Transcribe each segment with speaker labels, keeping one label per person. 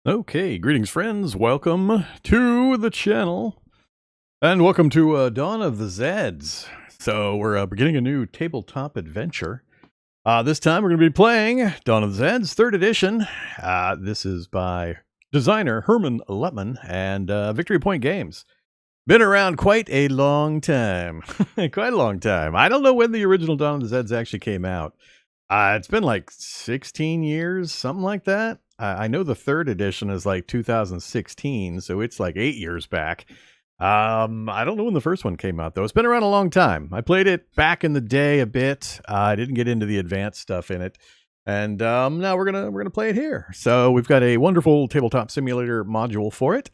Speaker 1: Okay, greetings friends, welcome to the channel, and welcome to Dawn of the Zeds. So we're beginning a new tabletop adventure. This time we're going to be playing Dawn of the Zeds, 3rd edition. This is by designer Herman Lutman and Victory Point Games. Been around quite a long time. Quite a long time. I don't know when the original Dawn of the Zeds actually came out. It's been like 16 years, something like that. I know the 3rd edition is like 2016, so it's like 8 years back. I don't know when the first one came out, though. It's been around a long time. I played it back in the day a bit. I didn't get into the advanced stuff in it. And now we're gonna play it here. So we've got a wonderful tabletop simulator module for it.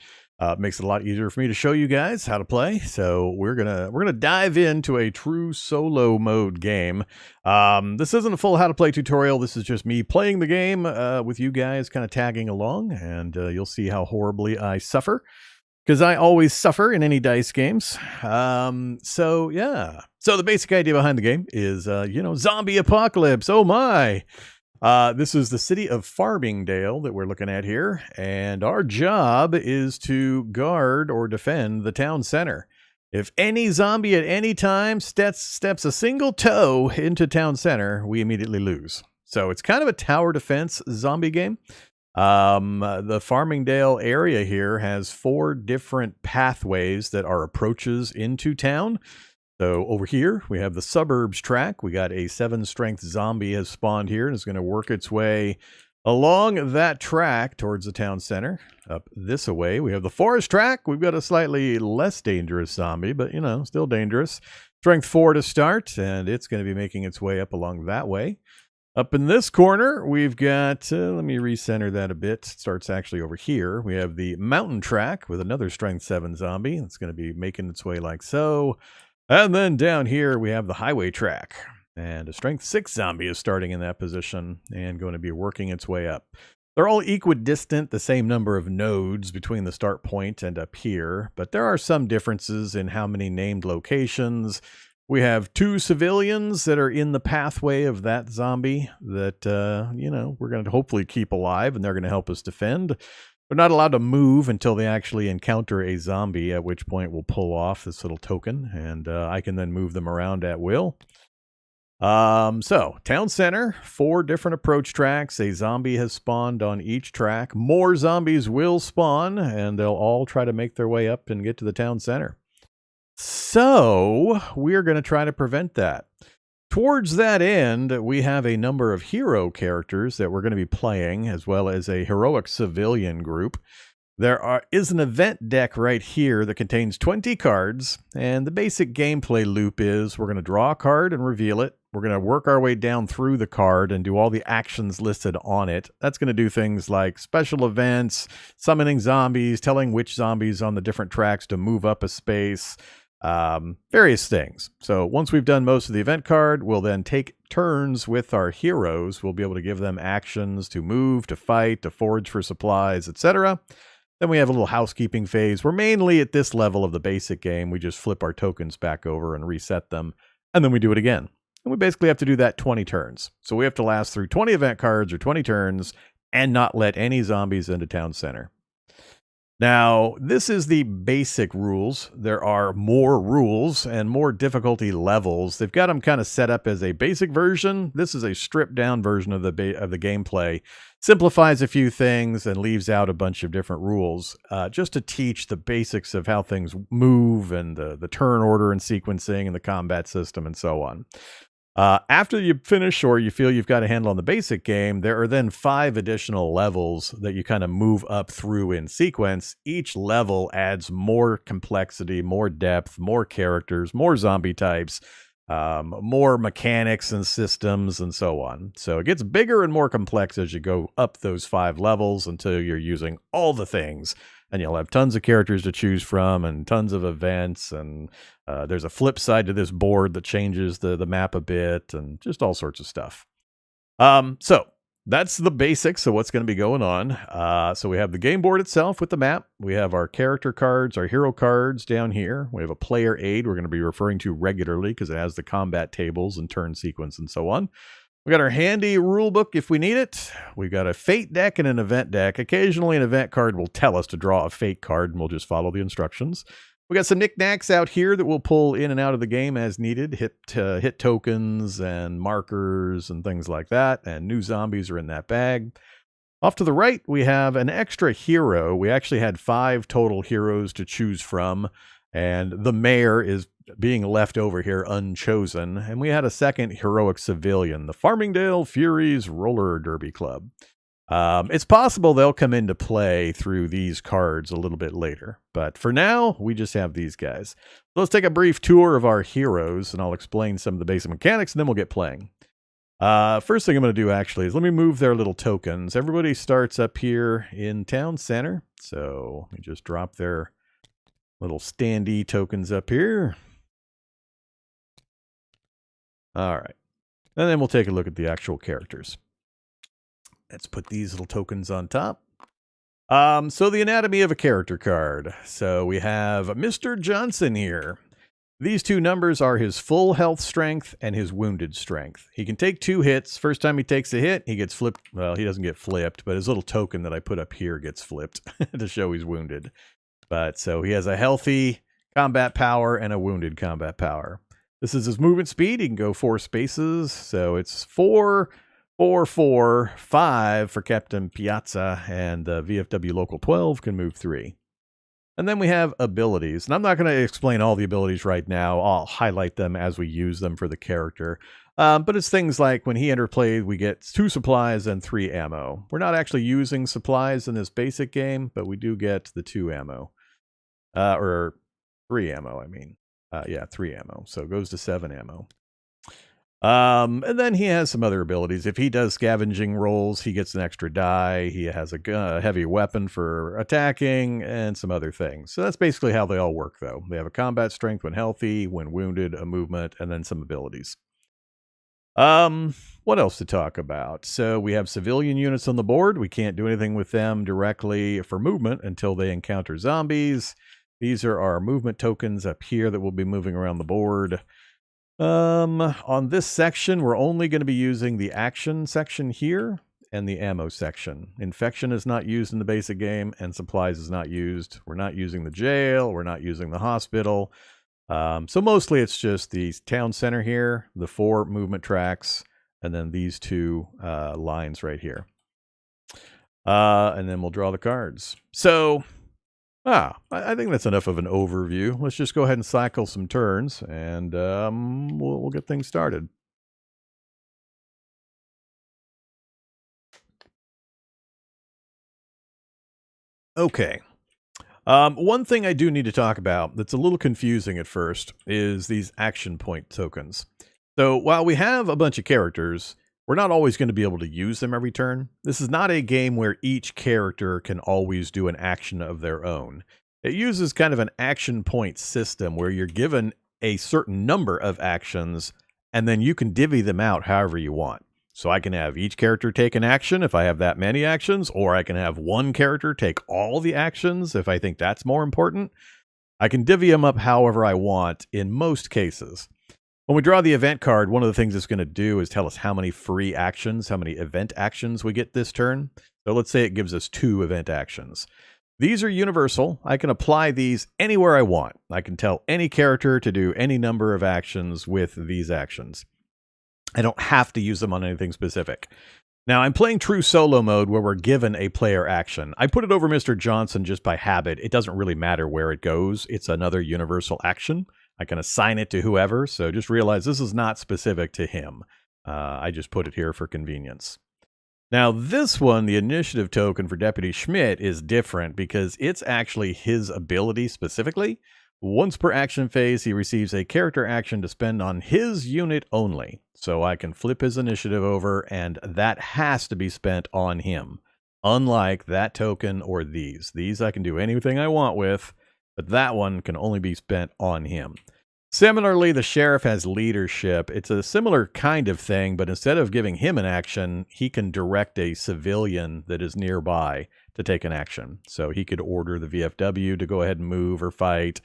Speaker 1: Makes it a lot easier for me to show you guys how to play. So we're gonna dive into a true solo mode game. This isn't a full how to play tutorial. This is just me playing the game with you guys, kind of tagging along, and you'll see how horribly I suffer, because I always suffer in any dice games. So yeah. So the basic idea behind the game is, zombie apocalypse. Oh my. This is the city of Farmingdale that we're looking at here, and our job is to guard or defend the town center. If any zombie at any time steps a single toe into town center, we immediately lose. So it's kind of a tower defense zombie game. The Farmingdale area here has 4 different pathways that are approaches into town. So over here, we have the suburbs track. We got a 7 strength zombie has spawned here and is going to work its way along that track towards the town center. Up this way, we have the forest track. We've got a slightly less dangerous zombie, but, still dangerous. Strength 4 to start, and it's going to be making its way up along that way. Up in this corner, we've got, let me recenter that a bit. It starts actually over here. We have the mountain track with another strength 7 zombie. It's going to be making its way like so. And then down here, we have the highway track, and a strength 6 zombie is starting in that position and going to be working its way up. They're all equidistant, the same number of nodes between the start point and up here, but there are some differences in how many named locations. We have 2 civilians that are in the pathway of that zombie that, we're going to hopefully keep alive, and they're going to help us defend. They're not allowed to move until they actually encounter a zombie, at which point we'll pull off this little token, and I can then move them around at will. So, town center, 4 different approach tracks. A zombie has spawned on each track. More zombies will spawn, and they'll all try to make their way up and get to the town center. So, we're going to try to prevent that. Towards that end, we have a number of hero characters that we're going to be playing, as well as a heroic civilian group. There is an event deck right here that contains 20 cards, and the basic gameplay loop is we're going to draw a card and reveal it. We're going to work our way down through the card and do all the actions listed on it. That's going to do things like special events, summoning zombies, telling which zombies on the different tracks to move up a space, various things. So once we've done most of the event card, we'll then take turns with our heroes. We'll be able to give them actions to move, to fight, to forage for supplies, etc. Then we have a little housekeeping phase. We're mainly at this level of the basic game. We just flip our tokens back over and reset them, and then we do it again. And we basically have to do that 20 turns. So we have to last through 20 event cards or 20 turns and not let any zombies into town center. Now, this is the basic rules. There are more rules and more difficulty levels. They've got them kind of set up as a basic version. This is a stripped down version of the gameplay. Simplifies a few things and leaves out a bunch of different rules, just to teach the basics of how things move and the turn order and sequencing and the combat system and so on. After you finish or you feel you've got a handle on the basic game, there are then 5 additional levels that you kind of move up through in sequence. Each level adds more complexity, more depth, more characters, more zombie types, more mechanics and systems and so on. So it gets bigger and more complex as you go up those 5 levels until you're using all the things. And you'll have tons of characters to choose from and tons of events. And there's a flip side to this board that changes the map a bit and just all sorts of stuff. So that's the basics of what's going to be going on. So we have the game board itself with the map. We have our character cards, our hero cards down here. We have a player aid we're going to be referring to regularly because it has the combat tables and turn sequence and so on. We got our handy rule book if we need it. We've got a fate deck and an event deck. Occasionally an event card will tell us to draw a fate card, and we'll just follow the instructions. We got some knickknacks out here that we'll pull in and out of the game as needed. Hit tokens and markers and things like that. And new zombies are in that bag. Off to the right, we have an extra hero. We actually had 5 total heroes to choose from. And the mayor is being left over here unchosen. And we had a second heroic civilian, the Farmingdale Furies Roller Derby Club. It's possible they'll come into play through these cards a little bit later. But for now, we just have these guys. So let's take a brief tour of our heroes, and I'll explain some of the basic mechanics, and then we'll get playing. First thing I'm going to do, actually, is let me move their little tokens. Everybody starts up here in town center. So let me just drop their little standee tokens up here. All right. And then we'll take a look at the actual characters. Let's put these little tokens on top. So the anatomy of a character card. So we have Mr. Johnson here. These 2 numbers are his full health strength and his wounded strength. He can take 2 hits. First time he takes a hit, he gets flipped. Well, he doesn't get flipped, but his little token that I put up here gets flipped to show he's wounded. But so he has a healthy combat power and a wounded combat power. This is his movement speed. He can go 4 spaces. So it's 4, 4, 4, 5 for Captain Piazza, and VFW Local 12 can move 3. And then we have abilities. And I'm not going to explain all the abilities right now. I'll highlight them as we use them for the character. But it's things like when he enters play, we get 2 supplies and 3 ammo. We're not actually using supplies in this basic game, but we do get the 2 ammo. Or 3 ammo, I mean. Yeah, 3 ammo. So it goes to 7 ammo. And then he has some other abilities. If he does scavenging rolls, he gets an extra die. He has a heavy weapon for attacking and some other things. So that's basically how they all work, though. They have a combat strength when healthy, when wounded, a movement, and then some abilities. What else to talk about? So we have civilian units on the board. We can't do anything with them directly for movement until they encounter zombies. These are our movement tokens up here that we'll be moving around the board. On this section, we're only going to be using the action section here and the ammo section. Infection is not used in the basic game, and supplies is not used. We're not using the jail. We're not using the hospital. So mostly it's just the town center here, the 4 movement tracks, and then these 2 lines right here. And then we'll draw the cards. So I think that's enough of an overview. Let's just go ahead and cycle some turns, and we'll get things started. Okay. One thing I do need to talk about that's a little confusing at first is these action point tokens. So while we have a bunch of characters, we're not always going to be able to use them every turn. This is not a game where each character can always do an action of their own. It uses kind of an action point system where you're given a certain number of actions, and then you can divvy them out however you want. So I can have each character take an action if I have that many actions, or I can have one character take all the actions if I think that's more important. I can divvy them up however I want in most cases. When we draw the event card, one of the things it's going to do is tell us how many free actions, how many event actions we get this turn. So let's say it gives us 2 event actions. These are universal. I can apply these anywhere I want. I can tell any character to do any number of actions with these actions. I don't have to use them on anything specific. Now, I'm playing true solo mode where we're given a player action. I put it over Mr. Johnson just by habit. It doesn't really matter where it goes. It's another universal action. I can assign it to whoever, so just realize this is not specific to him. I just put it here for convenience. Now, this one, the initiative token for Deputy Schmidt, is different because it's actually his ability specifically. Once per action phase, he receives a character action to spend on his unit only. So I can flip his initiative over, and that has to be spent on him. Unlike that token or these. These I can do anything I want with, but that one can only be spent on him. Similarly, the sheriff has leadership. It's a similar kind of thing, but instead of giving him an action, he can direct a civilian that is nearby to take an action. So he could order the VFW to go ahead and move or fight.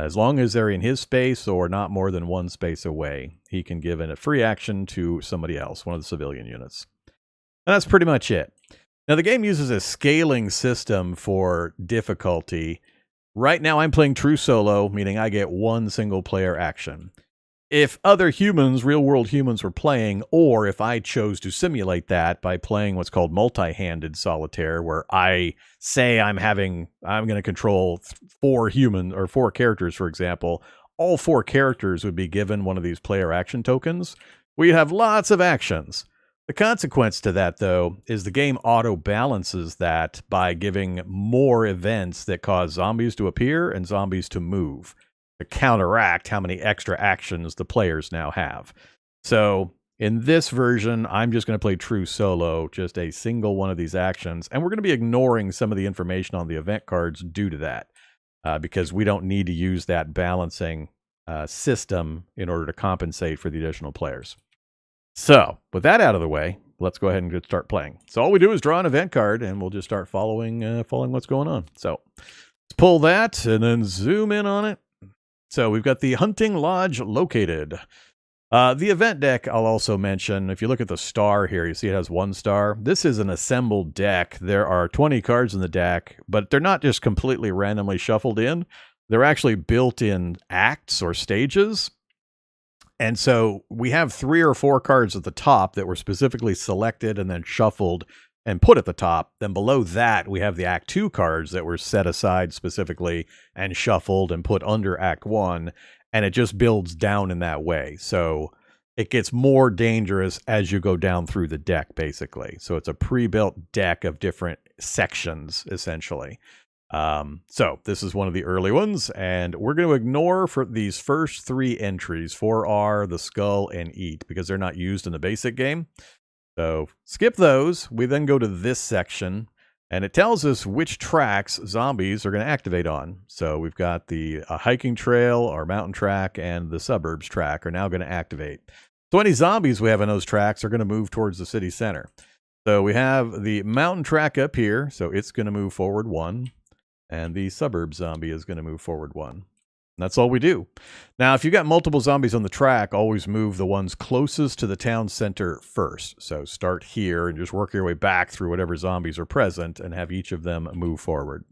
Speaker 1: As long as they're in his space or not more than one space away, he can give a free action to somebody else, one of the civilian units. And that's pretty much it. Now, the game uses a scaling system for difficulty. Right now, I'm playing true solo, meaning I get one single player action. If other humans, real-world humans, were playing, or if I chose to simulate that by playing what's called multi-handed solitaire, where I say I'm going to control four characters, for example, all four characters would be given one of these player action tokens. We have lots of actions. The consequence to that, though, is the game auto-balances that by giving more events that cause zombies to appear and zombies to move, to counteract how many extra actions the players now have. So in this version, I'm just going to play true solo, just a single one of these actions, and we're going to be ignoring some of the information on the event cards due to that, because we don't need to use that balancing system in order to compensate for the additional players. So with that out of the way, let's go ahead and get start playing. So all we do is draw an event card, and we'll just start following what's going on. So let's pull that and then zoom in on it. So we've got the hunting lodge located. The event deck, I'll also mention, if you look at the star here, you see it has 1 star. This is an assembled deck. There are 20 cards in the deck, but they're not just completely randomly shuffled in. They're actually built in acts or stages. And so we have 3 or 4 cards at the top that were specifically selected and then shuffled and put at the top. Then below that, we have the Act 2 cards that were set aside specifically and shuffled and put under Act 1. And it just builds down in that way. So it gets more dangerous as you go down through the deck, basically. So it's a pre-built deck of different sections, essentially. So this is one of the early ones, and we're going to ignore for these first 3 entries, 4R, the skull, and eat, because they're not used in the basic game. So skip those. We then go to this section, and it tells us which tracks zombies are going to activate on. So we've got the hiking trail, our mountain track, and the suburbs track are now going to activate. So any zombies we have in those tracks are going to move towards the city center. So we have the mountain track up here, so it's going to move forward 1. And the suburb zombie is going to move forward 1. And that's all we do. Now, if you've got multiple zombies on the track, always move the ones closest to the town center first. So start here and just work your way back through whatever zombies are present and have each of them move forward.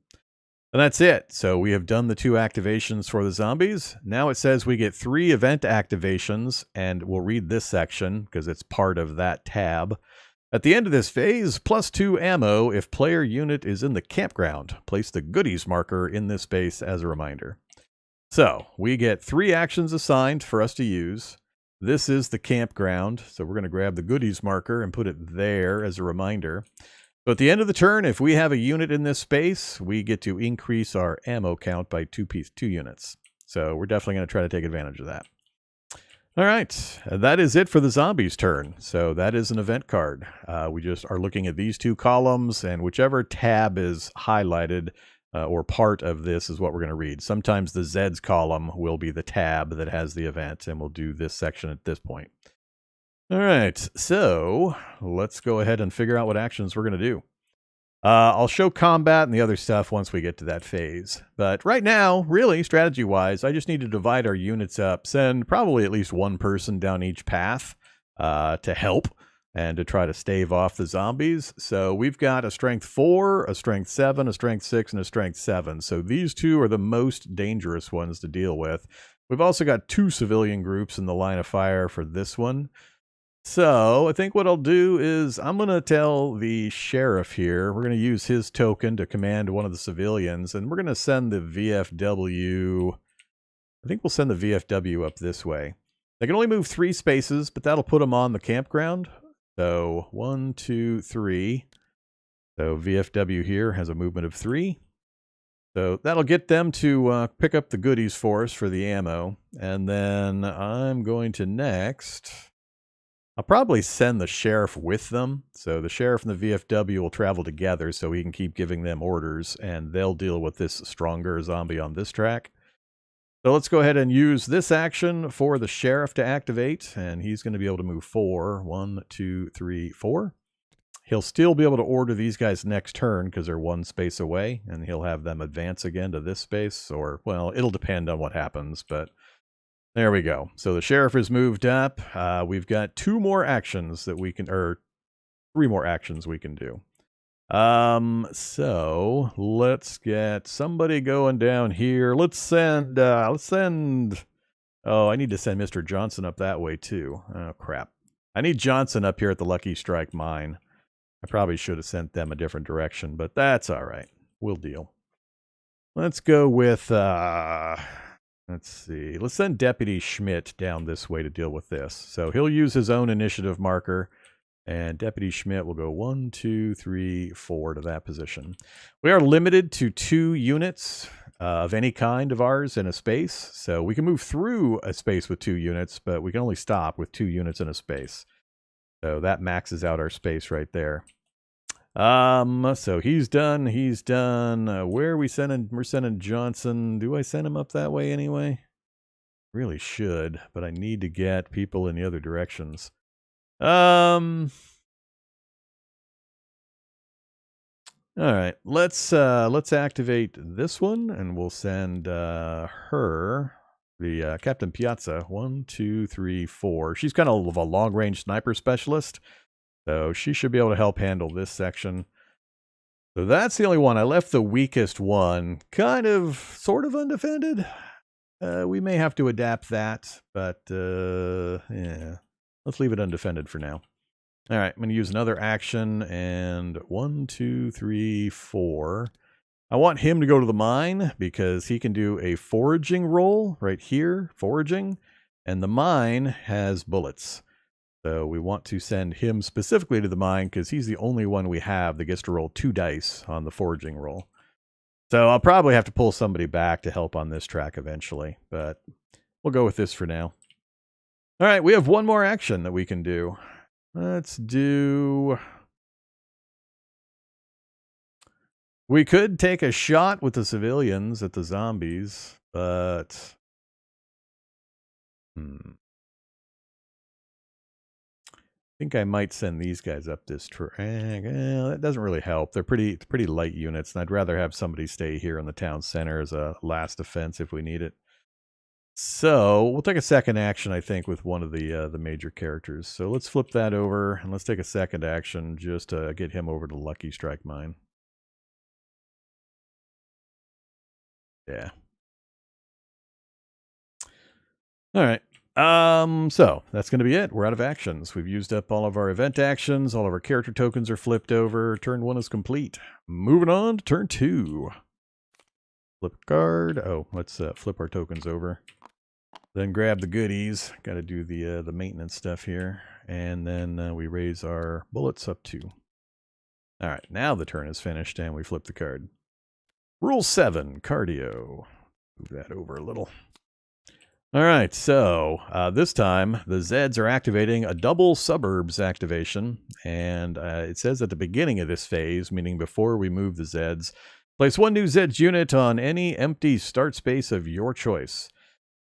Speaker 1: And that's it. So we have done the 2 activations for the zombies. Now it says we get 3 event activations, and we'll read this section because it's part of that tab. At the end of this phase, +2 ammo if player unit is in the campground. Place the goodies marker in this space as a reminder. So we get 3 actions assigned for us to use. This is the campground, so we're going to grab the goodies marker and put it there as a reminder. So at the end of the turn, if we have a unit in this space, we get to increase our ammo count by 2 units. So we're definitely going to try to take advantage of that. All right, that is it for the zombies turn. So that is an event card. We just are looking at these 2 columns, and whichever tab is highlighted or part of this is what we're going to read. Sometimes the Zeds column will be the tab that has the event, and we'll do this section at this point. All right, so let's go ahead and figure out what actions we're going to do. I'll show combat and the other stuff once we get to that phase. But right now, really, strategy-wise, I just need to divide our units up, send probably at least 1 person down each path to help and to try to stave off the zombies. So we've got a strength 4, a strength 7, a strength 6, and a strength 7. So these 2 are the most dangerous ones to deal with. We've also got 2 civilian groups in the line of fire for this one. So I think what I'll do is I'm going to tell the sheriff here, we're going to use his token to command one of the civilians, and we're going to send the VFW, I think we'll send the VFW up this way. They can only move 3 spaces, but that'll put them on the campground. So 1, 2, 3. So VFW here has a movement of 3. So that'll get them to pick up the goodies for us for the ammo. And then I'm going to next... I'll probably send the sheriff with them. So the sheriff and the VFW will travel together so we can keep giving them orders, and they'll deal with this stronger zombie on this track. So let's go ahead and use this action for the sheriff to activate, and he's going to be able to move 4. 1, 2, 3, 4. He'll still be able to order these guys next turn because they're one space away, and he'll have them advance again to this space, or, well, it'll depend on what happens, but there we go. So the sheriff is moved up. We've got 2 more actions that we can, or 3 more actions we can do. So let's get somebody going down here. Let's send, oh, I need to send Mr. Johnson up that way too. Oh, crap. I need Johnson up here at the Lucky Strike mine. I probably should have sent them a different direction, but that's all right. We'll deal. Let's go with, let's see. Let's send Deputy Schmidt down this way to deal with this. So he'll use his own initiative marker, and Deputy Schmidt will go 1, 2, 3, 4 to that position. We are limited to 2 units of any kind of ours in a space. So we can move through a space with 2 units, but we can only stop with 2 units in a space. So that maxes out our space right there. So he's done. Where are we sending? We're sending Johnson. Do I send him up that way anyway? Really should, but I need to get people in the other directions. All right, let's activate this one, and we'll send her, the Captain Piazza. 1, 2, 3, 4. She's kind of a long-range sniper specialist, so she should be able to help handle this section. So that's the only one. I left the weakest one kind of, sort of undefended. We may have to adapt that, but yeah, let's leave it undefended for now. All right, I'm going to use another action, and 1, 2, 3, 4. I want him to go to the mine because he can do a foraging roll right here, foraging, and the mine has bullets. So we want to send him specifically to the mine because he's the only one we have that gets to roll 2 dice on the foraging roll. So I'll probably have to pull somebody back to help on this track eventually, but we'll go with this for now. All right, we have 1 more action that we can do. Let's do... We could take a shot with the civilians at the zombies, but... I think I might send these guys up this track. That doesn't really help. They're pretty light units, and I'd rather have somebody stay here in the town center as a last defense if we need it. So we'll take a second action, I think, with one of the major characters. So let's flip that over, and let's take a second action just to get him over to Lucky Strike Mine. Yeah. All right. So that's going to be it. We're out of actions. We've used up all of our event actions. All of our character tokens are flipped over. Turn 1 is complete. Moving on to turn 2. Flip a card. Oh, let's flip our tokens over. Then grab the goodies. Got to do the maintenance stuff here. And then we raise our bullets up 2. All right, now the turn is finished and we flip the card. Rule 7, cardio. Move that over a little. All right, so this time the Zeds are activating a double suburbs activation. And it says at the beginning of this phase, meaning before we move the Zeds, place 1 new Zeds unit on any empty start space of your choice.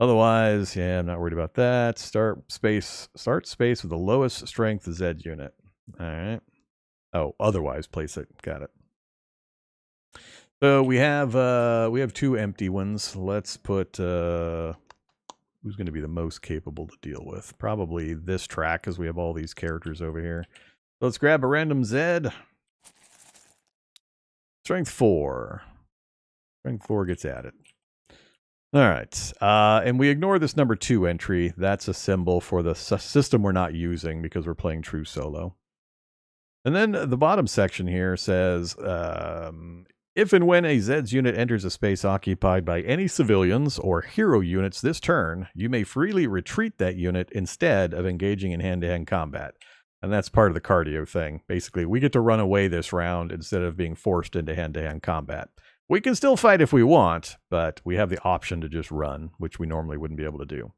Speaker 1: Otherwise, yeah, I'm not worried about that. Start space with the lowest strength Zed unit. All right. Oh, otherwise place it. Got it. So we have 2 empty ones. Let's put who's going to be the most capable to deal with? Probably this track, because we have all these characters over here. So let's grab a random Zed. Strength 4. Strength 4 gets added. All right, and we ignore this number 2 entry. That's a symbol for the system we're not using because we're playing true solo. And then the bottom section here says, if and when a Zeds unit enters a space occupied by any civilians or hero units this turn, you may freely retreat that unit instead of engaging in hand-to-hand combat. And that's part of the cardio thing. Basically, we get to run away this round instead of being forced into hand-to-hand combat. We can still fight if we want, but we have the option to just run, which we normally wouldn't be able to do.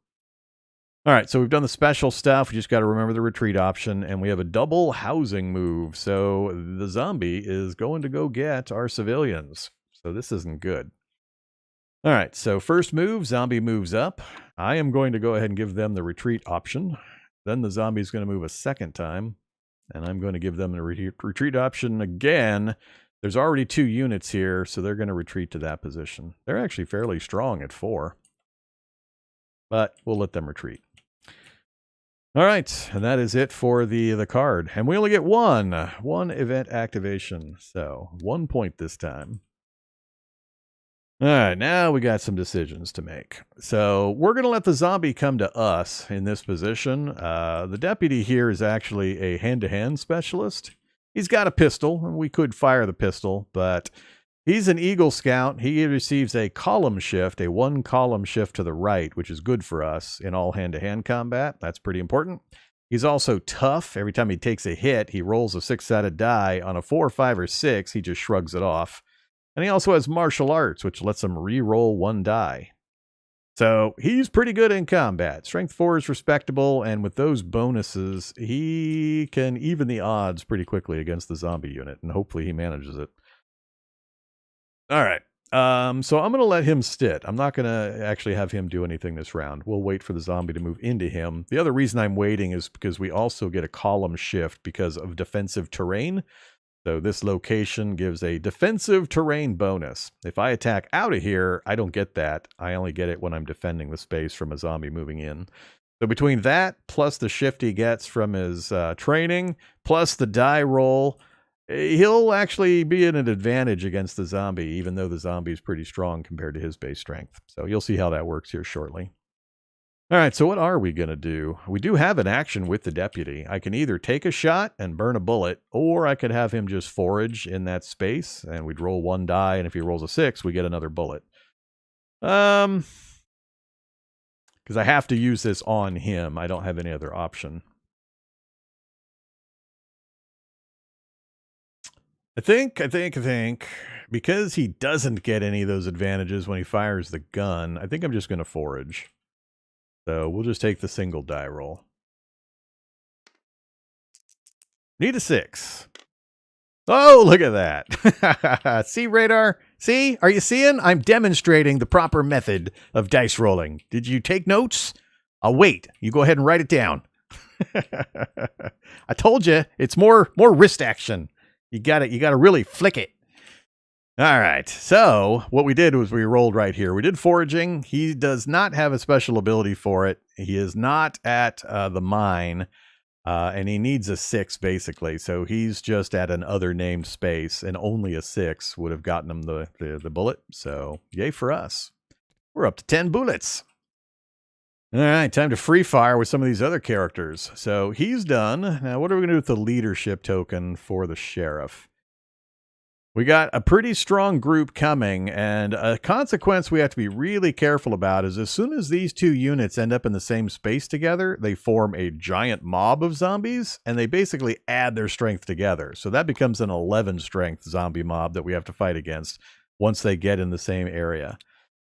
Speaker 1: All right, so we've done the special stuff. We just got to remember the retreat option, and we have a double housing move. So the zombie is going to go get our civilians. So this isn't good. All right, so first move, zombie moves up. I am going to go ahead and give them the retreat option. Then the zombie is going to move a second time. And I'm going to give them a retreat option again. There's already 2 units here, so they're going to retreat to that position. They're actually fairly strong at 4. But we'll let them retreat. All right, and that is it for the card. And we only get one event activation. So 1 point this time. All right, now we got some decisions to make. So we're going to let the zombie come to us in this position. The deputy here is actually a hand-to-hand specialist. He's got a pistol, and we could fire the pistol, but he's an Eagle Scout. He receives a column shift, a 1 column shift to the right, which is good for us in all hand-to-hand combat. That's pretty important. He's also tough. Every time he takes a hit, he rolls a 6-sided die. On a 4, 5, or 6, he just shrugs it off. And he also has martial arts, which lets him re-roll 1 die. So he's pretty good in combat. Strength 4 is respectable, and with those bonuses, he can even the odds pretty quickly against the zombie unit, and hopefully he manages it. All right. So I'm going to let him sit. I'm not going to actually have him do anything this round. We'll wait for the zombie to move into him. The other reason I'm waiting is because we also get a column shift because of defensive terrain. So this location gives a defensive terrain bonus. If I attack out of here, I don't get that. I only get it when I'm defending the space from a zombie moving in. So between that, plus the shift he gets from his training, plus the die roll, he'll actually be in an advantage against the zombie, even though the zombie is pretty strong compared to his base strength. So you'll see how that works here shortly. All right, so what are we going to do? We do have an action with the deputy. I can either take a shot and burn a bullet, or I could have him just forage in that space, and we'd roll 1 die, and if he rolls a 6, we get another bullet. Because I have to use this on him. I don't have any other option. I think, because he doesn't get any of those advantages when he fires the gun, I think I'm just going to forage. So we'll just take the single die roll. Need a 6. Oh, look at that. See, Radar? See? Are you seeing? I'm demonstrating the proper method of dice rolling. Did you take notes? I'll wait. You go ahead and write it down. I told you, it's more wrist action. You got to really flick it. All right, so what we did was we rolled right here. We did foraging. He does not have a special ability for it. He is not at the mine, and he needs a 6, basically. So he's just at an other named space, and only a 6 would have gotten him the bullet. So yay for us. We're up to 10 bullets. All right, time to free fire with some of these other characters. So he's done. Now, what are we going to do with the leadership token for the sheriff? We got a pretty strong group coming, and a consequence we have to be really careful about is as soon as these 2 units end up in the same space together, they form a giant mob of zombies, and they basically add their strength together. So that becomes an 11 strength zombie mob that we have to fight against once they get in the same area.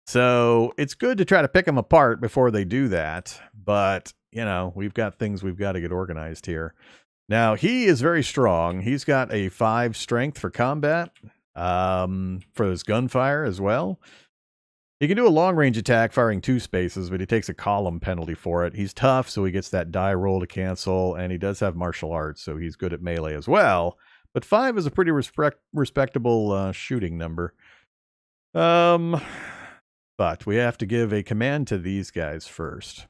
Speaker 1: So it's good to try to pick them apart before they do that, but, you know, we've got things we've got to get organized here. Now, he is very strong. He's got a 5 strength for combat, for his gunfire as well. He can do a long-range attack firing 2 spaces, but he takes a column penalty for it. He's tough, so he gets that die roll to cancel, and he does have martial arts, so he's good at melee as well. But 5 is a pretty respectable shooting number. But we have to give a command to these guys first.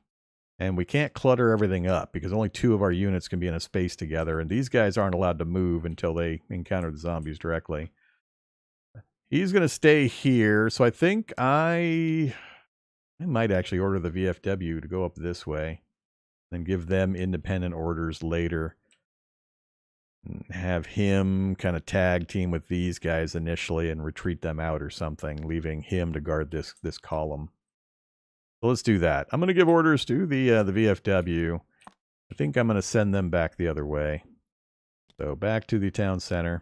Speaker 1: And we can't clutter everything up because only 2 of our units can be in a space together. And these guys aren't allowed to move until they encounter the zombies directly. He's going to stay here. So I think I might actually order the VFW to go up this way. And give them independent orders later. And have him kind of tag team with these guys initially and retreat them out or something. Leaving him to guard this column. So let's do that. I'm going to give orders to the VFW. I think I'm going to send them back the other way. So back to the town center.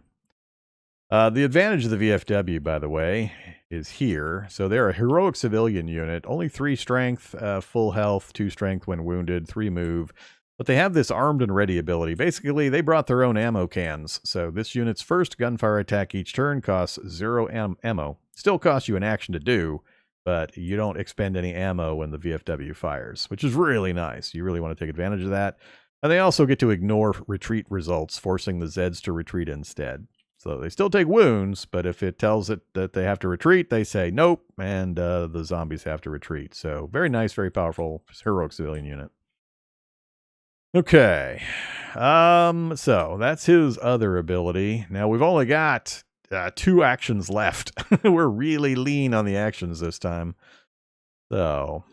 Speaker 1: The advantage of the VFW, by the way, is here. So they're a heroic civilian unit. Only 3 strength, full health, 2 strength when wounded, 3 move. But they have this armed and ready ability. Basically, they brought their own ammo cans. So this unit's first gunfire attack each turn costs 0 ammo. Still costs you an action to do. But you don't expend any ammo when the VFW fires, which is really nice. You really want to take advantage of that. And they also get to ignore retreat results, forcing the Zeds to retreat instead. So they still take wounds, but if it tells it that they have to retreat, they say nope, and the zombies have to retreat. So very nice, very powerful heroic civilian unit. Okay, so that's his other ability. Now we've only got 2 actions left. We're really lean on the actions this time. So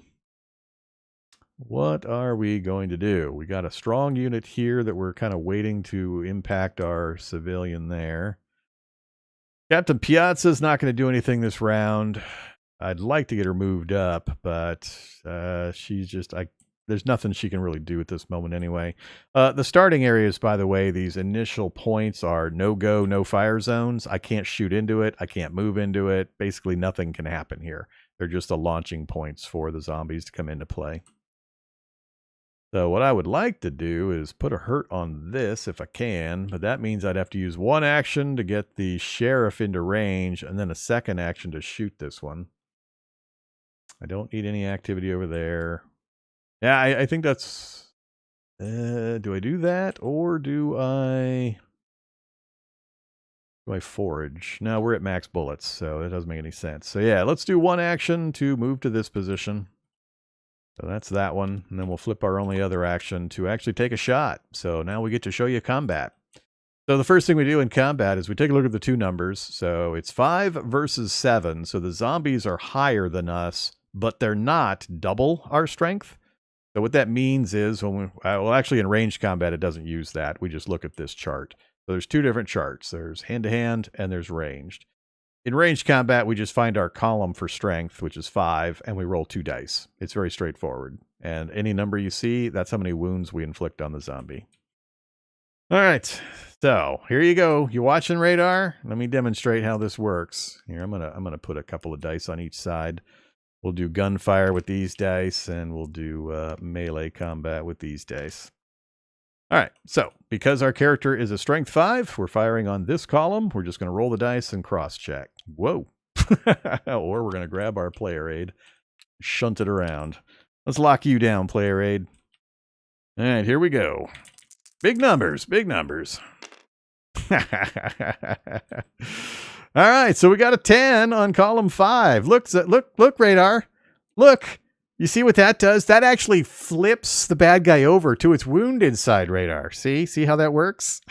Speaker 1: what are we going to do? We got a strong unit here that we're kind of waiting to impact our civilian there. Captain Piazza's not going to do anything this round. I'd like to get her moved up, but she's just... there's nothing she can really do at this moment anyway. The starting areas, by the way, these initial points are no-go, no-fire zones. I can't shoot into it. I can't move into it. Basically, nothing can happen here. They're just the launching points for the zombies to come into play. So what I would like to do is put a hurt on this if I can, but that means I'd have to use 1 action to get the sheriff into range and then a 2nd action to shoot this one. I don't need any activity over there. Yeah, I think that's... do I do that or do I forage? No, we're at max bullets, so that doesn't make any sense. So yeah, let's do 1 action to move to this position. So that's that one, and then we'll flip our only other action to actually take a shot. So now we get to show you combat. So the first thing we do in combat is we take a look at the 2 numbers. So it's 5 versus 7, so the zombies are higher than us, but they're not double our strength. So what that means is, when we, well, actually in ranged combat it doesn't use that. We just look at this chart. So there's 2 different charts. There's hand-to-hand and there's ranged. In ranged combat, we just find our column for strength, which is 5, and we roll 2 dice. It's very straightforward. And any number you see, that's how many wounds we inflict on the zombie. All right, so here you go. You watching, Radar? Let me demonstrate how this works. Here, I'm gonna put a couple of dice on each side. We'll do gunfire with these dice, and we'll do melee combat with these dice. All right, so because our character is a strength 5, we're firing on this column. We're just going to roll the dice and cross-check. Whoa. Or we're going to grab our player aid, shunt it around. Let's lock you down, player aid. All right, here we go. Big numbers, big numbers. All right, so we got a 10 on column 5. Look, Radar. Look. You see what that does? That actually flips the bad guy over to its wounded side, Radar. See how that works?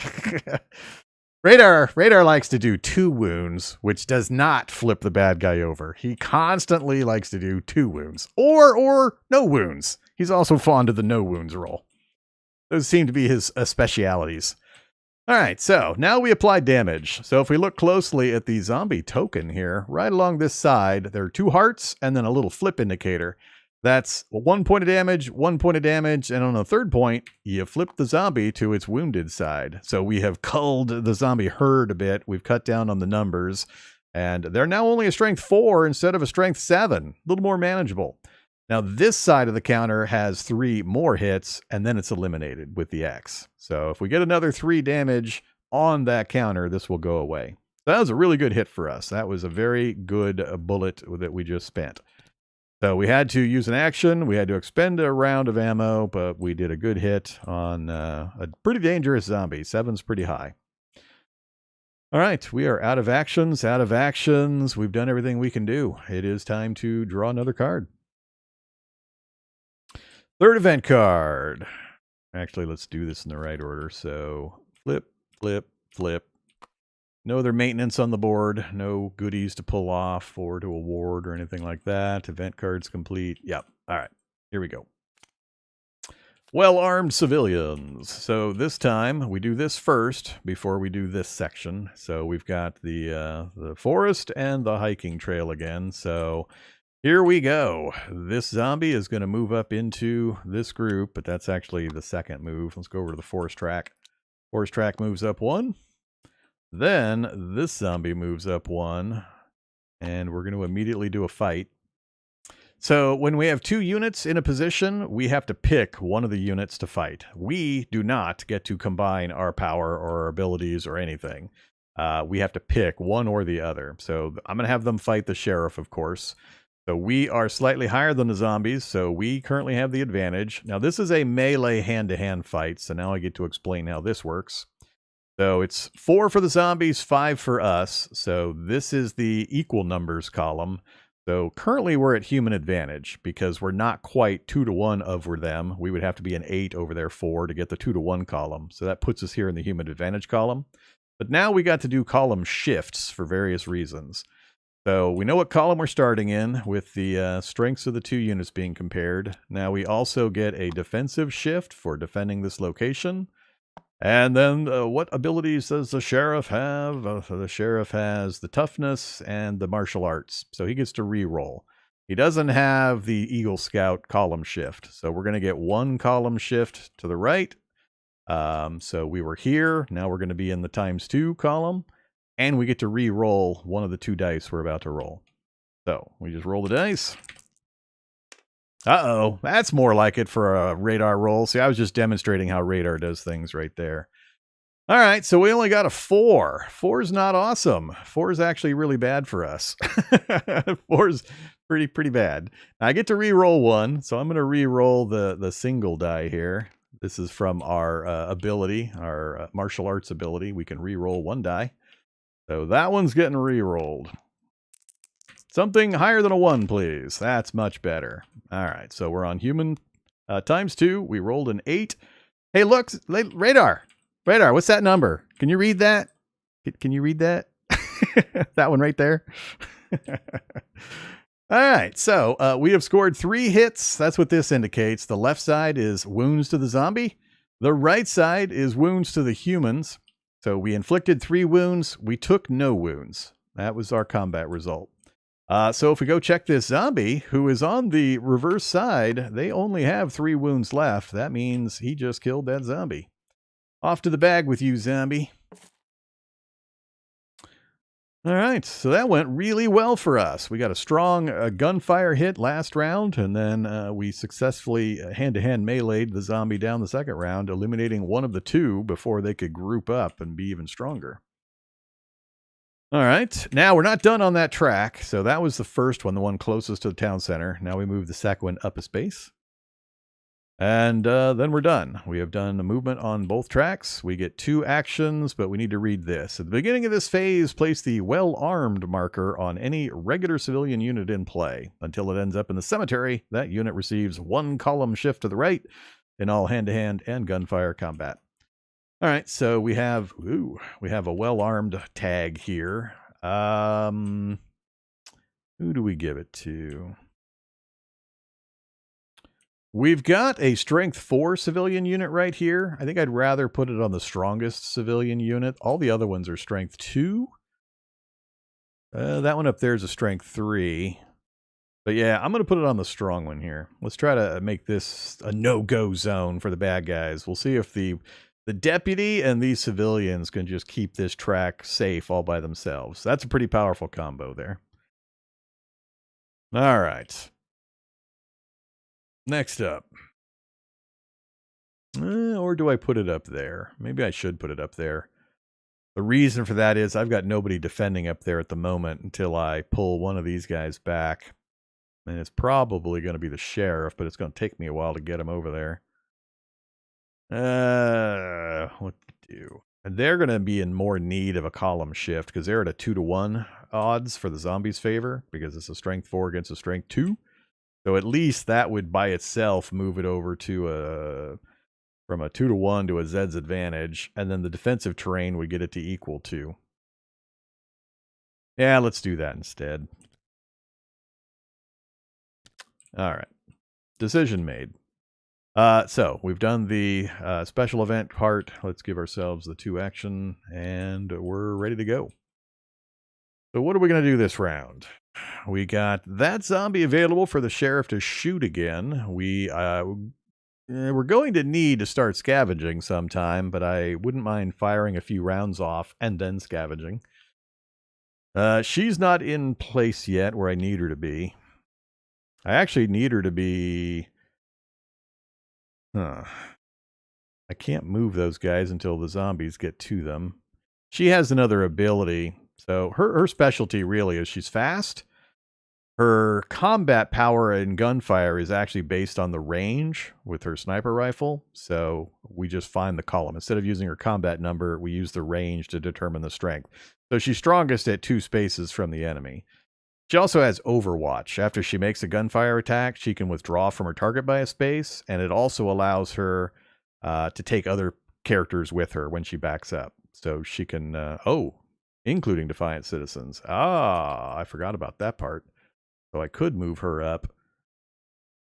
Speaker 1: Radar likes to do 2 wounds, which does not flip the bad guy over. He constantly likes to do 2 wounds or no wounds. He's also fond of the no wounds roll. Those seem to be his specialities. All right, so now we apply damage. So if we look closely at the zombie token here, right along this side, there are 2 hearts and then a little flip indicator. That's 1 point of damage, 1 point of damage, and on the 3rd point, you flip the zombie to its wounded side. So we have culled the zombie herd a bit. We've cut down on the numbers, and they're now only a strength 4 instead of a strength 7. A little more manageable. Now, this side of the counter has 3 more hits, and then it's eliminated with the X. So if we get another 3 damage on that counter, this will go away. That was a really good hit for us. That was a very good bullet that we just spent. So we had to use an action. We had to expend a round of ammo, but we did a good hit on a pretty dangerous zombie. 7's pretty high. All right, we are out of actions, We've done everything we can do. It is time to draw another card. 3rd event card. Actually, let's do this in the right order. So flip, flip, flip. No other maintenance on the board. No goodies to pull off or to award or anything like that. Event cards complete. Yep. All right. Here we go. Well-armed civilians. So this time we do this first before we do this section. So we've got the forest and the hiking trail again. So here we go. This zombie is going to move up into this group, but that's actually the 2nd move. Let's go over to the forest track. Forest track moves up 1. Then this zombie moves up 1, and we're going to immediately do a fight. So when we have 2 units in a position, we have to pick one of the units to fight. We do not get to combine our power or our abilities or anything. We have to pick one or the other. So I'm going to have them fight the sheriff, of course. So we are slightly higher than the zombies, so we currently have the advantage. Now this is a melee hand-to-hand fight, so now I get to explain how this works. So it's 4 for the zombies, 5 for us. So this is the equal numbers column. So currently we're at human advantage because we're not quite 2 to 1 over them. We would have to be an 8 over their 4 to get the 2 to 1 column. So that puts us here in the human advantage column. But now we got to do column shifts for various reasons. So we know what column we're starting in with the strengths of the 2 units being compared. Now we also get a defensive shift for defending this location. And then what abilities does the sheriff have? The sheriff has the toughness and the martial arts. So he gets to re-roll. He doesn't have the Eagle Scout column shift. So we're going to get 1 column shift to the right. So we were here. Now we're going to be in the ×2 column. And we get to re-roll one of the 2 dice we're about to roll. So we just roll the dice. Uh-oh, that's more like it for a radar roll. See, I was just demonstrating how radar does things right there. All right, so we only got a 4. 4 is not awesome. 4 is actually really bad for us. 4 is pretty bad. I get to re-roll 1, so I'm going to re-roll the single die here. This is from our ability, our martial arts ability. We can re-roll 1 die. So that one's getting re-rolled. Something higher than a 1, please. That's much better. All right, so we're on human ×2. We rolled an 8. Hey, look, radar. Radar, what's that number? Can you read that? Can you read that? That one right there. All right, so we have scored 3 hits. That's what this indicates. The left side is wounds to the zombie. The right side is wounds to the humans. So we inflicted 3 wounds. We took no wounds. That was our combat result. So if we go check this zombie, who is on the reverse side, they only have 3 wounds left. That means he just killed that zombie. Off to the bag with you, zombie. All right, so that went really well for us. We got a strong gunfire hit last round, and then we successfully hand-to-hand meleeed the zombie down the second round, eliminating one of the 2 before they could group up and be even stronger. All right, now we're not done on that track. So that was the first one, the one closest to the town center. Now we move the second one up a space. And then we're done. We have done a movement on both tracks. We get 2 actions, but we need to read this. At the beginning of this phase, place the well-armed marker on any regular civilian unit in play. Until it ends up in the cemetery, that unit receives 1 column shift to the right in all hand-to-hand and gunfire combat. All right, so we have a well-armed tag here. Who do we give it to? We've got a strength 4 civilian unit right here. I think I'd rather put it on the strongest civilian unit. All the other ones are strength 2. That one up there is a strength 3. But yeah, I'm going to put it on the strong one here. Let's try to make this a no-go zone for the bad guys. We'll see if the deputy and these civilians can just keep this track safe all by themselves. That's a pretty powerful combo there. All right. Next up. Or do I put it up there? Maybe I should put it up there. The reason for that is I've got nobody defending up there at the moment until I pull one of these guys back. And it's probably going to be the sheriff, but it's going to take me a while to get him over there. What to do? And they're going to be in more need of a column shift because they're at a 2 to 1 odds for the zombies' favor because it's a strength 4 against a strength 2. So at least that would by itself move it over to from a 2 to 1 to a Zeds advantage, and then the defensive terrain would get it to equal 2. Yeah, let's do that instead. All right. Decision made. So we've done the special event part. Let's give ourselves the 2 action, and we're ready to go. So what are we going to do this round? We got that zombie available for the sheriff to shoot again. We're going to need to start scavenging sometime, but I wouldn't mind firing a few rounds off and then scavenging. She's not in place yet where I need her to be. I actually need her to be... I can't move those guys until the zombies get to them. She has another ability. So her specialty really is she's fast. Her combat power and gunfire is actually based on the range with her sniper rifle. So we just find the column. Instead of using her combat number, we use the range to determine the strength. So she's strongest at 2 spaces from the enemy. She also has Overwatch. After she makes a gunfire attack, she can withdraw from her target by a space, and it also allows her to take other characters with her when she backs up. So she can, including Defiant Citizens. Ah, I forgot about that part. So I could move her up.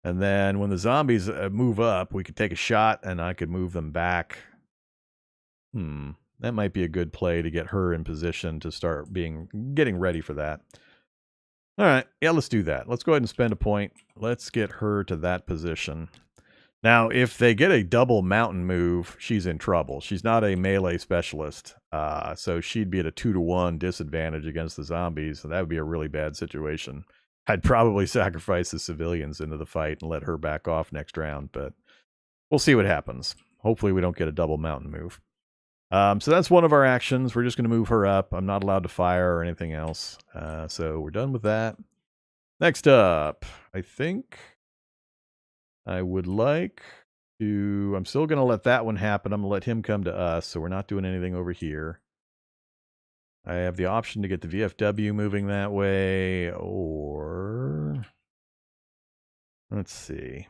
Speaker 1: And then when the zombies move up, we could take a shot and I could move them back. That might be a good play to get her in position to start getting ready for that. All right, yeah, let's do that. Let's go ahead and spend a point. Let's get her to that position. Now, if they get a double mountain move, she's in trouble. She's not a melee specialist, so she'd be at a 2-to-1 disadvantage against the zombies, and that would be a really bad situation. I'd probably sacrifice the civilians into the fight and let her back off next round, but we'll see what happens. Hopefully we don't get a double mountain move. So that's one of our actions. We're just going to move her up. I'm not allowed to fire or anything else. So we're done with that. Next up, I think I would like to... I'm still going to let that one happen. I'm going to let him come to us, so we're not doing anything over here. I have the option to get the VFW moving that way, or... let's see.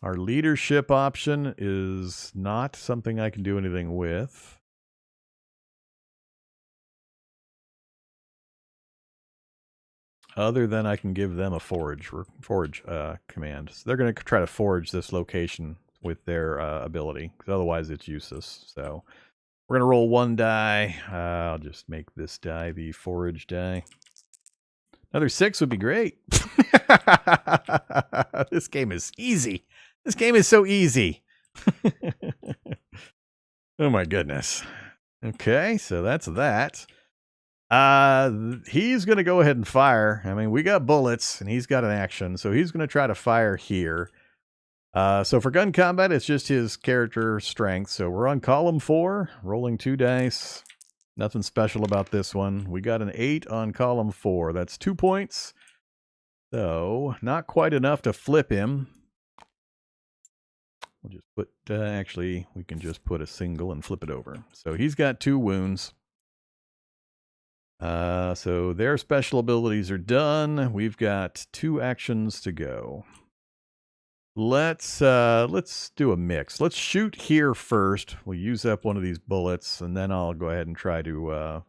Speaker 1: Our leadership option is not something I can do anything with. Other than I can give them a forage command. So they're going to try to forage this location with their ability, because otherwise it's useless. So we're going to roll 1 die. I'll just make this die the forage die. Another 6 would be great. This game is easy. This game is so easy. Oh my goodness. Okay, so that's that. He's going to go ahead and fire. I mean, we got bullets and he's got an action, so he's going to try to fire here. So for gun combat, it's just his character strength. So we're on column 4, rolling 2 dice. Nothing special about this one. We got an 8 on column 4. That's 2 points. So not quite enough to flip him. We'll just put, actually, we can just put a single and flip it over. So he's got 2 wounds. So their special abilities are done. We've got 2 actions to go. Let's do a mix. Let's shoot here first. We'll use up one of these bullets, and then I'll go ahead and try to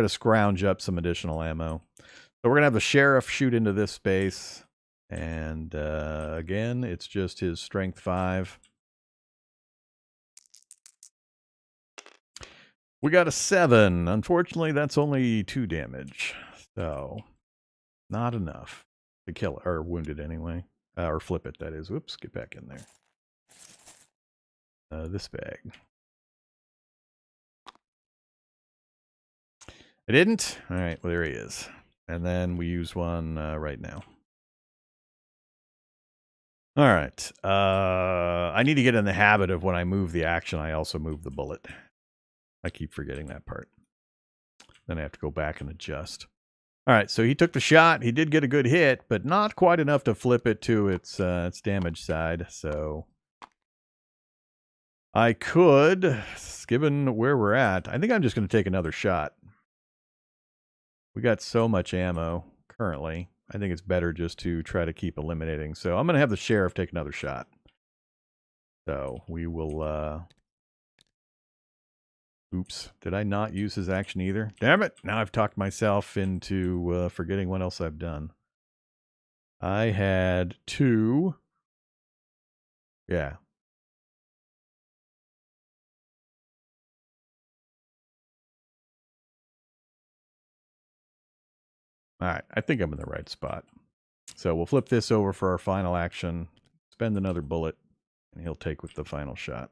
Speaker 1: scrounge up some additional ammo. So we're gonna have the sheriff shoot into this space, and again, it's just his strength 5. We got a 7. Unfortunately, that's only 2 damage, so not enough to kill or wound it anyway. Or flip it, that is. Whoops, get back in there. This bag. I didn't? All right, well, there he is. And then we use one right now. All right. I need to get in the habit of when I move the action, I also move the bullet. I keep forgetting that part. Then I have to go back and adjust. All right, so he took the shot. He did get a good hit, but not quite enough to flip it to its damage side. So I could, given where we're at, I think I'm just going to take another shot. We got so much ammo currently. I think it's better just to try to keep eliminating. So I'm going to have the sheriff take another shot. So we will... Oops, did I not use his action either? Damn it! Now I've talked myself into forgetting what else I've done. I had 2. Yeah. Alright, I think I'm in the right spot. So we'll flip this over for our final action, spend another bullet, and he'll take with the final shot.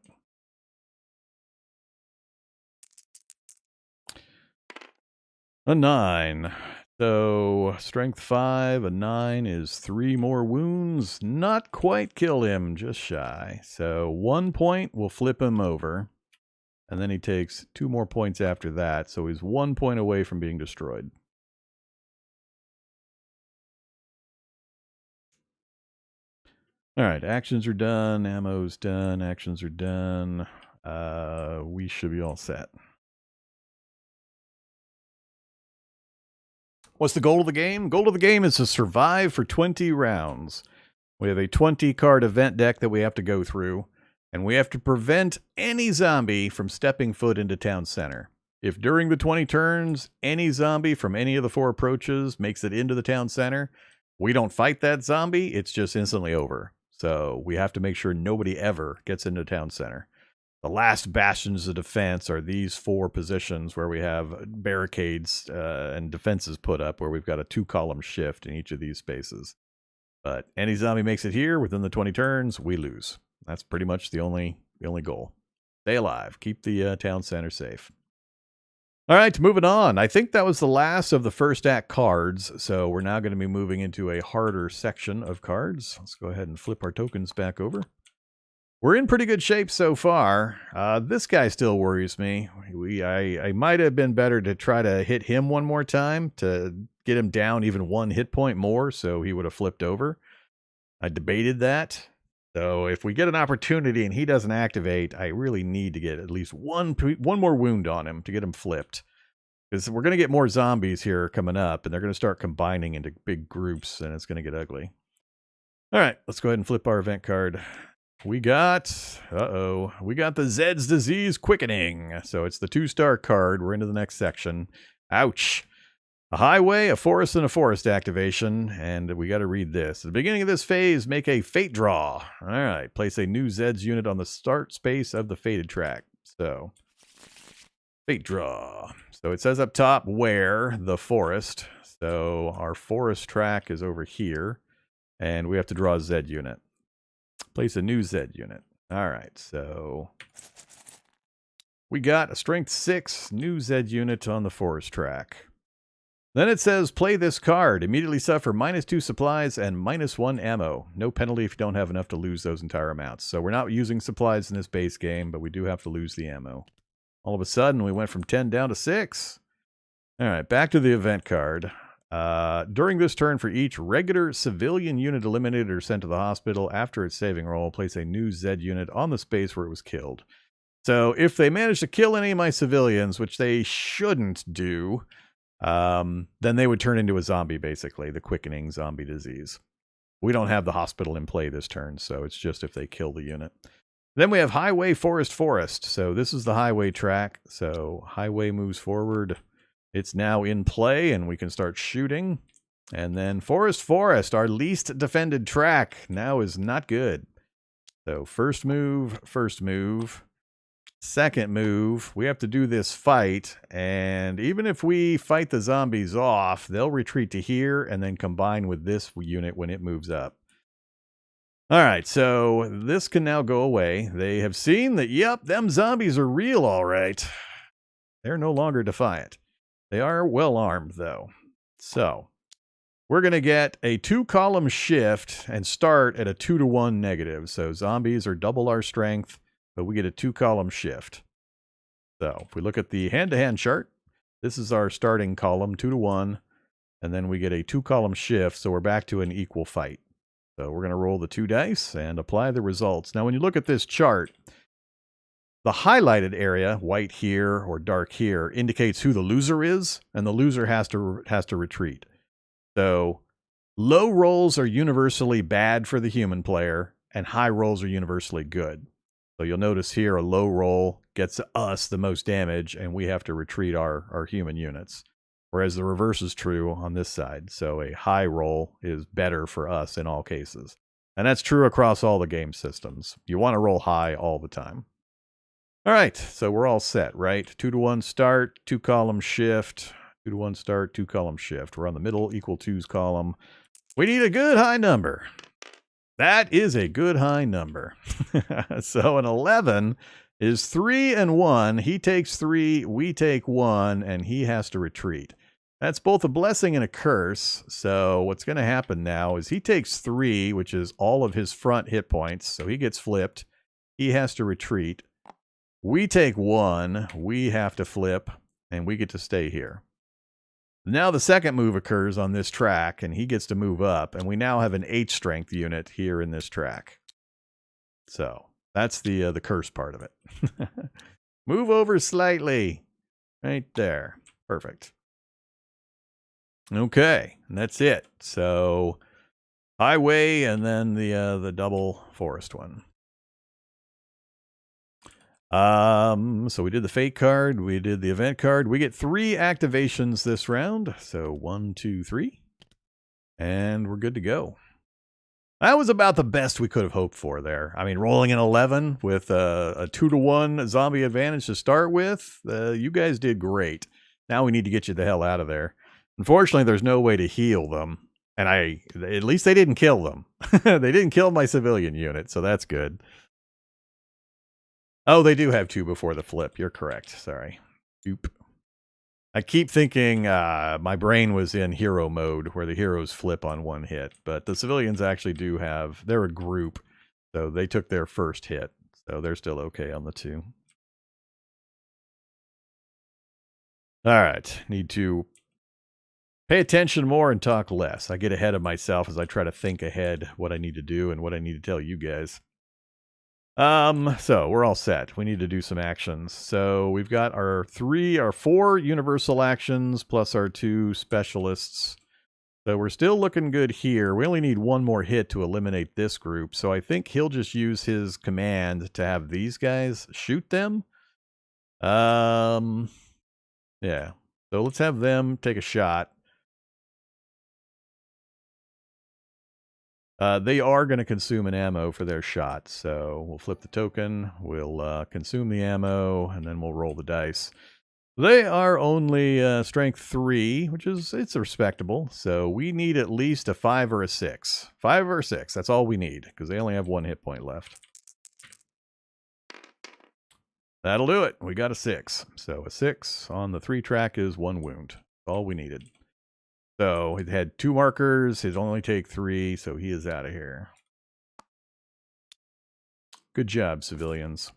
Speaker 1: A 9. So strength 5, a 9 is 3 more wounds. Not quite kill him, just shy. So 1 point will flip him over. And then he takes 2 more points after that. So he's 1 point away from being destroyed. All right, actions are done, ammo's done, actions are done. We should be all set. What's the goal of the game? Goal of the game is to survive for 20 rounds. We have a 20 card event deck that we have to go through, and we have to prevent any zombie from stepping foot into town center. If during the 20 turns, any zombie from any of the 4 approaches makes it into the town center, we don't fight that zombie, it's just instantly over. So we have to make sure nobody ever gets into town center. The last bastions of defense are these 4 positions where we have barricades and defenses put up, where we've got a 2-column shift in each of these spaces. But any zombie makes it here within the 20 turns, we lose. That's pretty much the only goal. Stay alive. Keep the town center safe. All right, moving on. I think that was the last of the first act cards, so we're now going to be moving into a harder section of cards. Let's go ahead and flip our tokens back over. We're in pretty good shape so far. This guy still worries me. I might have been better to try to hit him one more time to get him down even 1 hit point more, so he would have flipped over. I debated that. So if we get an opportunity and he doesn't activate, I really need to get at least one more wound on him to get him flipped. Because we're going to get more zombies here coming up, and they're going to start combining into big groups, and it's going to get ugly. All right, let's go ahead and flip our event card. We got the Zeds Disease Quickening. So it's the 2-star card. We're into the next section. Ouch. A highway, a forest, and a forest activation. And we got to read this. At the beginning of this phase, make a fate draw. All right. Place a new Zeds unit on the start space of the fated track. So, fate draw. So it says up top where the forest. So our forest track is over here. And we have to draw a Zed unit. Place a new Zed unit. All right, so we got a strength 6 new Zed unit on the forest track. Then it says play this card. Immediately suffer -2 supplies and -1 ammo. No penalty if you don't have enough to lose those entire amounts. So we're not using supplies in this base game, but we do have to lose the ammo. All of a sudden, we went from 10 down to 6. All right, back to the event card. During this turn, for each regular civilian unit eliminated or sent to the hospital after its saving roll, place a new Zed unit on the space where it was killed. So if they manage to kill any of my civilians, which they shouldn't do, then they would turn into a zombie, basically, the quickening zombie disease. We don't have the hospital in play this turn, so it's just if they kill the unit. Then we have highway, forest, forest. So this is the highway track. So highway moves forward. It's now in play, and we can start shooting. And then forest, forest, our least defended track, now is not good. So first move, second move. We have to do this fight, and even if we fight the zombies off, they'll retreat to here and then combine with this unit when it moves up. All right, so this can now go away. They have seen that, yep, them zombies are real, all right. They're no longer defiant. They are well armed, though. So we're going to get a 2-column shift and start at a 2-to-1 negative. So zombies are double our strength, but we get a 2-column shift. So if we look at the hand-to-hand chart, this is our starting column, 2-to-1, and then we get a 2-column shift, so we're back to an equal fight. So we're going to roll the 2 dice and apply the results. Now, when you look at this chart, the highlighted area, white here or dark here, indicates who the loser is, and the loser has to retreat. So low rolls are universally bad for the human player, and high rolls are universally good. So you'll notice here a low roll gets us the most damage, and we have to retreat our human units. Whereas the reverse is true on this side. So a high roll is better for us in all cases. And that's true across all the game systems. You want to roll high all the time. All right, so we're all set, right? 2-to-1 start, 2-column shift, 2-to-1 start, 2-column shift. We're on the middle, equal 2's column. We need a good high number. That is a good high number. So an 11 is 3 and 1. He takes 3, we take 1, and he has to retreat. That's both a blessing and a curse. So what's going to happen now is he takes 3, which is all of his front hit points. So he gets flipped. He has to retreat. We take 1, we have to flip, and we get to stay here. Now the second move occurs on this track, and he gets to move up, and we now have an 8 strength unit here in this track. So that's the curse part of it. Move over slightly. Right there. Perfect. Okay, and that's it. So highway and then the double forest one. So we did the fate card, we did the event card. We get 3 activations this round. So 1, 2, 3. And we're good to go. That was about the best we could have hoped for there. I mean, rolling an 11 with a 2-to-1 zombie advantage to start with. You guys did great. Now we need to get you the hell out of there. Unfortunately, there's no way to heal them. And at least they didn't kill them. They didn't kill my civilian unit, so that's good. Oh, they do have 2 before the flip. You're correct. Sorry. Oop. I keep thinking my brain was in hero mode where the heroes flip on 1 hit. But the civilians actually do have... They're a group. So they took their first hit. So they're still okay on the 2. Alright. Need to pay attention more and talk less. I get ahead of myself as I try to think ahead what I need to do and what I need to tell you guys. So we're all set. We need to do some actions. So we've got our 4 universal actions plus our 2 specialists. So we're still looking good here. We only need 1 more hit to eliminate this group. So I think he'll just use his command to have these guys shoot them. Yeah. So let's have them take a shot. They are going to consume an ammo for their shot, so we'll flip the token, we'll consume the ammo, and then we'll roll the dice. They are only strength 3, which is, it's respectable, so we need at least a 5 or a 6. 5 or 6, that's all we need, because they only have 1 hit point left. That'll do it. We got a 6. So a 6 on the 3 track is 1 wound. All we needed. So it had 2 markers. He'd only take 3, so he is out of here. Good job, civilians.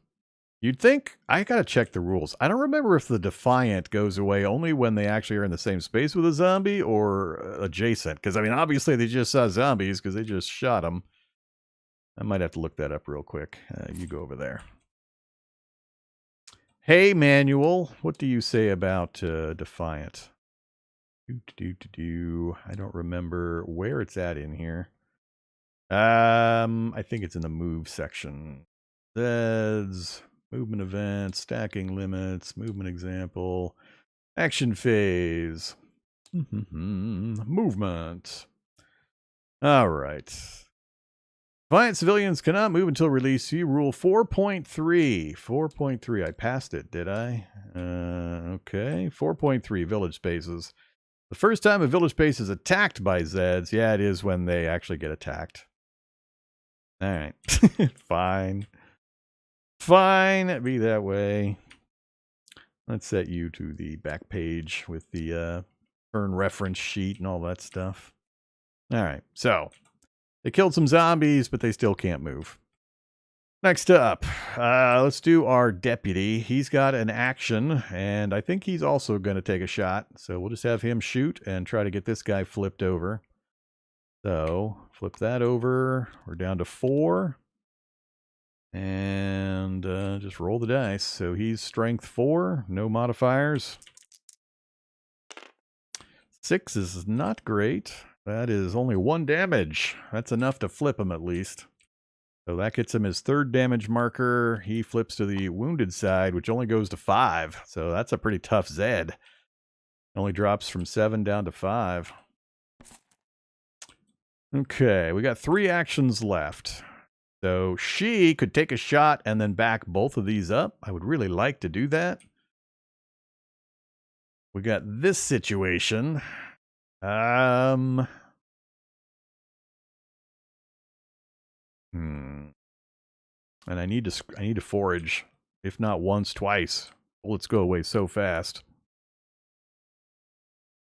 Speaker 1: You'd think... I gotta check the rules. I don't remember if the Defiant goes away only when they actually are in the same space with a zombie or adjacent. Because, I mean, obviously they just saw zombies because they just shot them. I might have to look that up real quick. You go over there. Hey, Manual. What do you say about Defiant? I don't remember where it's at in here. I think it's in the move section. Zeds, movement events, stacking limits, movement example, action phase, movement. All right. Defiant civilians cannot move until release. See rule 4.3. 4.3. I passed it, did I? Okay. 4.3 village spaces. The first time a village space is attacked by Zeds, yeah, it is when they actually get attacked. All right. Fine. Fine. Be that way. Let's set you to the back page with the turn reference sheet and all that stuff. All right. So they killed some zombies, but they still can't move. Next up, let's do our deputy. He's got an action, and I think he's also going to take a shot. So we'll just have him shoot and try to get this guy flipped over. So flip that over. We're down to 4. And just roll the dice. So he's strength 4, no modifiers. 6 is not great. That is only 1 damage. That's enough to flip him at least. So that gets him his 3rd damage marker. He flips to the wounded side, which only goes to 5. So that's a pretty tough Zed. Only drops from 7 down to 5. Okay, we got 3 actions left. So she could take a shot and then back both of these up. I would really like to do that. We got this situation. And I need to forage, if not once, twice. Bullets go away so fast.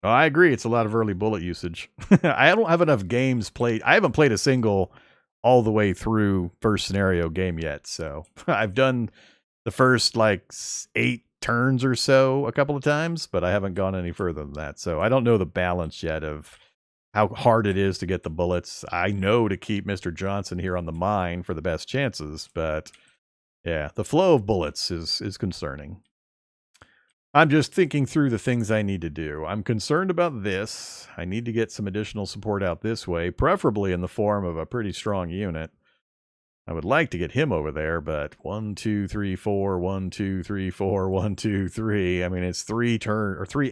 Speaker 1: Oh, I agree. It's a lot of early bullet usage. I don't have enough games played. I haven't played a single all the way through first scenario game yet. So I've done the first like 8 turns or so a couple of times, but I haven't gone any further than that. So I don't know the balance yet of how hard it is to get the bullets. I know to keep Mr. Johnson here on the mine for the best chances, but yeah, the flow of bullets is concerning. I'm just thinking through the things I need to do. I'm concerned about this. I need to get some additional support out this way, preferably in the form of a pretty strong unit. I would like to get him over there, but 1, 2, 3, 4, 1, 2, 3, 4, 1, 2, 3. I mean, it's 3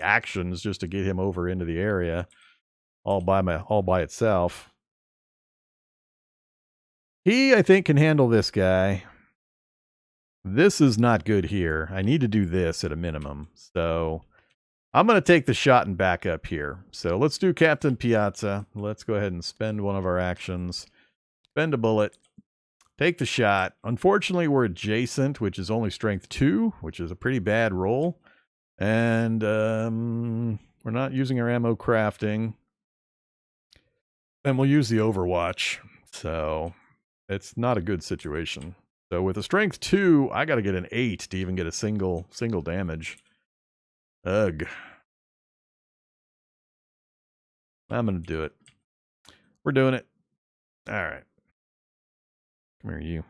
Speaker 1: actions just to get him over into the area, all by itself. He, I think, can handle this guy. This is not good here. I need to do this at a minimum. So I'm going to take the shot and back up here. So let's do Captain Piazza. Let's go ahead and spend one of our actions. Spend a bullet. Take the shot. Unfortunately, we're adjacent, which is only strength 2, which is a pretty bad roll. And we're not using our ammo crafting. And we'll use the Overwatch. So it's not a good situation. So with a strength 2, I got to get an 8 to even get a single damage. Ugh. I'm going to do it. We're doing it. All right. Come here, you.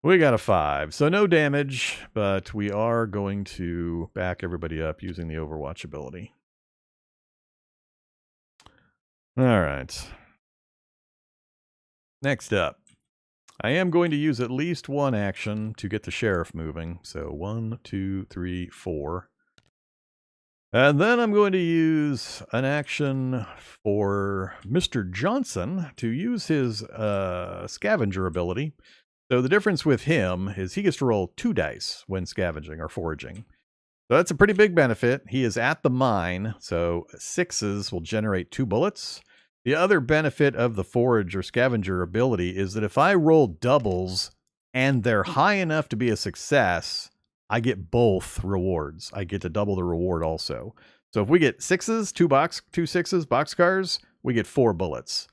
Speaker 1: We got a 5. So no damage, but we are going to back everybody up using the Overwatch ability. All right. Next up, I am going to use at least one action to get the sheriff moving. So 1, 2, 3, 4. And then I'm going to use an action for Mr. Johnson to use his scavenger ability. So the difference with him is he gets to roll 2 dice when scavenging or foraging. So that's a pretty big benefit. He is at the mine, so 6s will generate 2 bullets. The other benefit of the forage or scavenger ability is that if I roll doubles and they're high enough to be a success, I get both rewards. I get to double the reward also. So if we get 6s, 2 6s, boxcars, we get 4 bullets.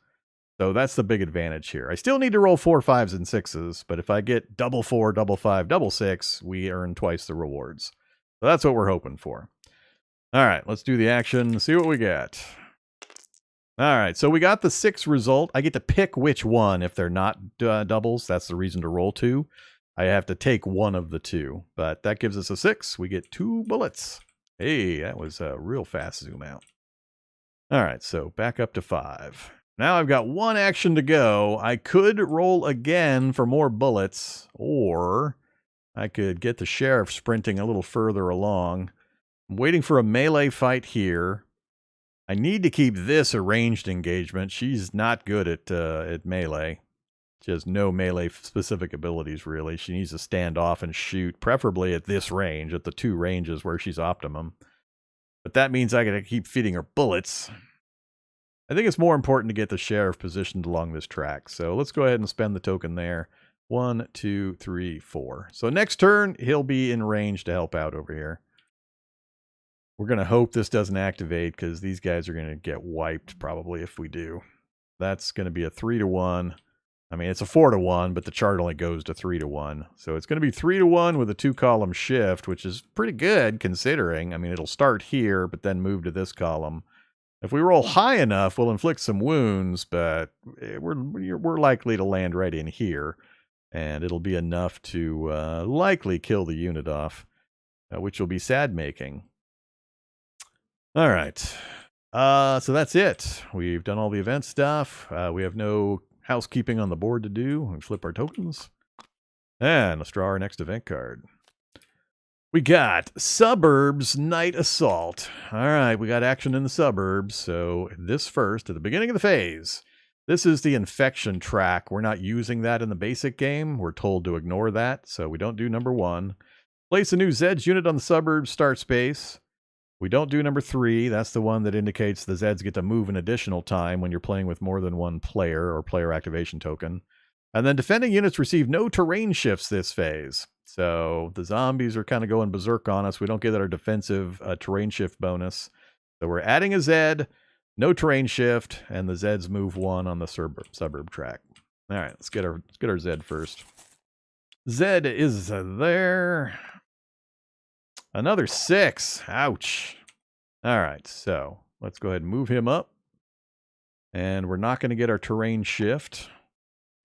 Speaker 1: So that's the big advantage here. I still need to roll 4 5s and 6s, but if I get double 4, double 5, double 6, we earn twice the rewards. So that's what we're hoping for. All right, let's do the action, see what we get. All right, so we got the 6 result. I get to pick which one if they're not doubles. That's the reason to roll 2. I have to take one of the 2, but that gives us a 6. We get 2 bullets. Hey, that was a real fast zoom out. All right, so back up to 5. Now I've got 1 action to go. I could roll again for more bullets, or I could get the sheriff sprinting a little further along. I'm waiting for a melee fight here. I need to keep this a ranged engagement. She's not good at melee. She has no melee specific abilities, really. She needs to stand off and shoot, preferably at this range, at the 2 ranges where she's optimum. But that means I got to keep feeding her bullets. I think it's more important to get the sheriff positioned along this track. So let's go ahead and spend the token there. 1, 2, 3, 4. So next turn, he'll be in range to help out over here. We're going to hope this doesn't activate because these guys are going to get wiped probably if we do. That's going to be a 3 to 1. I mean, it's a 4 to 1, but the chart only goes to 3 to 1. So it's going to be 3 to 1 with a 2-column shift, which is pretty good considering. I mean, it'll start here, but then move to this column. If we roll high enough, we'll inflict some wounds, but we're likely to land right in here. And it'll be enough to likely kill the unit off, which will be sad-making. All right. So that's it. We've done all the event stuff. We have no housekeeping on the board to do. We flip our tokens. And let's draw our next event card. We got Suburbs Night Assault. All right, we got action in the suburbs. So this first, at the beginning of the phase, this is the infection track. We're not using that in the basic game. We're told to ignore that, so we don't do number 1. Place a new Zeds unit on the suburbs start space. We don't do number 3. That's the one that indicates the Zeds get to move an additional time when you're playing with more than 1 player or player activation token. And then defending units receive no terrain shifts this phase. So the zombies are kind of going berserk on us. We don't get our defensive terrain shift bonus. So we're adding a Zed, no terrain shift, and the Zeds move 1 on the suburb track. All right, let's get our Zed first. Zed is there. Another 6. Ouch. All right, so let's go ahead and move him up. And we're not going to get our terrain shift.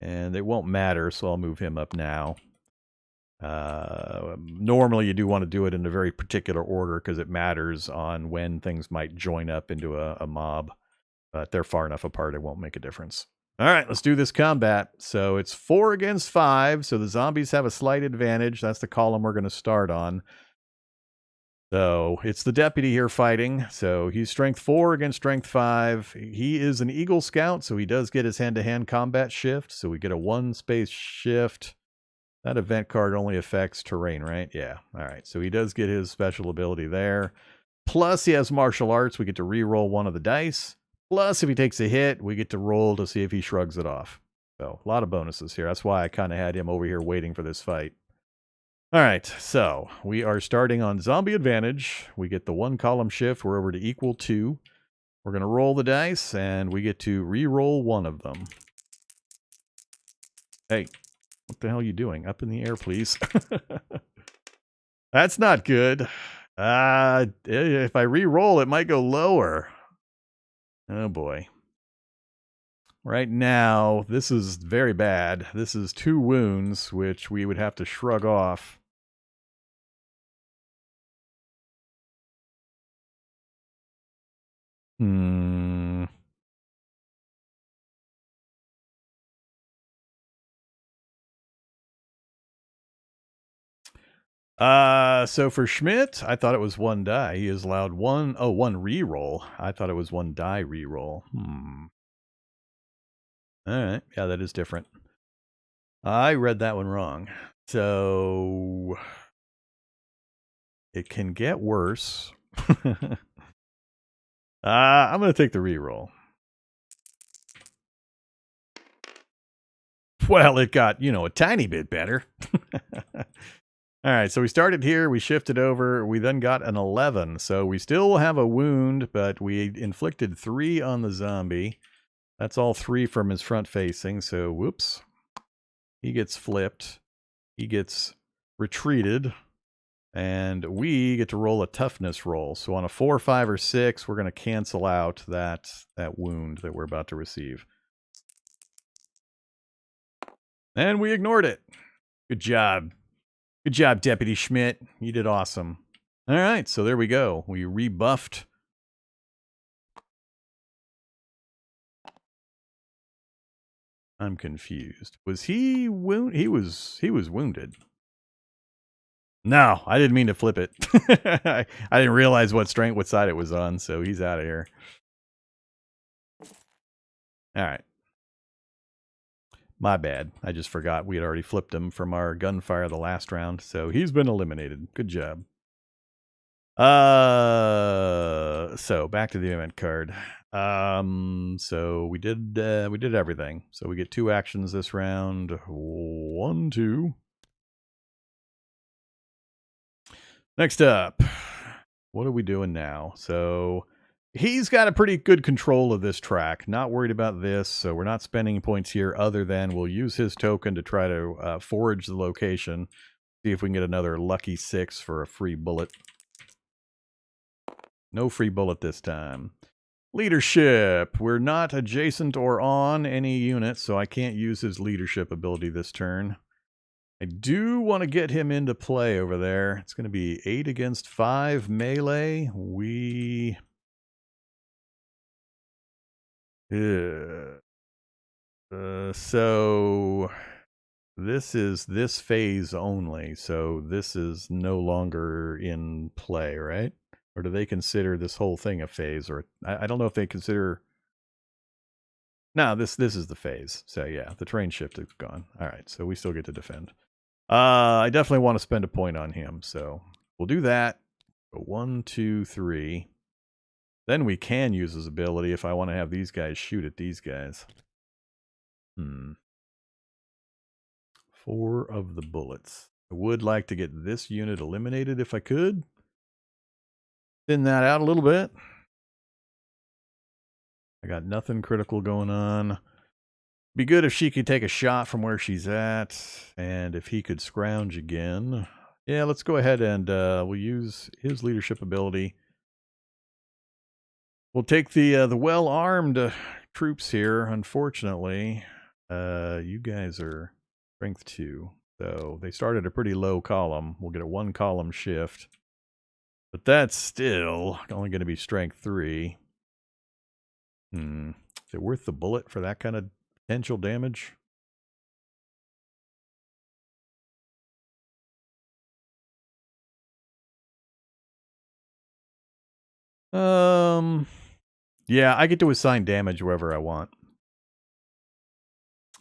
Speaker 1: And it won't matter, so I'll move him up now. Normally you do want to do it in a very particular order because it matters on when things might join up into a mob. But they're far enough apart, it won't make a difference. All right, let's do this combat. So it's 4 against 5, so the zombies have a slight advantage. That's the column we're going to start on. So it's the deputy here fighting. So he's strength 4 against strength 5. He is an Eagle Scout, so he does get his hand-to-hand combat shift. So we get a 1-space shift. That event card only affects terrain, right? Yeah. All right. So he does get his special ability there. Plus he has martial arts. We get to re-roll one of the dice. Plus if he takes a hit, we get to roll to see if he shrugs it off. So a lot of bonuses here. That's why I kind of had him over here waiting for this fight. All right, so we are starting on zombie advantage. We get the 1 column shift. We're over to equal 2. We're going to roll the dice, and we get to re-roll one of them. Hey, what the hell are you doing? Up in the air, please. That's not good. If I re-roll, it might go lower. Oh, boy. Right now, this is very bad. This is 2 wounds, which we would have to shrug off. So for Schmidt, I thought it was 1 die. He is allowed 1 reroll. I thought it was 1 die reroll. All right. Yeah, that is different. I read that one wrong. So it can get worse. I'm going to take the reroll. Well, it got, a tiny bit better. All right, so we started here, we shifted over, we then got an 11. So we still have a wound, but we inflicted 3 on the zombie. That's all 3 from his front facing, so whoops. He gets flipped. He gets retreated. And we get to roll a toughness roll. So on a 4, 5, or 6, we're going to cancel out that wound that we're about to receive. And we ignored it. Good job. Good job, Deputy Schmidt. You did awesome. All right, so there we go. We rebuffed. I'm confused. Was he wounded? He was wounded. No, I didn't mean to flip it. I didn't realize what side it was on, so he's out of here. All right. My bad. I just forgot we had already flipped him from our gunfire the last round, so he's been eliminated. Good job. So back to the event card. So we did everything. So we get 2 actions this round. 1, 2. Next up, what are we doing now? So he's got a pretty good control of this track. Not worried about this, so we're not spending points here other than we'll use his token to try to forage the location. See if we can get another lucky 6 for a free bullet. No free bullet this time. Leadership. We're not adjacent or on any unit, so I can't use his leadership ability this turn. I do want to get him into play over there. It's going to be 8 against 5 melee. So this is this phase only. So this is no longer in play, right? Or do they consider this whole thing a phase? Or I don't know if they consider. No, this is the phase. So yeah, the terrain shift is gone. All right, so we still get to defend. I definitely want to spend a point on him, so we'll do that. 1, 2, 3. Then we can use his ability if I want to have these guys shoot at these guys. 4 of the bullets. I would like to get this unit eliminated if I could. Thin that out a little bit. I got nothing critical going on. Be good if she could take a shot from where she's at, and if he could scrounge again. Yeah, let's go ahead and we'll use his leadership ability. We'll take the well-armed troops here. Unfortunately, you guys are strength 2, so they started a pretty low column. We'll get a 1-column shift, but that's still only going to be strength 3. Is it worth the bullet for that kind of potential damage? Yeah, I get to assign damage wherever I want.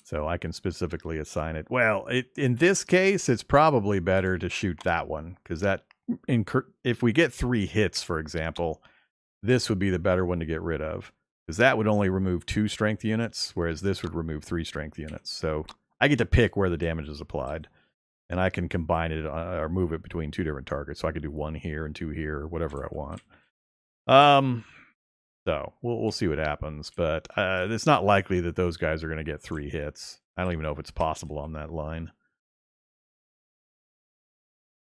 Speaker 1: So I can specifically assign it. Well, in this case, it's probably better to shoot that one, because that if we get 3 hits, for example, this would be the better one to get rid of, because that would only remove 2 strength units, whereas this would remove 3 strength units. So I get to pick where the damage is applied, and I can combine it or move it between 2 different targets. So I could do 1 here and 2 here, or whatever I want. So we'll see what happens, but it's not likely that those guys are going to get 3 hits. I don't even know if it's possible on that line.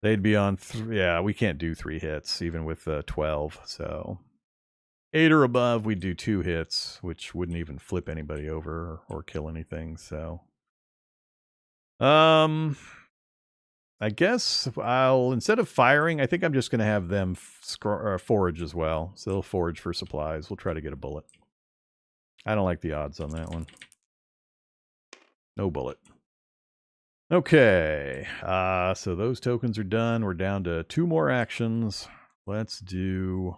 Speaker 1: They'd be on yeah, we can't do 3 hits even with 12. So 8 or above, we'd do 2 hits, which wouldn't even flip anybody over or kill anything. So I guess I'll, instead of firing, I think I'm just going to have them forage as well. So they'll forage for supplies. We'll try to get a bullet. I don't like the odds on that one. No bullet. Okay. So those tokens are done. We're down to 2 more actions. Let's do...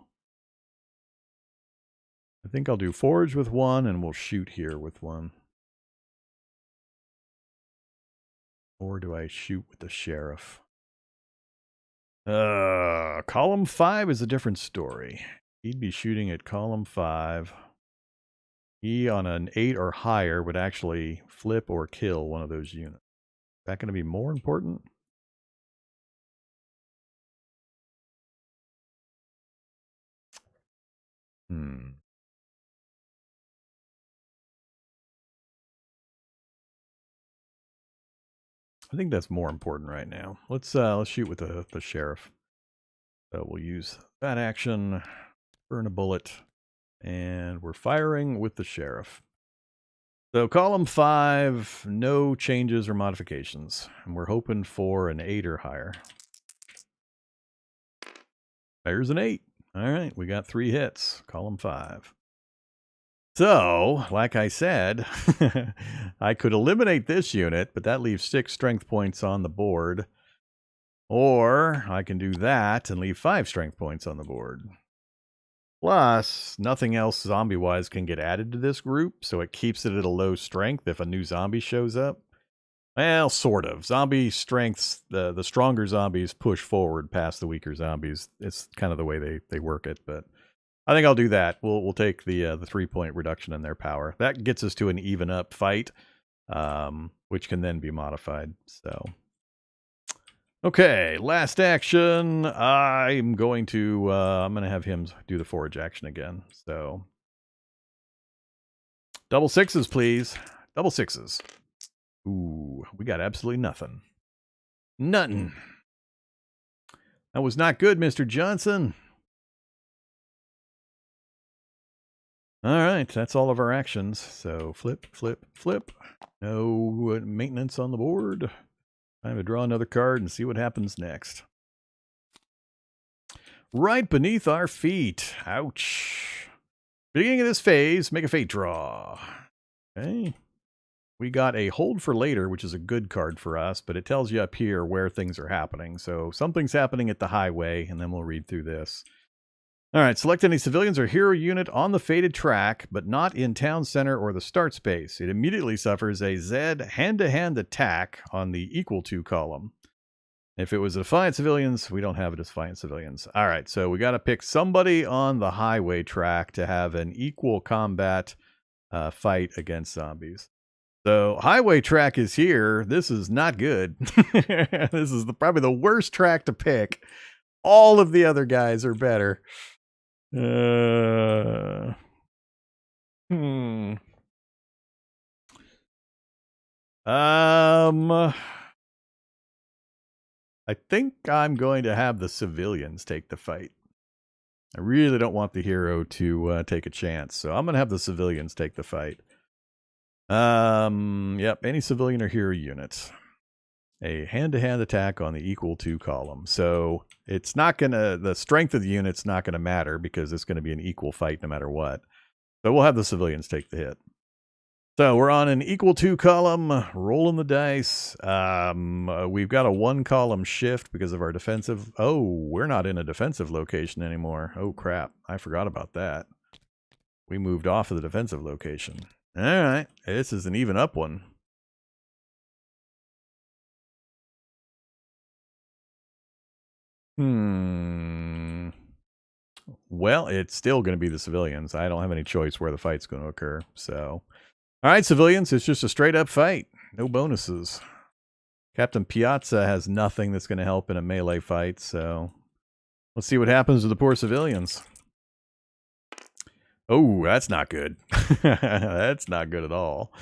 Speaker 1: I think I'll do forage with 1, and we'll shoot here with 1. Or do I shoot with the sheriff? Column 5 is a different story. He'd be shooting at column 5. He, on an 8 or higher, would actually flip or kill one of those units. Is that going to be more important? I think that's more important right now. Let's shoot with the sheriff. So we'll use that action, burn a bullet, and we're firing with the sheriff. So column 5, no changes or modifications, and we're hoping for an 8 or higher. There's an 8. All right, we got 3 hits. Column 5. So, like I said, I could eliminate this unit, but that leaves 6 strength points on the board. Or I can do that and leave 5 strength points on the board. Plus, nothing else zombie-wise can get added to this group, so it keeps it at a low strength if a new zombie shows up. Well, sort of. Zombie strengths, the stronger zombies push forward past the weaker zombies. It's kind of the way they work it, but I think I'll do that. We'll take the 3-point reduction in their power. That gets us to an even up fight, which can then be modified. So, okay, last action. I'm going to have him do the forage action again. So, double 6s, please. Double 6s. Ooh, we got absolutely nothing. Nothing. That was not good, Mr. Johnson. All right, that's all of our actions. So flip, flip, flip. No maintenance on the board. Time to draw another card and see what happens next. Right beneath our feet. Ouch. Beginning of this phase, make a fate draw. Okay. We got a hold for later, which is a good card for us, but it tells you up here where things are happening. So something's happening at the highway, and then we'll read through this. All right, select any civilians or hero unit on the fated track, but not in town center or the start space. It immediately suffers a Zed hand-to-hand attack on the equal to column. If it was Defiant civilians, we don't have Defiant civilians. All right, so we got to pick somebody on the highway track to have an equal combat fight against zombies. So highway track is here. This is not good. This is probably the worst track to pick. All of the other guys are better. I think I'm going to have the civilians take the fight. I really don't want the hero to take a chance, so I'm going to have the civilians take the fight. Yep, any civilian or hero units. A hand-to-hand attack on the equal to column. So it's not going to, the strength of the unit's not going to matter because it's going to be an equal fight no matter what. So we'll have the civilians take the hit. So we're on an equal to column, rolling the dice. We've got a 1 column shift because of our defensive. Oh, we're not in a defensive location anymore. Oh, crap. I forgot about that. We moved off of the defensive location. All right. This is an even up one. Well, it's still going to be the civilians. I don't have any choice where the fight's going to occur. So, all right, civilians, it's just a straight up fight. No bonuses. Captain Piazza has nothing that's going to help in a melee fight. So, let's see what happens to the poor civilians. Oh, that's not good. That's not good at all.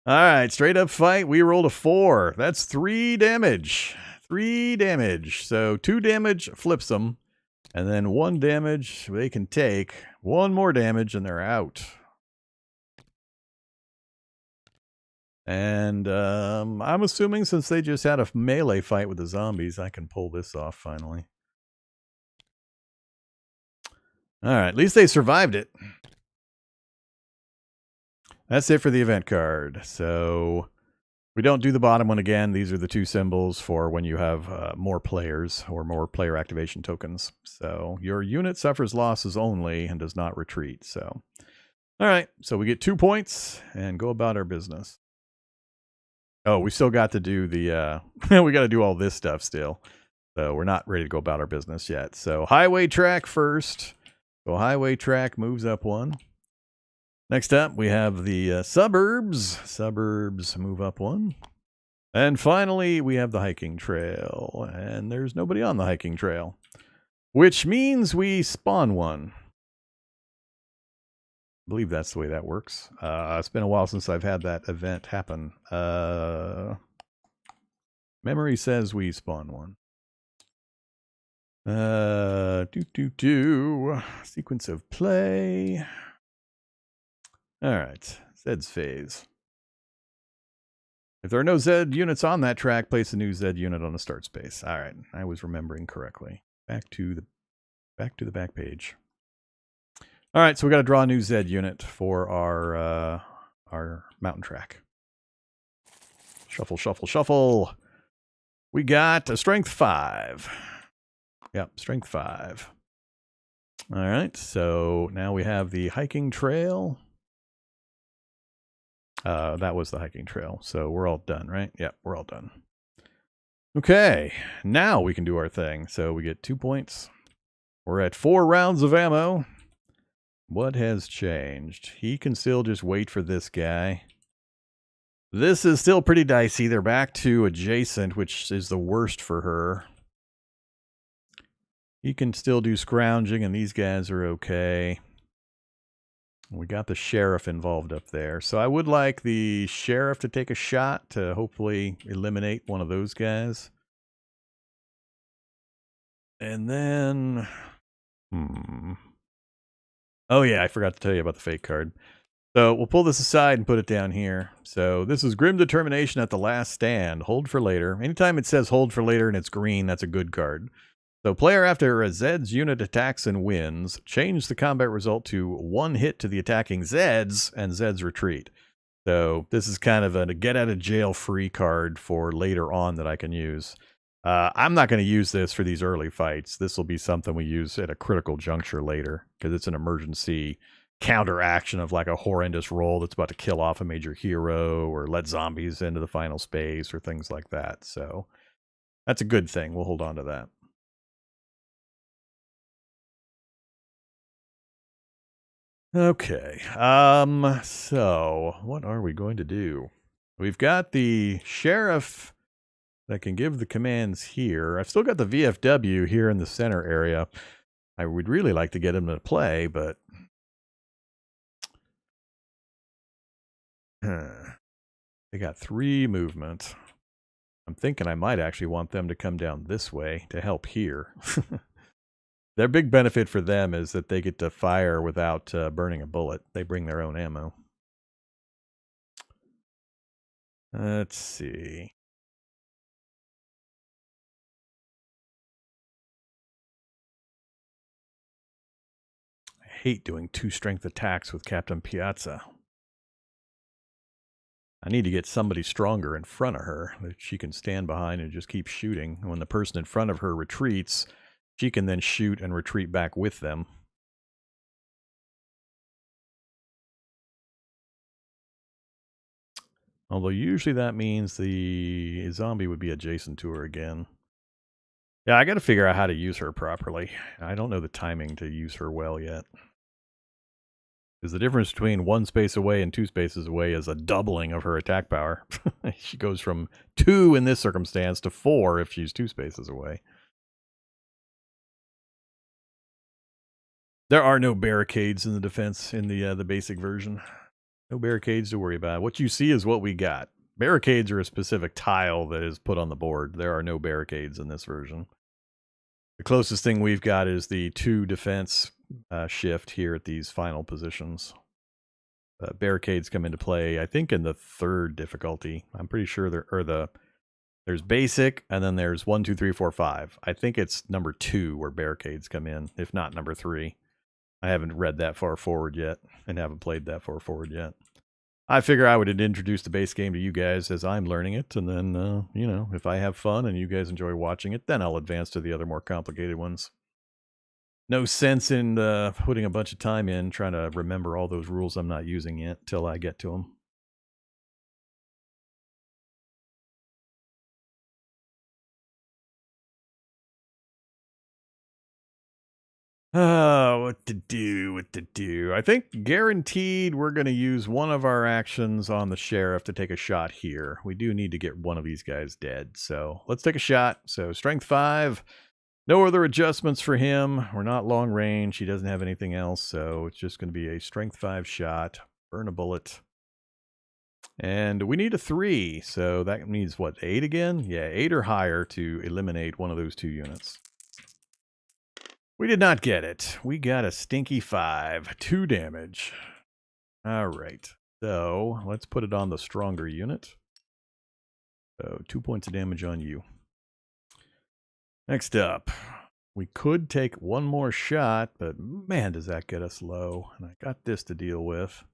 Speaker 1: All right, straight up fight. We rolled a 4. That's 3 damage. 3 damage. So 2 damage flips them. And then 1 damage they can take. 1 more damage and they're out. And I'm assuming since they just had a melee fight with the zombies, I can pull this off finally. All right, at least they survived it. That's it for the event card. So we don't do the bottom one again. These are the 2 symbols for when you have more players or more player activation tokens. So your unit suffers losses only and does not retreat. So, all right. So we get 2 points and go about our business. Oh, we still got to do the, we got to do all this stuff still. So we're not ready to go about our business yet. So highway track first. So highway track moves up 1. Next up, we have the suburbs. Suburbs move up 1. And finally, we have the hiking trail. And there's nobody on the hiking trail. Which means we spawn 1. I believe that's the way that works. It's been a while since I've had that event happen. Memory says we spawn 1. Sequence of play. All right, Zeds phase. If there are no Zed units on that track, place a new Zed unit on the start space. All right, I was remembering correctly. Back to the back page. All right, so we got to draw a new Zed unit for our mountain track. Shuffle, shuffle, shuffle. We got a strength 5. Yep, strength 5. All right, so now we have the hiking trail. That was the hiking trail. So we're all done, right? Yep, we're all done. Okay, now we can do our thing. So we get 2 points. We're at 4 rounds of ammo. What has changed? He can still just wait for this guy. This is still pretty dicey. They're back to adjacent, which is the worst for her. He can still do scrounging, and these guys are okay. We got the sheriff involved up there. So I would like the sheriff to take a shot to hopefully eliminate one of those guys. And then... Oh yeah, I forgot to tell you about the fake card. So we'll pull this aside and put it down here. So this is Grim Determination at the Last Stand. Hold for later. Anytime it says hold for later and it's green, that's a good card. So player after a Zeds unit attacks and wins, change the combat result to 1 hit to the attacking Zeds and Zeds retreat. So this is kind of a get out of jail free card for later on that I can use. I'm not going to use this for these early fights. This will be something we use at a critical juncture later because it's an emergency counteraction of like a horrendous roll that's about to kill off a major hero or let zombies into the final space or things like that. So that's a good thing. We'll hold on to that. Okay, so what are we going to do? We've got the sheriff that can give the commands here. I've still got the VFW here in the center area. I would really like to get him to play, but... They got 3 movement. I'm thinking I might actually want them to come down this way to help here. Their big benefit for them is that they get to fire without burning a bullet. They bring their own ammo. Let's see. I hate doing 2 strength attacks with Captain Piazza. I need to get somebody stronger in front of her that she can stand behind and just keep shooting. When the person in front of her retreats, she can then shoot and retreat back with them. Although usually that means the zombie would be adjacent to her again. Yeah, I got to figure out how to use her properly. I don't know the timing to use her well yet. Because the difference between 1 space away and 2 spaces away is a doubling of her attack power. She goes from 2 in this circumstance to 4 if she's 2 spaces away. There are no barricades in the defense in the basic version. No barricades to worry about. What you see is what we got. Barricades are a specific tile that is put on the board. There are no barricades in this version. The closest thing we've got is the 2 defense shift here at these final positions. Barricades come into play, I think, in the 3rd difficulty. I'm pretty sure there's basic, and then there's 1, 2, 3, 4, 5. I think it's number 2 where barricades come in, if not number 3. I haven't read that far forward yet, and haven't played that far forward yet. I figure I would introduce the base game to you guys as I'm learning it, and then, you know, if I have fun and you guys enjoy watching it, then I'll advance to the other more complicated ones. No sense in putting a bunch of time in trying to remember all those rules I'm not using yet till I get to them. What to do. I think guaranteed we're going to use one of our actions on the sheriff to take a shot here. We do need to get one of these guys dead, so let's take a shot. So strength 5. No other adjustments for him. We're not long range. He doesn't have anything else, so it's just going to be a strength 5 shot. Burn a bullet. And we need a 3, so that means what, 8 again? Yeah, 8 or higher to eliminate one of those 2 units. We did not get it. We got a stinky 5. 2 damage. All right. So let's put it on the stronger unit. So 2 points of damage on you. Next up, we could take one more shot, but man, does that get us low. And I got this to deal with.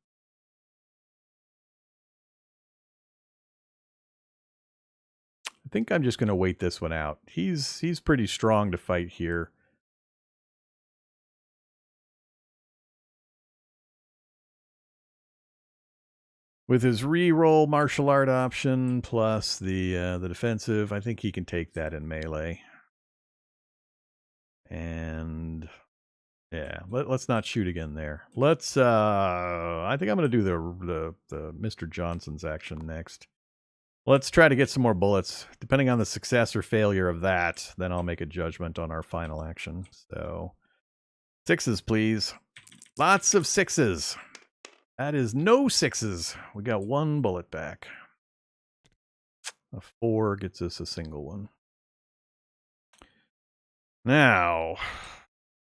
Speaker 1: I think I'm just going to wait this one out. He's pretty strong to fight here. With his reroll martial art option plus the defensive, I think he can take that in melee. And yeah, let's not shoot again there. Let's I think I'm going to do the Mr. Johnson's action next. Let's try to get some more bullets. Depending on the success or failure of that, then I'll make a judgment on our final action. So 6s, please. Lots of 6s. That is no 6s. We got 1 bullet back. A 4 gets us a single one. Now,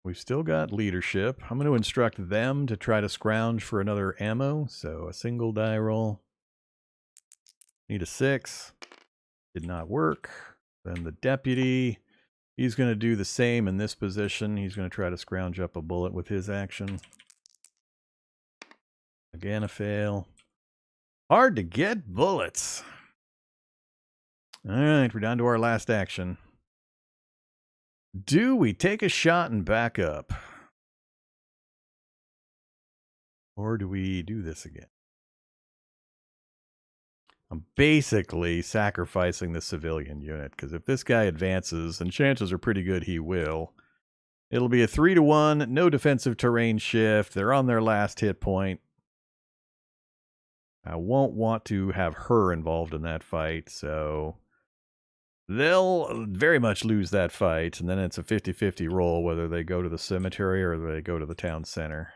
Speaker 1: we've still got leadership. I'm going to instruct them to try to scrounge for another ammo. So a single die roll. Need a 6. Did not work. Then the deputy, he's going to do the same in this position. He's going to try to scrounge up a bullet with his action. Again, a fail. Hard to get bullets. All right, we're down to our last action. Do we take a shot and back up? Or do we do this again? I'm basically sacrificing the civilian unit, because if this guy advances, and chances are pretty good he will, it'll be a 3-1, no defensive terrain shift. They're on their last hit point. I won't want to have her involved in that fight, so they'll very much lose that fight, and then it's a 50-50 roll whether they go to the cemetery or they go to the town center.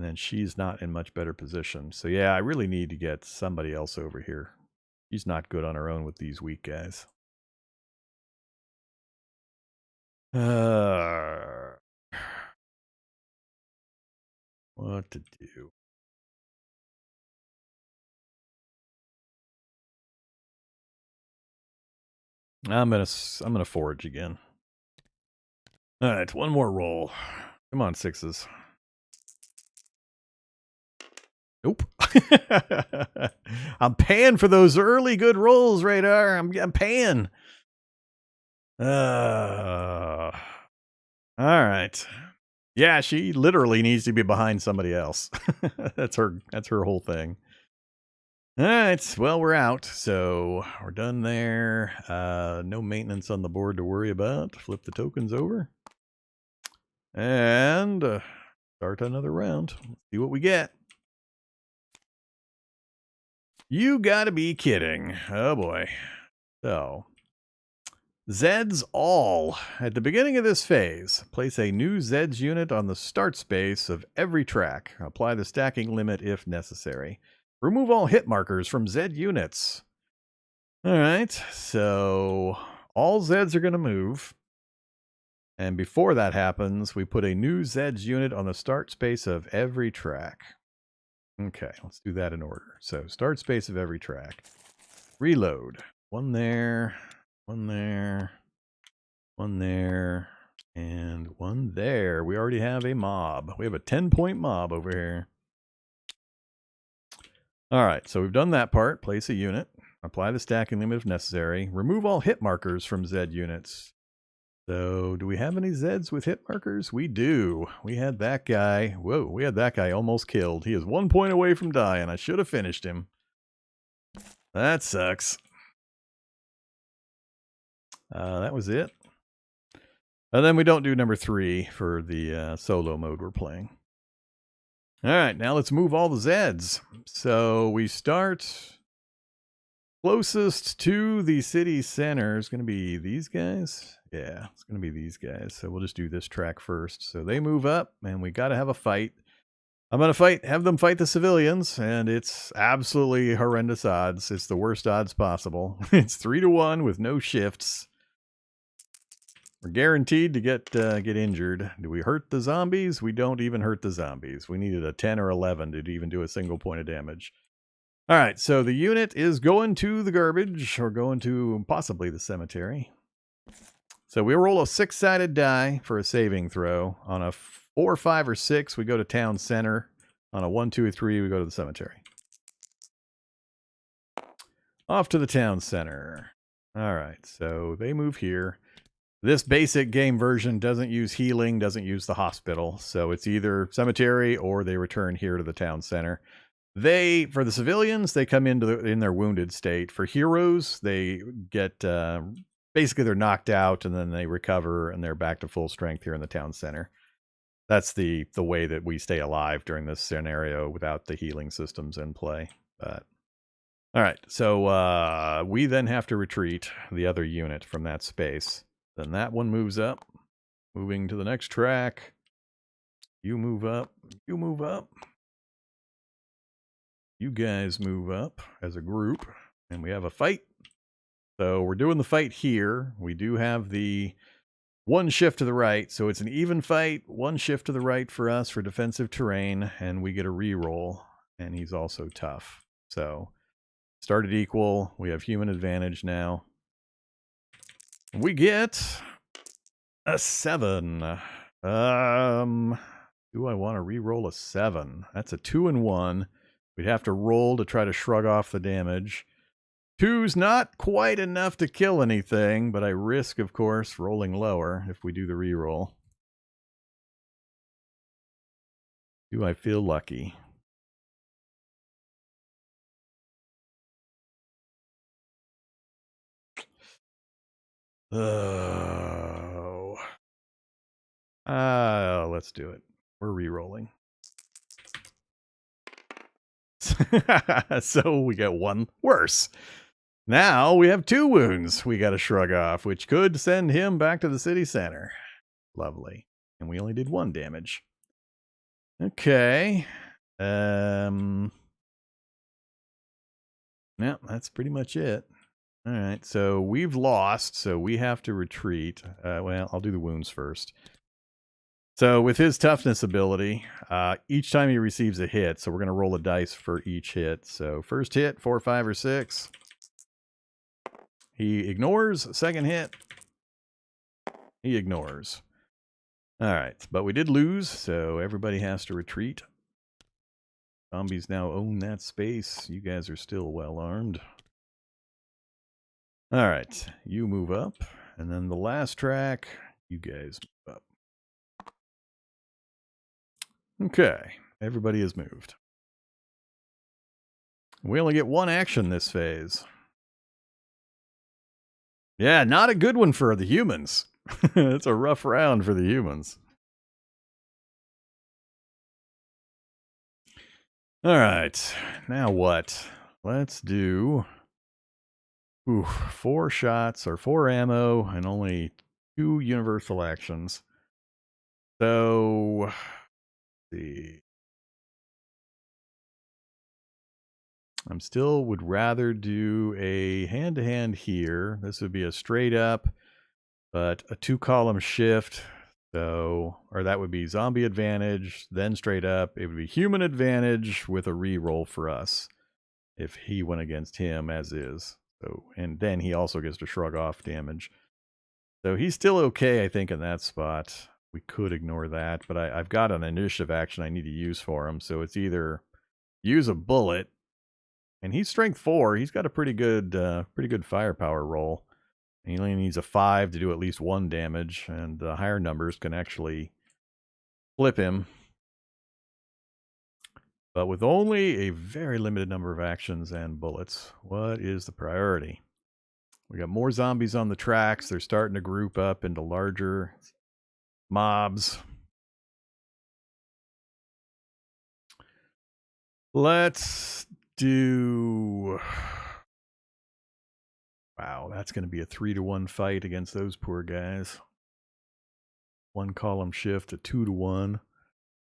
Speaker 1: And then she's not in much better position. So yeah, I really need to get somebody else over here. She's not good on her own with these weak guys. What to do? I'm gonna forage again. All right, one more roll. Come on, sixes. Nope. I'm paying for those early good rolls, Radar. I'm paying. All right. Yeah, she literally needs to be behind somebody else. That's her whole thing. All right, well, we're out, so we're done there. No maintenance on the board to worry about. Flip the tokens over. And start another round. Let's see what we get. You gotta be kidding. Oh boy. So, Zeds all. At the beginning of this phase, place a new Zeds unit on the start space of every track. Apply the stacking limit if necessary. Remove all hit markers from Zed units. Alright, so all Zeds are going to move. And before that happens, we put a new Zeds unit on the start space of every track. Okay, let's do that in order. So start space of every track. Reload. One there, one there, one there, and one there. We already have a mob. We have a 10-point mob over here. All right, so we've done that part. Place a unit. Apply the stacking limit if necessary. Remove all hit markers from Zed units. So do we have any Zeds with hit markers? We do. We had that guy. Whoa, we had that guy almost killed. He is 1 point away from dying. I should have finished him. That sucks. That was it. And then we don't do number 3 for the solo mode we're playing. All right, now let's move all the Zeds. So we start closest to the city center is going to be these guys. Yeah, it's going to be these guys. So we'll just do this track first. So they move up, and we got to have a fight. I'm going to have them fight the civilians, and it's absolutely horrendous odds. It's the worst odds possible. It's 3-1 with no shifts. We're guaranteed to get injured. Do we hurt the zombies? We don't even hurt the zombies. We needed a 10 or 11 to even do a single point of damage. All right, so the unit is going to the garbage, or going to possibly the cemetery. So we roll a 6-sided die for a saving throw. On a 4, 5, or 6, we go to town center. On a 1, 2, or 3, we go to the cemetery. Off to the town center. All right, so they move here. This basic game version doesn't use healing, doesn't use the hospital. So it's either cemetery or they return here to the town center. For the civilians, they come in their wounded state. For heroes, they get, basically they're knocked out and then they recover and they're back to full strength here in the town center. That's the way that we stay alive during this scenario without the healing systems in play. But all right, so we then have to retreat the other unit from that space. Then that one moves up, moving to the next track. You move up. You move up. You guys move up as a group, and we have a fight. So we're doing the fight here. We do have the 1 shift to the right, so it's an even fight. 1 shift to the right for us for defensive terrain, and we get a reroll, and he's also tough. So started equal. We have human advantage now. We get a 7. Do I want to re-roll a 7? That's a 2 and 1. We'd have to roll to try to shrug off the damage. 2's not quite enough to kill anything, but I risk, of course, rolling lower if we do the re-roll. Do I feel lucky? Oh. Let's do it. We're re-rolling. So we get 1 worse. Now we have 2 wounds we got to shrug off, which could send him back to the city center. Lovely. And we only did 1 damage. Okay. Yeah, that's pretty much it. All right, so we've lost, so we have to retreat. Well, I'll do the wounds first. So with his toughness ability, each time he receives a hit, so we're going to roll a dice for each hit. So first hit, 4, 5, or 6. He ignores. Second hit, he ignores. All right, but we did lose, so everybody has to retreat. Zombies now own that space. You guys are still well armed. All right, you move up, and then the last track, you guys move up. Okay, everybody has moved. We only get one action this phase. Yeah, not a good one for the humans. It's a rough round for the humans. All right, now what? Let's do 4 shots or 4 ammo and only 2 universal actions. So, let's see. I'm still would rather do a hand-to-hand here. This would be a straight up, but a 2-column shift. So, or that would be zombie advantage, then straight up. It would be human advantage with a re-roll for us if he went against him as is. So, and then he also gets to shrug off damage. So he's still okay, I think, in that spot. We could ignore that, but I've got an initiative action I need to use for him. So it's either use a bullet, and he's strength 4. He's got a pretty good firepower roll. He only needs a 5 to do at least 1 damage, and the higher numbers can actually flip him. But with only a very limited number of actions and bullets, what is the priority? We got more zombies on the tracks. They're starting to group up into larger mobs. Let's do... Wow, that's going to be a 3-to-1 fight against those poor guys. 1 column shift, a 2-to-1.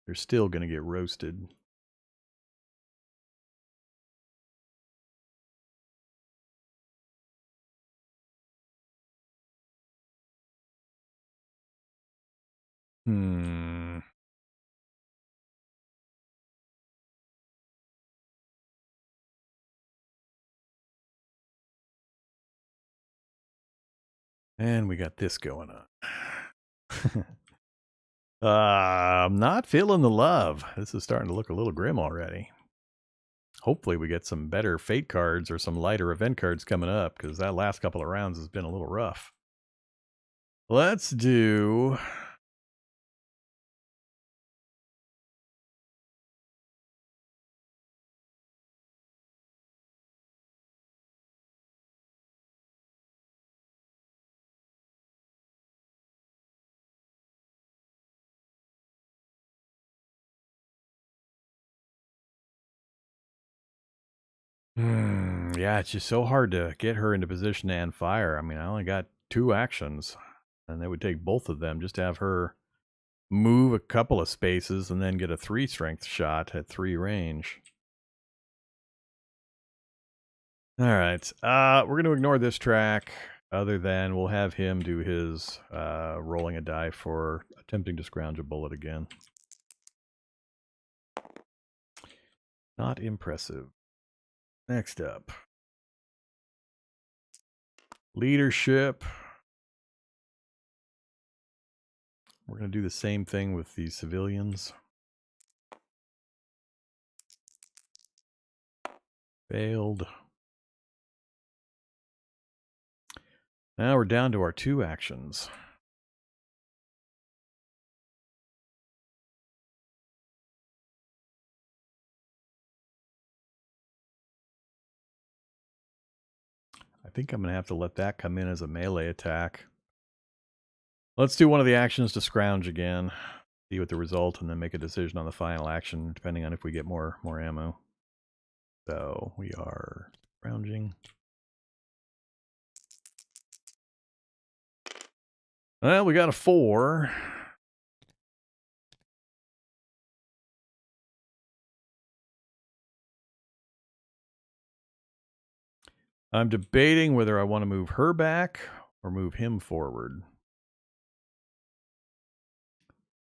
Speaker 1: They're still going to get roasted. Hmm. And we got this going on. I'm not feeling the love. This is starting to look a little grim already. Hopefully we get some better fate cards or some lighter event cards coming up, because that last couple of rounds has been a little rough. Let's do... yeah, it's just so hard to get her into position and fire. I mean, I only got 2 actions, and it would take both of them just to have her move a couple of spaces and then get a 3 strength shot at 3 range. All right, we're going to ignore this track. Other than we'll have him do his rolling a die for attempting to scrounge a bullet again. Not impressive. Next up. Leadership. We're going to do the same thing with these civilians. Failed. Now we're down to our 2 actions. I think I'm going to have to let that come in as a melee attack. Let's do one of the actions to scrounge again. See what the result, and then make a decision on the final action, depending on if we get more ammo. So we are scrounging. Well, we got a 4. I'm debating whether I want to move her back or move him forward.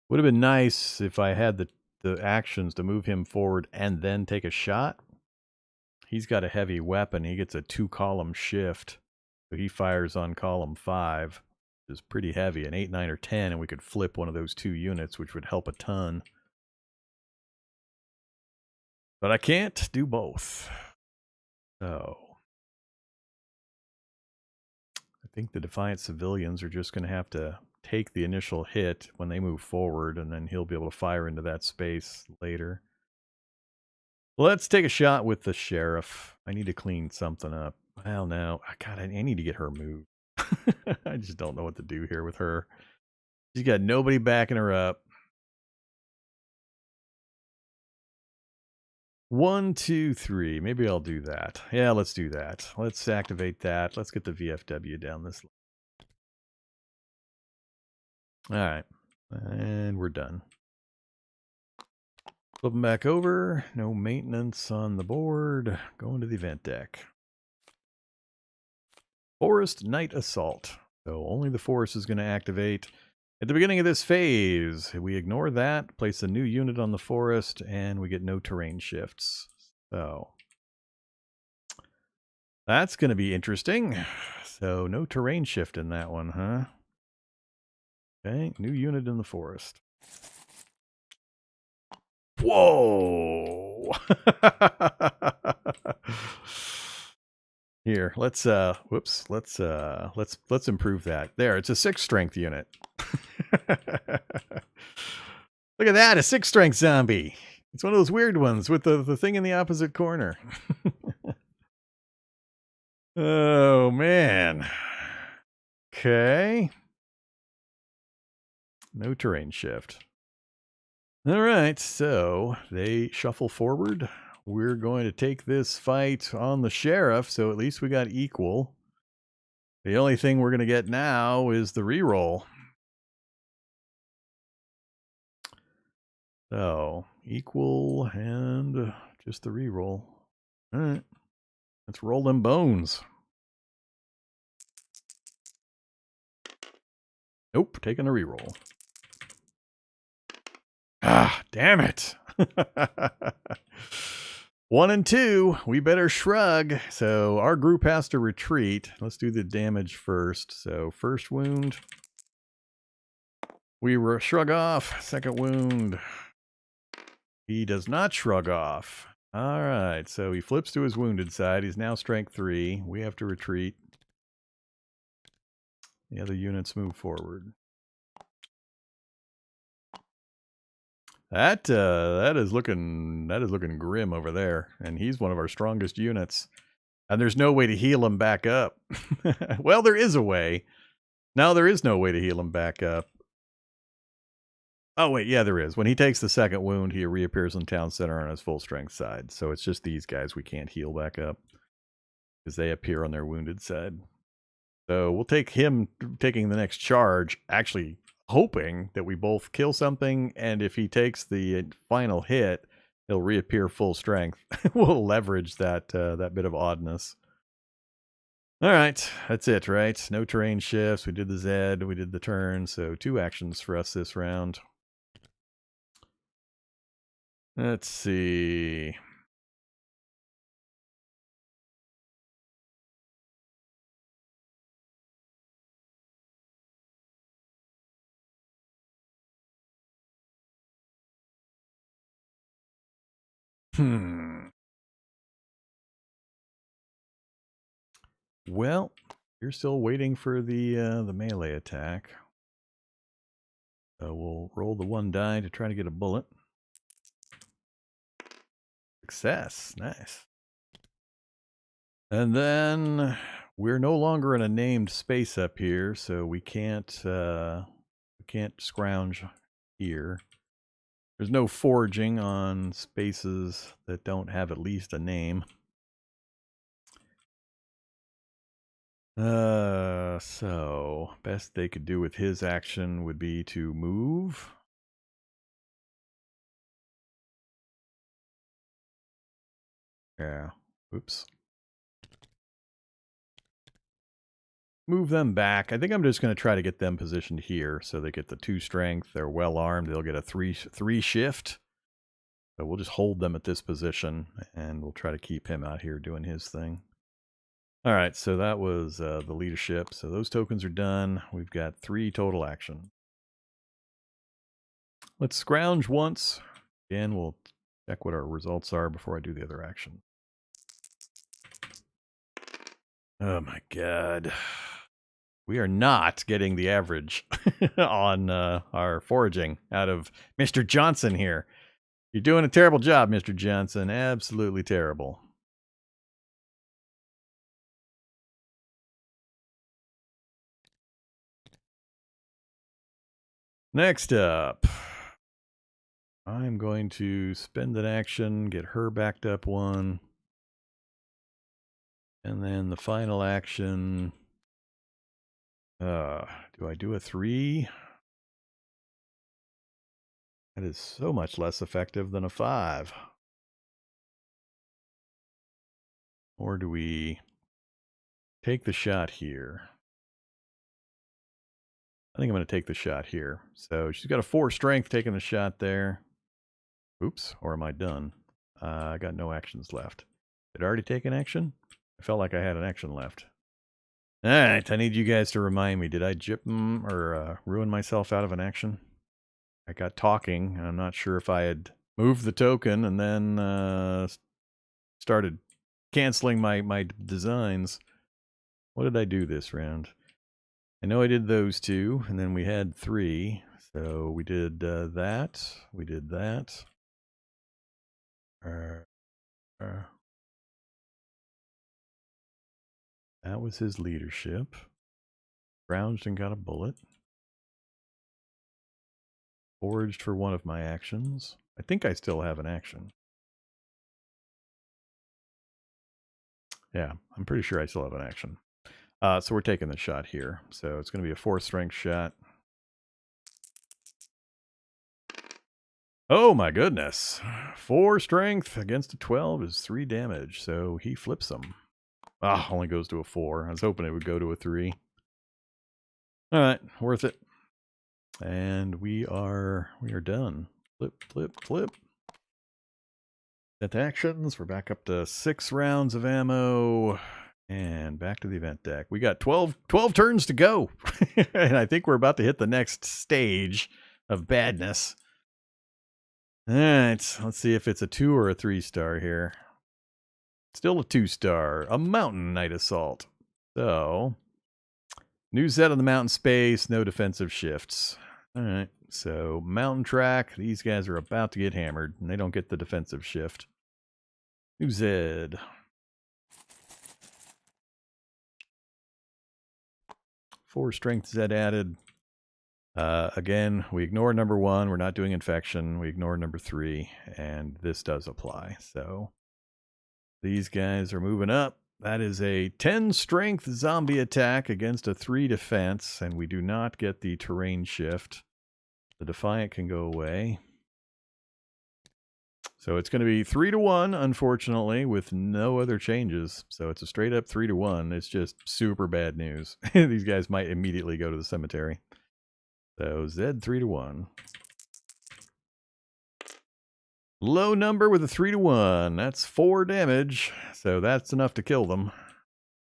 Speaker 1: Would have been nice if I had the actions to move him forward and then take a shot. He's got a heavy weapon. He gets a 2-column shift. So he fires on column 5. Which is pretty heavy. An 8, 9, or 10, and we could flip one of those 2 units, which would help a ton. But I can't do both. So I think the Defiant Civilians are just going to have to take the initial hit when they move forward, and then he'll be able to fire into that space later. Let's take a shot with the Sheriff. I need to clean something up. Well, no. God, I need to get her moved. I just don't know what to do here with her. She's got nobody backing her up. 1, 2, 3. Maybe I'll do that. Yeah, let's do that. Let's activate that. Let's get the VFW down this. All right. And we're done. Flip them back over. No maintenance on the board. Going to the event deck. Forest Night Assault. So only the forest is going to activate. At the beginning of this phase, we ignore that, place a new unit on the forest, and we get no terrain shifts. So that's going to be interesting. So no terrain shift in that one, huh? Okay, new unit in the forest. Whoa! Here, let's let's improve that. There, it's a 6 strength unit. Look at that, a 6 strength zombie. It's one of those weird ones with the thing in the opposite corner. Oh, man. Okay. No terrain shift. All right, so they shuffle forward. We're going to take this fight on the Sheriff, so at least we got equal. The only thing we're going to get now is the reroll. So, equal and just the reroll. All right, let's roll them bones. Nope, taking a reroll. Ah, damn it. 1 and 2, we better shrug. So our group has to retreat. Let's do the damage first. So first wound. We shrug off. Second wound. He does not shrug off. All right, so he flips to his wounded side. He's now strength 3. We have to retreat. The other units move forward. That is looking grim over there, and he's one of our strongest units. And there's no way to heal him back up. Well, there is a way. No, there is no way to heal him back up. Oh, wait, yeah, there is. When he takes the second wound, he reappears in town center on his full strength side. So it's just these guys we can't heal back up because they appear on their wounded side. So we'll take him taking the next charge, actually hoping that we both kill something. And if he takes the final hit, he'll reappear full strength. We'll leverage that bit of oddness. All right, that's it, right? No terrain shifts. We did the Zed, we did the turn, so 2 actions for us this round. Let's see. Well, you're still waiting for the melee attack. So we'll roll the 1 die to try to get a bullet. Success. Nice. And then we're no longer in a named space up here, so we can't scrounge here. There's no foraging on spaces that don't have at least a name. So best they could do with his action would be to move. Yeah. Oops. move them back. I think I'm just going to try to get them positioned here so they get the 2 strength. They're well armed. They'll get a 3 shift. So we'll just hold them at this position, and we'll try to keep him out here doing his thing. All right, so that was the leadership. So those tokens are done. We've got 3 total action. Let's scrounge once. Again, we'll check what our results are before I do the other action. Oh my god. We are not getting the average on our foraging out of Mr. Johnson here. You're doing a terrible job, Mr. Johnson. Absolutely terrible. Next up, I'm going to spend an action, get her backed up 1. And then the final action, do I do a 3? That is so much less effective than a 5. Or do we take the shot here? I think I'm going to take the shot here. So she's got a 4 strength taking the shot there. Oops, or am I done? I got no actions left. Did I already take an action? I felt like I had an action left. All right, I need you guys to remind me. Did I ruin myself out of an action? I got talking, and I'm not sure if I had moved the token and then started canceling my designs. What did I do this round? I know I did those 2, and then we had 3. So we did that. We did that. That was his leadership. Scrounged and got a bullet. Foraged for one of my actions. I think I still have an action. Yeah, I'm pretty sure I still have an action. So we're taking the shot here. So it's going to be a 4 strength shot. Oh my goodness. 4 strength against a 12 is 3 damage. So he flips them. Ah, only goes to a 4. I was hoping it would go to a 3. All right, worth it. And we are done. Flip, flip, flip. Set actions. We're back up to 6 rounds of ammo. And back to the event deck. We got 12 turns to go. And I think we're about to hit the next stage of badness. All right, let's see if it's a 2 or a 3-star here. Still a 2-star. A Mountain Night Assault. So, new Zed on the mountain space, no defensive shifts. All right, so mountain track. These guys are about to get hammered, and they don't get the defensive shift. New Zed. 4 strength Zed added. Again, we ignore number 1. We're not doing infection. We ignore number 3, and this does apply. So these guys are moving up. That is a 10 strength zombie attack against a 3 defense, and we do not get the terrain shift. The Defiant can go away. So it's going to be 3-1, unfortunately, with no other changes. So it's a straight up 3-1. It's just super bad news. These guys might immediately go to the cemetery. So Zed 3-1. Low number with a 3-1. That's 4 damage. So that's enough to kill them.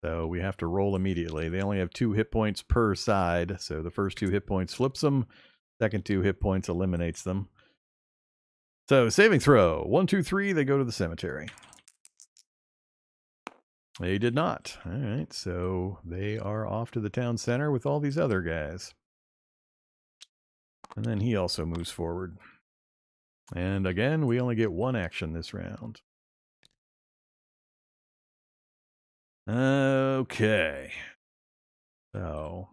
Speaker 1: So we have to roll immediately. They only have 2 hit points per side. So the first 2 hit points flips them. Second 2 hit points eliminates them. So saving throw. 1, 2, 3. They go to the cemetery. They did not. All right. So they are off to the town center with all these other guys. And then he also moves forward. And again, we only get 1 action this round. Okay. So,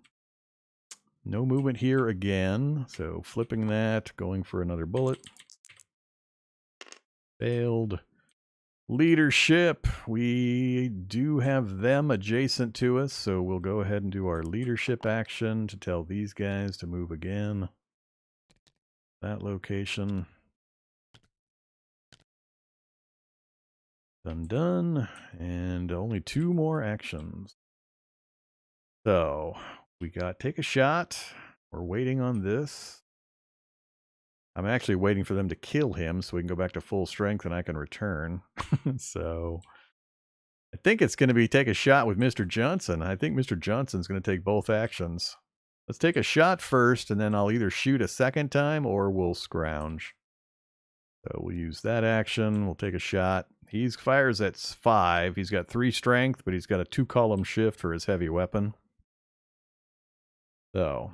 Speaker 1: no movement here again. So, flipping that, going for another bullet. Failed. Leadership. We do have them adjacent to us, so we'll go ahead and do our leadership action to tell these guys to move again. That location. Done. And only 2 more actions. So we got take a shot. We're waiting on this. I'm actually waiting for them to kill him so we can go back to full strength and I can return. So I think it's going to be take a shot with Mr. Johnson. I think Mr. Johnson's going to take both actions. Let's take a shot first, and then I'll either shoot a second time or we'll scrounge. So we'll use that action. We'll take a shot. He fires at 5. He's got 3 strength, but he's got a 2-column shift for his heavy weapon. So,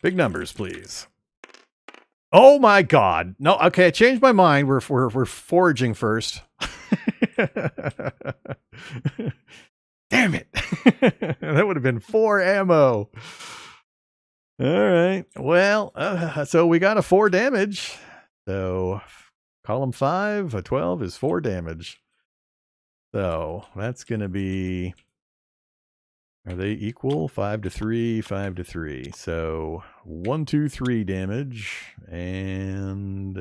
Speaker 1: big numbers, please. Oh my God! No, okay, I changed my mind. We're foraging first. Damn it! That would have been 4 ammo. All right. Well, so we got a 4 damage. So column 5, a 12 is 4 damage. So that's going to be, are they equal? 5 to 3, 5 to 3. So 1, 2, 3 damage. And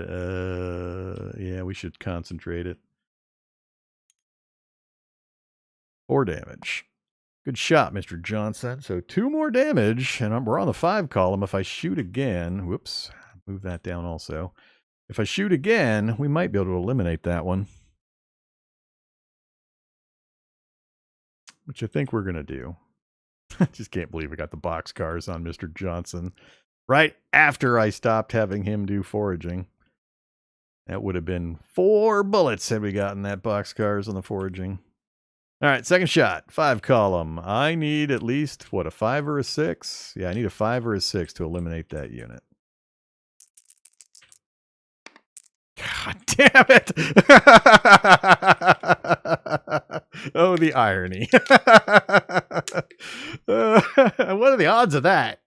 Speaker 1: yeah, we should concentrate it. 4 damage. Good shot, Mr. Johnson. So 2 more damage, and we're on the 5 column. If I shoot again, whoops, move that down also. If I shoot again, we might be able to eliminate that one. Which I think we're going to do. I just can't believe we got the boxcars on Mr. Johnson right after I stopped having him do foraging. That would have been 4 bullets had we gotten that boxcars on the foraging. All right, second shot, 5 column. I need at least, what, a 5 or a 6? Yeah, I need a 5 or a 6 to eliminate that unit. God damn it! Oh, the irony. What are the odds of that?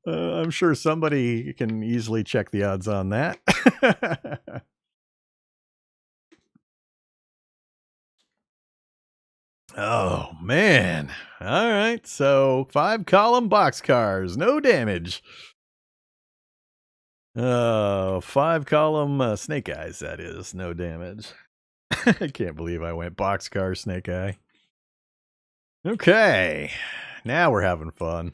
Speaker 1: I'm sure somebody can easily check the odds on that. Oh, man. All right. So 5 column boxcars, no damage. 5 column snake eyes, that is, no damage. I can't believe I went boxcar snake eye. Okay. Now we're having fun.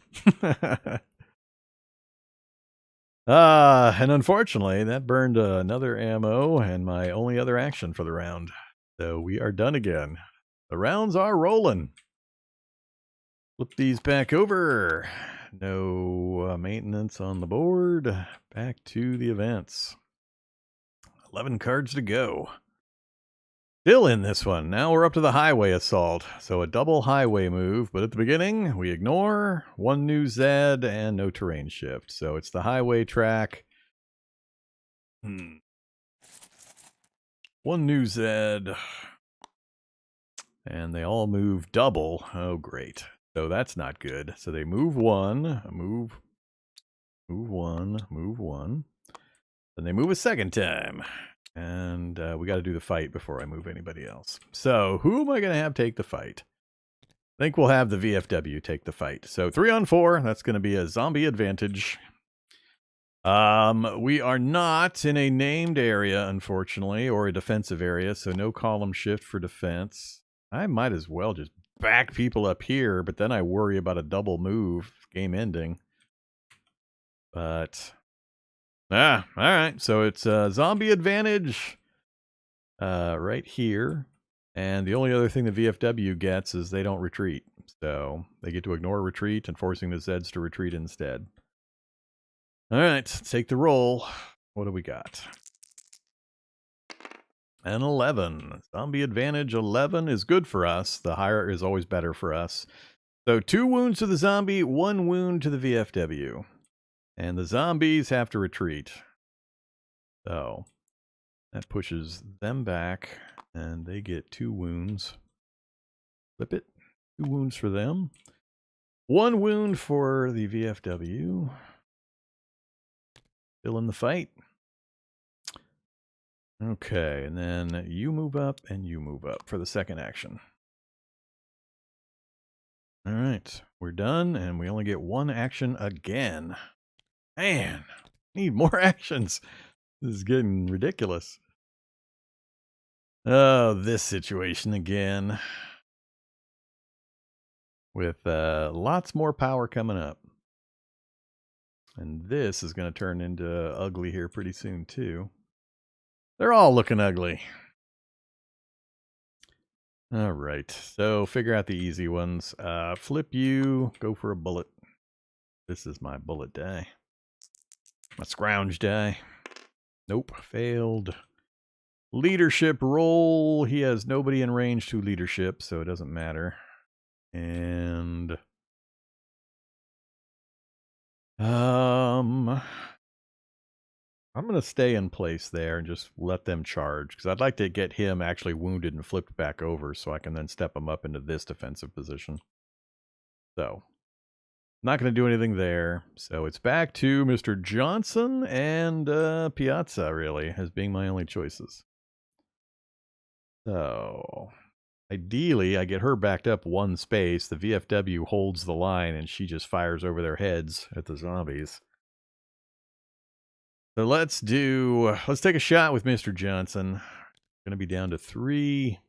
Speaker 1: And unfortunately, that burned another ammo and my only other action for the round. So we are done again. The rounds are rolling. Flip these back over. No maintenance on the board. Back to the events. 11 cards to go. Still in this one. Now we're up to the highway assault. So a double highway move, but at the beginning, we ignore 1 new Zed and no terrain shift. So it's the highway track. 1 new Zed. And they all move double. Oh, great. So that's not good. So they move 1, move 1, move 1. Then they move a second time. And we got to do the fight before I move anybody else. So who am I going to have take the fight? I think we'll have the VFW take the fight. So 3 on 4. That's going to be a zombie advantage. We are not in a named area, unfortunately, or a defensive area. So no column shift for defense. I might as well just back people up here, but then I worry about a double move, game ending. But, all right. So it's a zombie advantage right here. And the only other thing the VFW gets is they don't retreat. So they get to ignore retreat and forcing the Zeds to retreat instead. All right, let's take the roll. What do we got? An 11. Zombie advantage 11 is good for us. The higher is always better for us. So 2 wounds to the zombie, 1 wound to the VFW. And the zombies have to retreat. So that pushes them back, and they get 2 wounds. Flip it. 2 wounds for them. 1 wound for the VFW. Still in the fight. Okay, and then you move up and you move up for the second action. All right, we're done, and we only get 1 action again. Man, need more actions. This is getting ridiculous. Oh, this situation again. with lots more power coming up. And this is going to turn into ugly here pretty soon, too. They're all looking ugly. All right, so figure out the easy ones. Flip you, go for a bullet. This is my bullet die. My scrounge die. Nope, failed. Leadership roll. He has nobody in range to leadership, so it doesn't matter. And I'm going to stay in place there and just let them charge, because I'd like to get him actually wounded and flipped back over so I can then step him up into this defensive position. So, not going to do anything there. So it's back to Mr. Johnson and Piazza, really, as being my only choices. So, ideally, I get her backed up one space. The VFW holds the line, and she just fires over their heads at the zombies. So let's take a shot with Mr. Johnson. Going to be down to 3.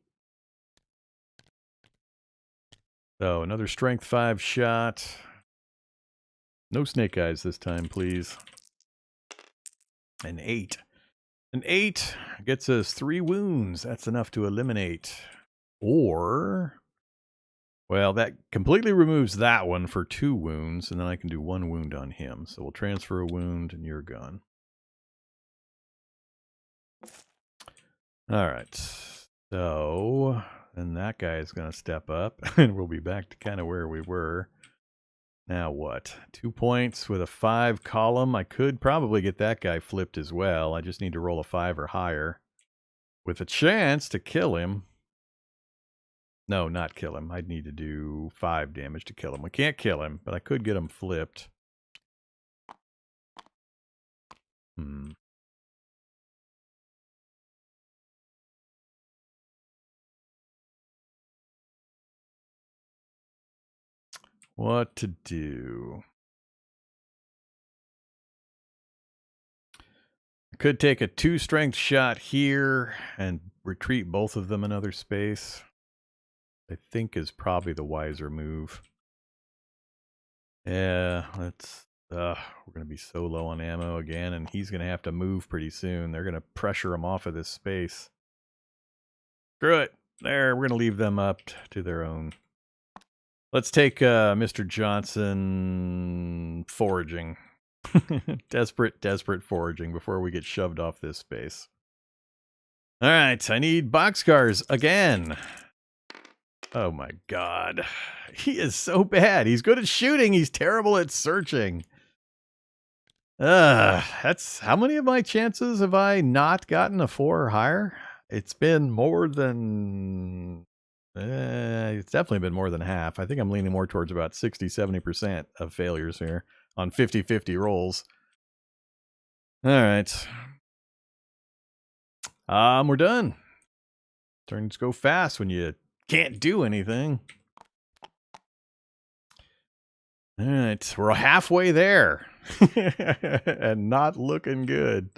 Speaker 1: So another strength 5 shot. No snake eyes this time, please. An 8. An 8 gets us 3 wounds. That's enough to eliminate. Or, well, that completely removes that one for 2 wounds, and then I can do 1 wound on him. So we'll transfer a wound, and you're gone. All right, so then that guy is going to step up, and we'll be back to kind of where we were. Now what? 2 points with a 5 column. I could probably get that guy flipped as well. I just need to roll a 5 or higher with a chance to kill him. No, not kill him. I'd need to do 5 damage to kill him. We can't kill him, but I could get him flipped. What to do? I could take a 2 strength shot here and retreat both of them another space. I think is probably the wiser move. Yeah, let's... we're going to be so low on ammo again, and he's going to have to move pretty soon. They're going to pressure him off of this space. Screw it. There, we're going to leave them up to their own. Let's take Mr. Johnson foraging. Desperate foraging before we get shoved off this space. All right, I need boxcars again. Oh my god. He is so bad. He's good at shooting. He's terrible at searching. That's how many of my chances have I not gotten a 4 or higher? It's been more than... it's definitely been more than half. I think I'm leaning more towards about 60-70% of failures here on 50-50 rolls. All right. We're done. Turns go fast when you can't do anything. All right, we're halfway there. And not looking good.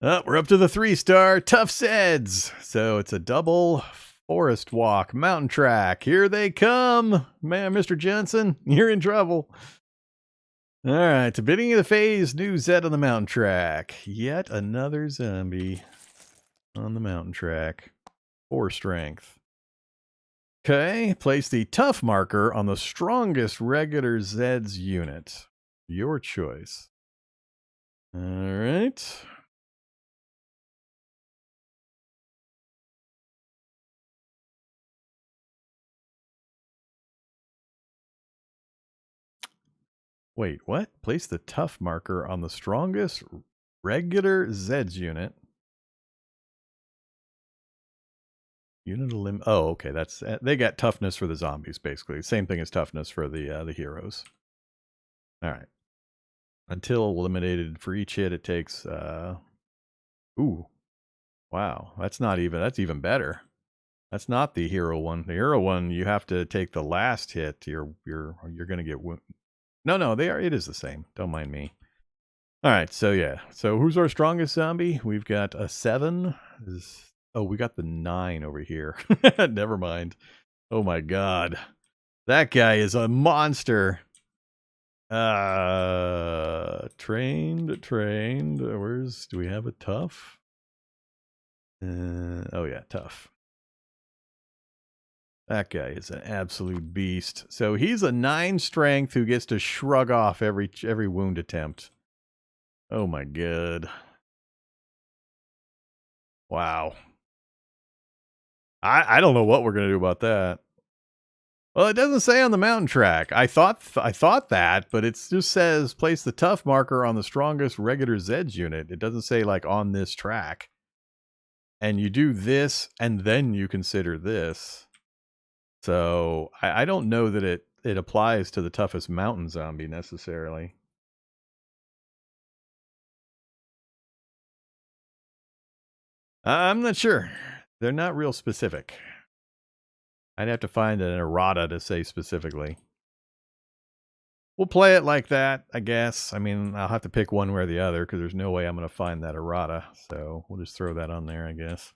Speaker 1: Oh, we're up to the 3-star Tough Zeds. So it's a double forest walk, mountain track. Here they come. Man, Mr. Johnson, you're in trouble. All right, the beginning of the phase, new Zed on the mountain track. Yet another zombie on the mountain track. 4 strength. Okay, place the tough marker on the strongest regular Zeds unit. Your choice. All right. Wait, what? Place the tough marker on the strongest regular Zeds unit. Unit elim. Oh, okay. That's they got toughness for the zombies, basically. Same thing as toughness for the heroes. All right. Until eliminated for each hit, it takes. Ooh, wow. That's even better. That's not the hero one. The hero one, you have to take the last hit. You're gonna get wounded. No, they are. It is the same. Don't mind me. All right. So yeah. So who's our strongest zombie? We've got a 7. Oh, we got the 9 over here. Never mind. Oh my god. That guy is a monster. Trained. Do we have a tough? Oh yeah, tough. That guy is an absolute beast. So he's a 9 strength who gets to shrug off every wound attempt. Oh my god. Wow. I don't know what we're gonna do about that. Well, it doesn't say on the mountain track. I thought that, but it just says place the tough marker on the strongest regular Zeds unit. It doesn't say like on this track. And you do this, and then you consider this. So I don't know that it applies to the toughest mountain zombie necessarily. I'm not sure. They're not real specific. I'd have to find an errata to say specifically. We'll play it like that, I guess. I mean, I'll have to pick one way or the other because there's no way I'm going to find that errata. So we'll just throw that on there, I guess.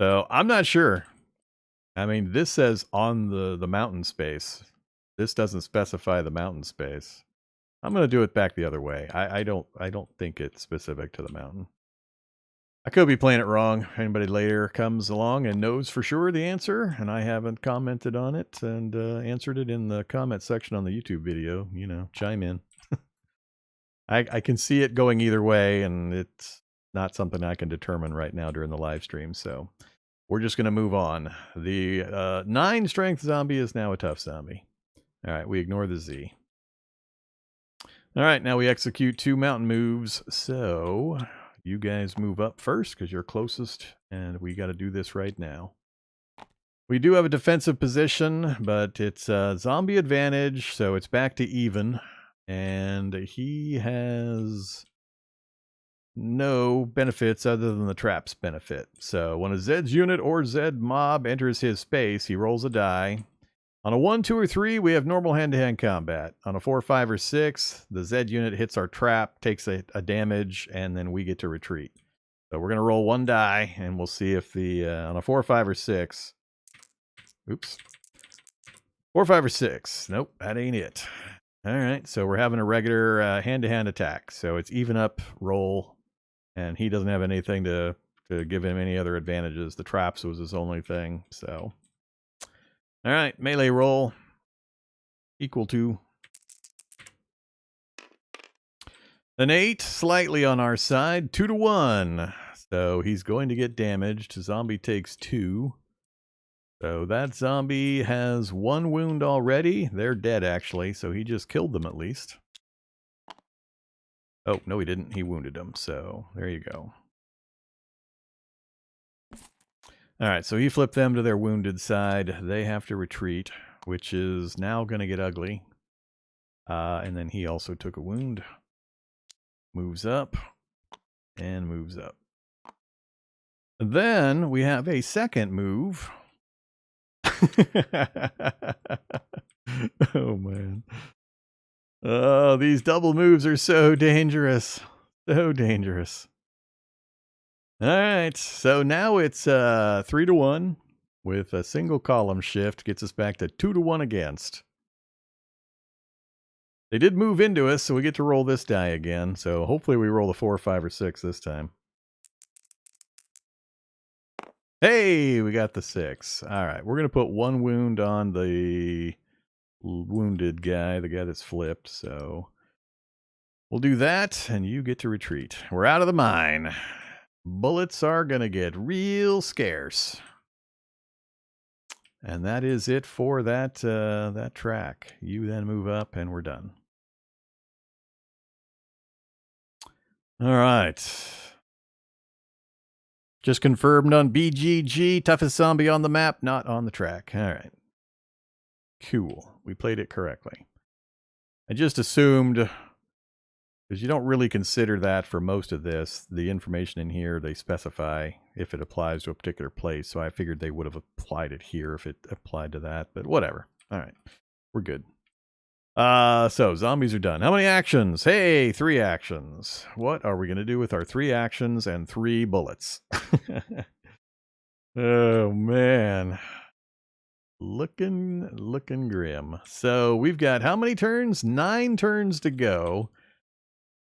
Speaker 1: So I'm not sure. I mean, this says on the mountain space. This doesn't specify the mountain space. I'm going to do it back the other way. I don't think it's specific to the mountain. I could be playing it wrong. Anybody later comes along and knows for sure the answer, and I haven't commented on it and answered it in the comment section on the YouTube video, you know, chime in. I can see it going either way, and it's not something I can determine right now during the live stream, so we're just going to move on. The 9 strength zombie is now a tough zombie. All right, we ignore the Z. All right, now we execute 2 mountain moves, so you guys move up first because you're closest, and we got to do this right now. We do have a defensive position, but it's zombie advantage, so it's back to even, and he has no benefits other than the traps benefit. So when a Zeds unit or Zed mob enters his space, he rolls a die. On a 1, 2, or 3, we have normal hand-to-hand combat. On a 4, 5, or 6, the Zed unit hits our trap, takes a damage, and then we get to retreat. So we're going to roll 1 die, and we'll see if the on a 4, 5, or 6. Oops. 4, 5, or 6. Nope, that ain't it. All right, so we're having a regular hand-to-hand attack. So it's even up, roll, and he doesn't have anything to give him any other advantages. The traps was his only thing, so... All right, melee roll equal to an 8, slightly on our side, 2 to 1. So he's going to get damaged. Zombie takes 2. So that zombie has 1 wound already. They're dead, actually, so he just killed them at least. Oh, no, he didn't. He wounded them, so there you go. All right, so he flipped them to their wounded side. They have to retreat, which is now going to get ugly. And then he also took a wound. Moves up and moves up. Then we have a second move. Oh, man. Oh, these double moves are so dangerous. So dangerous. All right, so now it's 3 to 1 with a single column shift. Gets us back to 2 to 1 against. They did move into us, so we get to roll this die again. So hopefully we roll a 4, 5, or 6 this time. Hey, we got the 6. All right, we're going to put 1 wound on the wounded guy, the guy that's flipped. So we'll do that, and you get to retreat. We're out of the mine. Bullets are going to get real scarce. And that is it for that that track. You then move up, and we're done. All right. Just confirmed on BGG. Toughest zombie on the map, not on the track. All right. Cool. We played it correctly. I just assumed, because you don't really consider that for most of this, the information in here, they specify if it applies to a particular place. So I figured they would have applied it here if it applied to that, but whatever. All right. We're good. So zombies are done. How many actions? Hey, 3 actions. What are we going to do with our 3 actions and 3 bullets? Oh, man. Looking grim. So we've got how many turns? 9 turns to go.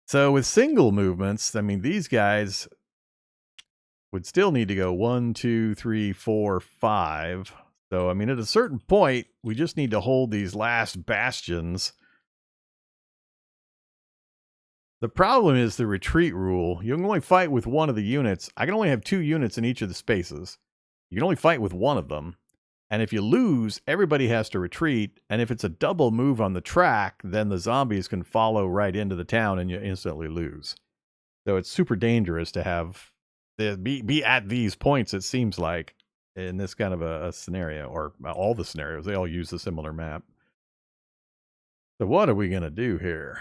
Speaker 1: So with single movements, I mean, these guys would still need to go 1, 2, 3, 4, 5. So, I mean, at a certain point, we just need to hold these last bastions. The problem is the retreat rule. You can only fight with one of the units. I can only have 2 units in each of the spaces. You can only fight with one of them. And if you lose, everybody has to retreat. And if it's a double move on the track, then the zombies can follow right into the town and you instantly lose. So it's super dangerous to have be at these points, it seems like, in this kind of a scenario, or all the scenarios. They all use a similar map. So what are we going to do here?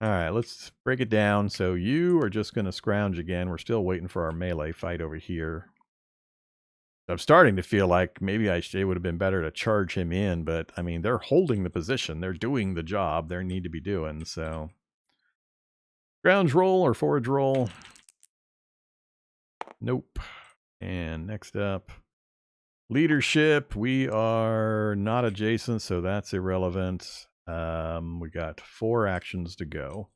Speaker 1: All right, let's break it down. So you are just going to scrounge again. We're still waiting for our melee fight over here. I'm starting to feel like maybe it would have been better to charge him in, but I mean, they're holding the position. They're doing the job they need to be doing. So grounds roll or forage roll. Nope. And next up, leadership. We are not adjacent, so that's irrelevant. We got 4 actions to go.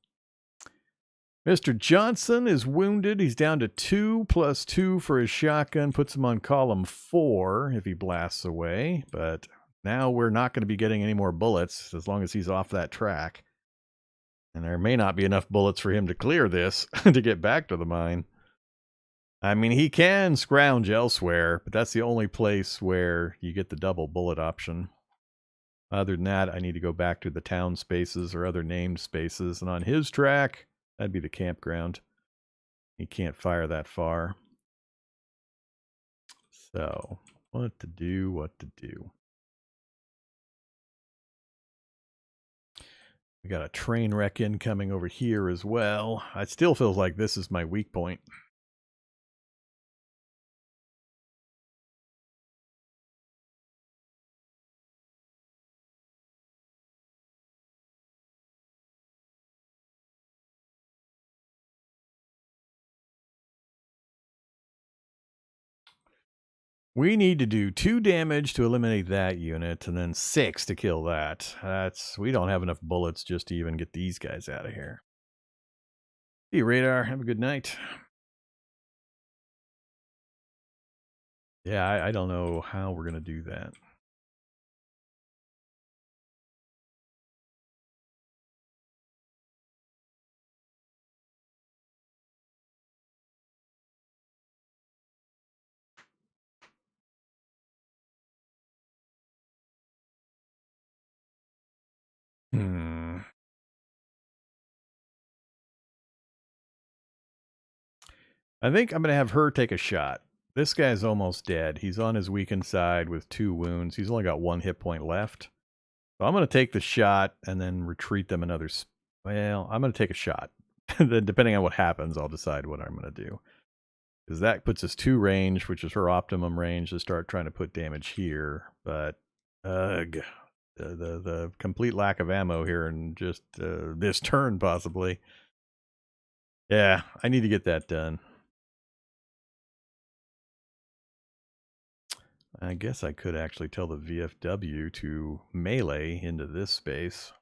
Speaker 1: Mr. Johnson is wounded. He's down to 2 plus 2 for his shotgun. Puts him on column 4 if he blasts away. But now we're not going to be getting any more bullets as long as he's off that track. And there may not be enough bullets for him to clear this to get back to the mine. I mean, he can scrounge elsewhere, but that's the only place where you get the double bullet option. Other than that, I need to go back to the town spaces or other named spaces. And on his track, that'd be the campground. He can't fire that far. So, what to do? We got a train wreck incoming over here as well. It still feels like this is my weak point. We need to do 2 damage to eliminate that unit, and then 6 to kill that. We don't have enough bullets just to even get these guys out of here. See you, Radar. Have a good night. Yeah, I don't know how we're going to do that. I think I'm going to have her take a shot. This guy's almost dead. He's on his weakened side with 2 wounds. He's only got 1 hit point left. So I'm going to take the shot and then retreat them another... Well, I'm going to take a shot. Then depending on what happens, I'll decide what I'm going to do. Because that puts us 2 range, which is her optimum range to start trying to put damage here. But, ugh. The complete lack of ammo here and just this turn, possibly. Yeah, I need to get that done. I guess I could actually tell the VFW to melee into this space.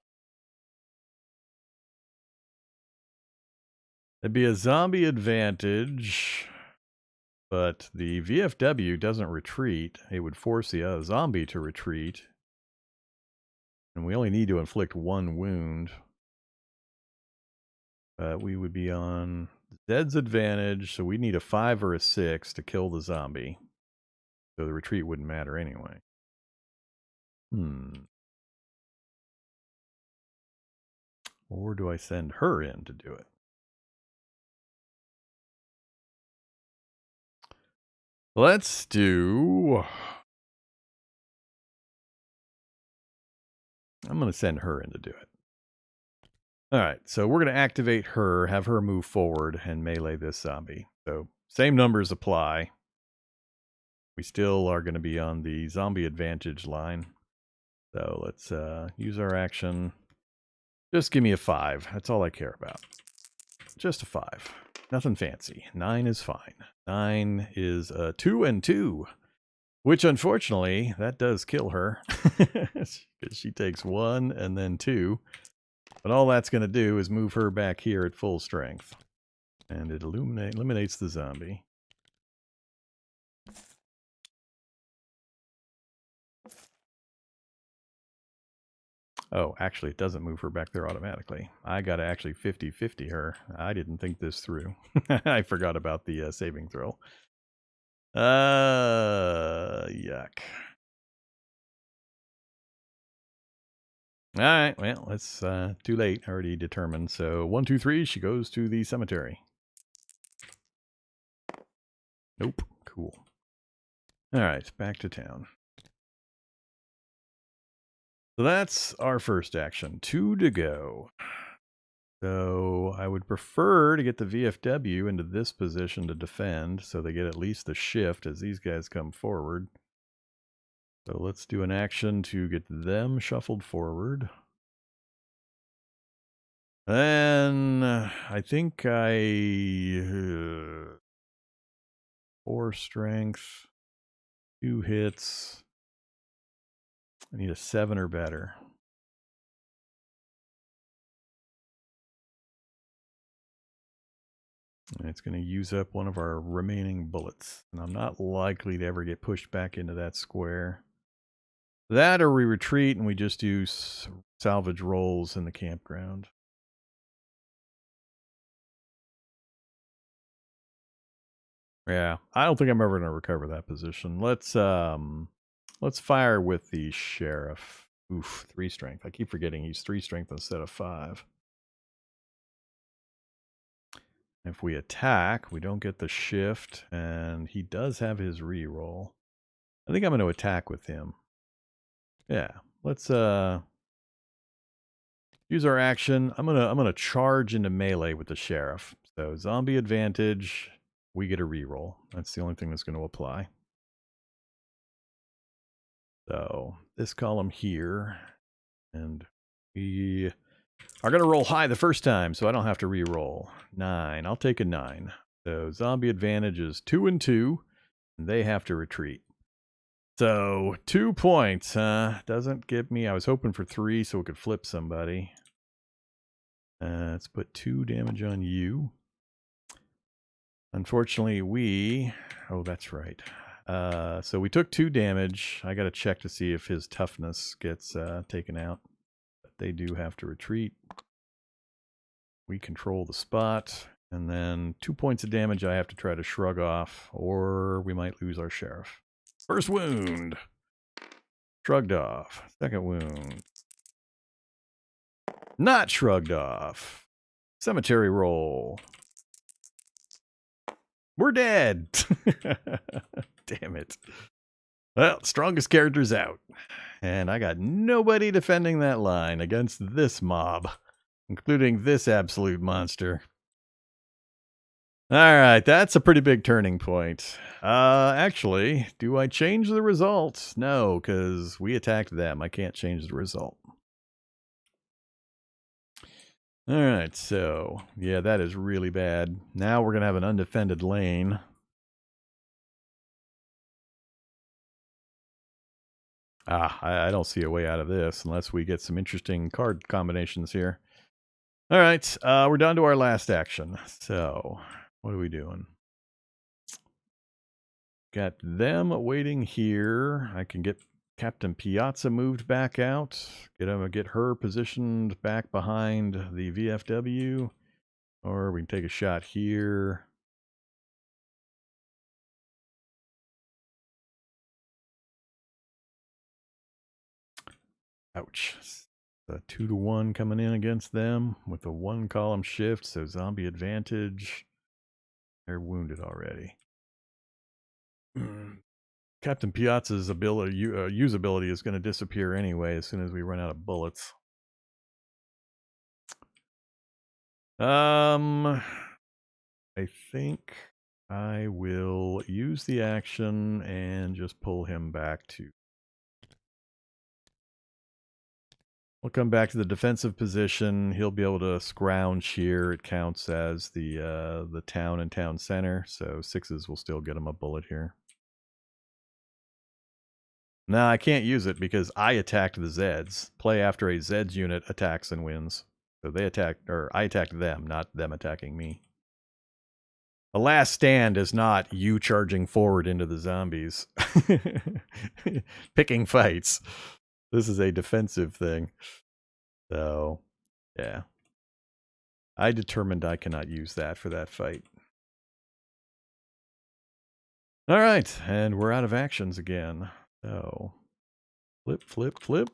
Speaker 1: It'd be a zombie advantage, but the VFW doesn't retreat. It would force the zombie to retreat. And we only need to inflict 1 wound. We would be on Zed's advantage, so we need a 5 or a 6 to kill the zombie. So the retreat wouldn't matter anyway. Or do I send her in to do it? Let's do... I'm going to send her in to do it. All right, so we're going to activate her, have her move forward, and melee this zombie. So same numbers apply. We still are going to be on the zombie advantage line. So let's use our action. Just give me a 5. That's all I care about. Just a 5. Nothing fancy. 9 is fine. 9 is 2 and 2. Which, unfortunately, that does kill her. Because she takes 1 and then 2. But all that's going to do is move her back here at full strength. And it eliminates the zombie. Oh, actually, it doesn't move her back there automatically. I got to actually 50-50 her. I didn't think this through. I forgot about the saving throw. Yuck. All right, well, it's too late. Already determined. So 1, 2, 3. She goes to the cemetery. Nope. Cool. All right, back to town. So that's our first action. 2 to go. So I would prefer to get the VFW into this position to defend, so they get at least the shift as these guys come forward. So let's do an action to get them shuffled forward. Then I think 4 strength, 2 hits. I need a 7 or better. And it's going to use up one of our remaining bullets. And I'm not likely to ever get pushed back into that square. That or we retreat and we just do salvage rolls in the campground. Yeah, I don't think I'm ever going to recover that position. Let's fire with the sheriff. Oof, 3 strength. I keep forgetting he's 3 strength instead of 5. If we attack, we don't get the shift, and he does have his reroll. I think I'm going to attack with him. Yeah, let's use our action. I'm gonna charge into melee with the sheriff. So zombie advantage, we get a reroll. That's the only thing that's going to apply. So this column here, and we are going to roll high the first time, so I don't have to re-roll. 9. I'll take a 9. So zombie advantage is 2 and 2, and they have to retreat. So 2 points, doesn't give me. I was hoping for 3 so we could flip somebody. Let's put 2 damage on you. Unfortunately, oh, that's right. So we took 2 damage. I got to check to see if his toughness gets taken out. But they do have to retreat. We control the spot. And then 2 points of damage I have to try to shrug off, or we might lose our sheriff. First wound. Shrugged off. Second wound. Not shrugged off. Cemetery roll. We're dead. Damn it. Well, strongest character's out. And I got nobody defending that line against this mob, including this absolute monster. All right, that's a pretty big turning point. Actually, do I change the results? No, because we attacked them. I can't change the result. All right, so, yeah, that is really bad. Now we're going to have an undefended lane. I don't see a way out of this unless we get some interesting card combinations here. All right, we're down to our last action. So, what are we doing? Got them waiting here. I can get Captain Piazza moved back out. Get her positioned back behind the VFW. Or we can take a shot here. Ouch. A 2-to-1 coming in against them with a 1 column shift, so zombie advantage. They're wounded already. Captain Piazza's ability, usability is going to disappear anyway as soon as we run out of bullets. I think I will use the action and just pull him back to We'll come back to the defensive position. He'll be able to scrounge here. It counts as the town and town center, so 6s will still get him a bullet here. No, I can't use it because I attacked the Zeds. Play after a Zeds unit attacks and wins. So they attacked, or I attacked them, not them attacking me. The last stand is not you charging forward into the zombies. Picking fights. This is a defensive thing. So, yeah. I determined I cannot use that for that fight. All right, and we're out of actions again. So, flip, flip, flip.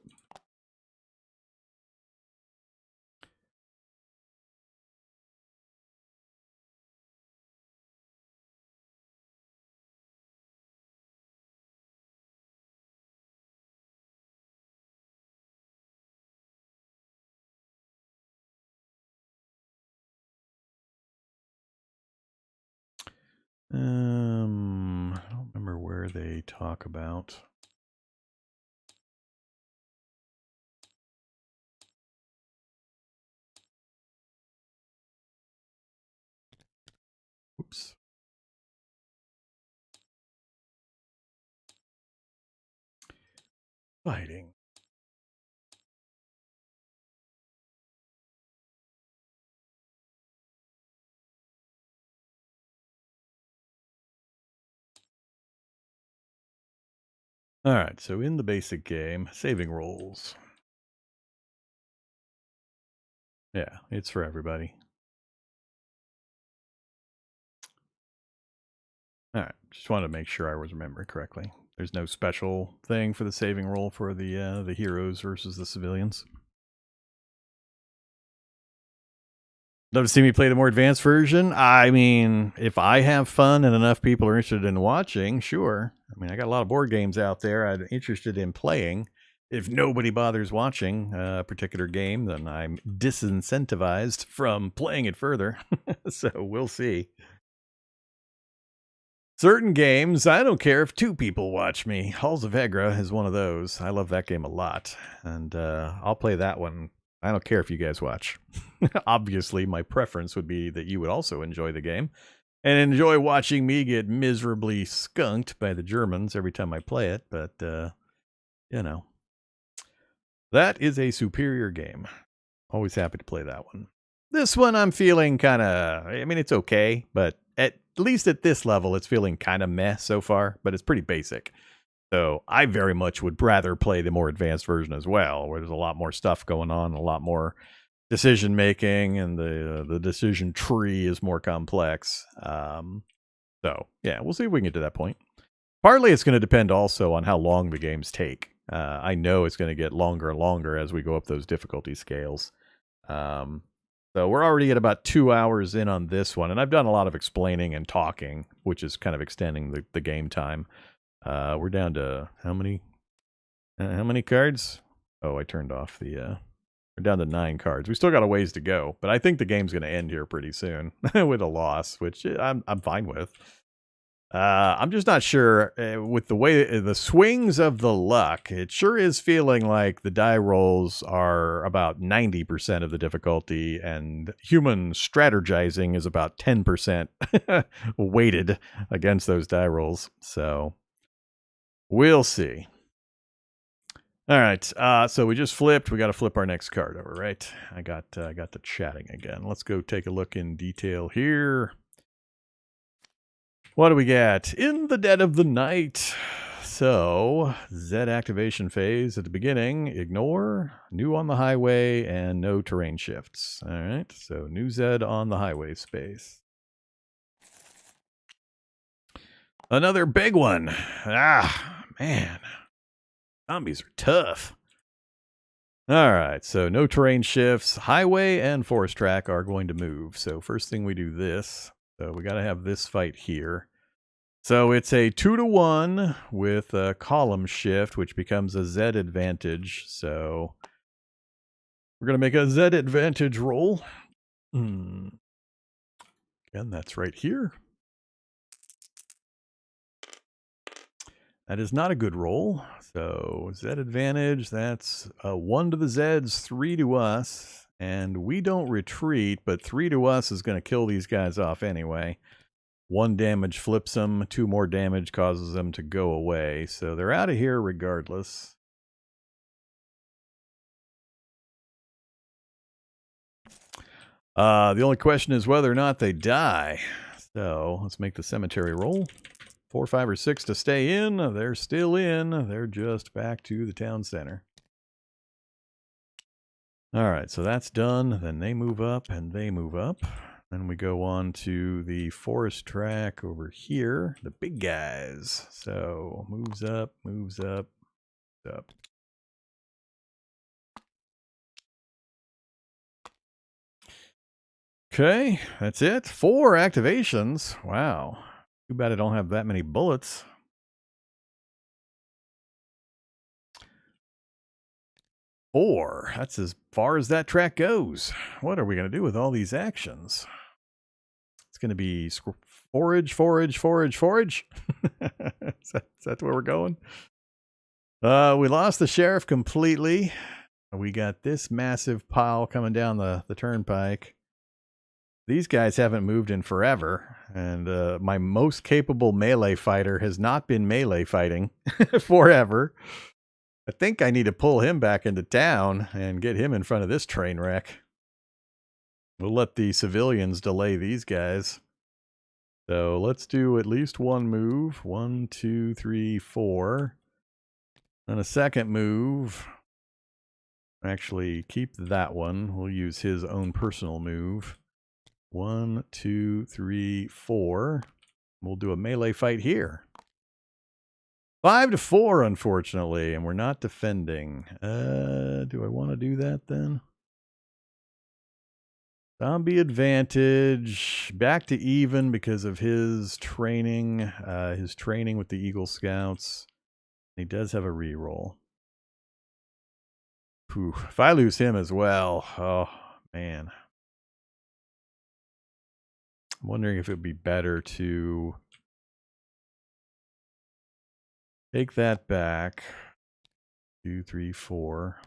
Speaker 1: I don't remember where they talk about. Oops. Fighting. All right, so in the basic game, saving rolls. Yeah, it's for everybody. All right, just wanted to make sure I was remembering correctly. There's no special thing for the saving roll for the heroes versus the civilians. Love to see me play the more advanced version. I mean, if I have fun and enough people are interested in watching, sure. I mean, I got a lot of board games out there I'm interested in playing. If nobody bothers watching a particular game, then I'm disincentivized from playing it further. So we'll see. Certain games, I don't care if 2 people watch me. Halls of Hegra is one of those. I love that game a lot. And I'll play that one. I don't care if you guys watch. Obviously, my preference would be that you would also enjoy the game and enjoy watching me get miserably skunked by the Germans every time I play it. But, you know, that is a superior game. Always happy to play that one. This one I'm feeling kind of, I mean, it's okay, but at least at this level, it's feeling kind of meh so far, but it's pretty basic. So I very much would rather play the more advanced version as well, where there's a lot more stuff going on, a lot more decision making, and the decision tree is more complex. So yeah, we'll see if we can get to that point. Partly it's going to depend also on how long the games take. I know it's going to get longer and longer as we go up those difficulty scales. So we're already at about 2 hours in on this one, and I've done a lot of explaining and talking, which is kind of extending the game time. We're down to how many cards? Oh, I turned off the we're down to 9 cards. We still got a ways to go, but I think the game's going to end here pretty soon with a loss, which I'm fine with. I'm just not sure with the way the swings of the luck. It sure is feeling like the die rolls are about 90% of the difficulty, and human strategizing is about 10% weighted against those die rolls. So we'll see. All right, so we just flipped. We got to flip our next card over, right? I got the chatting again. Let's go take a look in detail here. What do we got? In the dead of the night. So, Zed activation phase at the beginning. Ignore, new on the highway, and no terrain shifts. All right, so new Zed on the highway space. Another big one. Ah, man. Zombies are tough. All right, so no terrain shifts. Highway and forest track are going to move. So first thing we do this. So we got to have this fight here. So it's a 2-to-1 with a column shift, which becomes a Z advantage. So we're going to make a Z advantage roll. Again, that's right here. That is not a good roll. So Zed advantage, that's 1 to the Zeds, 3 to us. And we don't retreat, but 3 to us is going to kill these guys off anyway. 1 damage flips them, 2 more damage causes them to go away. So they're out of here regardless. The only question is whether or not they die. So let's make the cemetery roll. 4, 5, or 6 to stay in. They're still in. They're just back to the town center. All right, so that's done. Then they move up and they move up. Then we go on to the forest track over here, the big guys. So moves up, moves up, up. Okay, that's it. 4 activations. Wow. Too bad I don't have that many bullets. Four. That's as far as that track goes. What are we going to do with all these actions? It's going to be forage, forage, forage, forage. Is that where we're going? We lost the sheriff completely. We got this massive pile coming down the turnpike. These guys haven't moved in forever, and my most capable melee fighter has not been melee fighting forever. I think I need to pull him back into town and get him in front of this train wreck. We'll let the civilians delay these guys. So let's do at least one move. 1, 2, 3, 4. And a second move. Actually, keep that one. We'll use his own personal move. 1, 2, 3, 4. We'll do a melee fight here. 5 to 4, unfortunately, and we're not defending. Do I want to do that then? Zombie advantage, back to even because of his training with the Eagle Scouts. He does have a reroll. Whew. If I lose him as well, oh man. I'm wondering if it would be better to take that back. 2, 3, 4.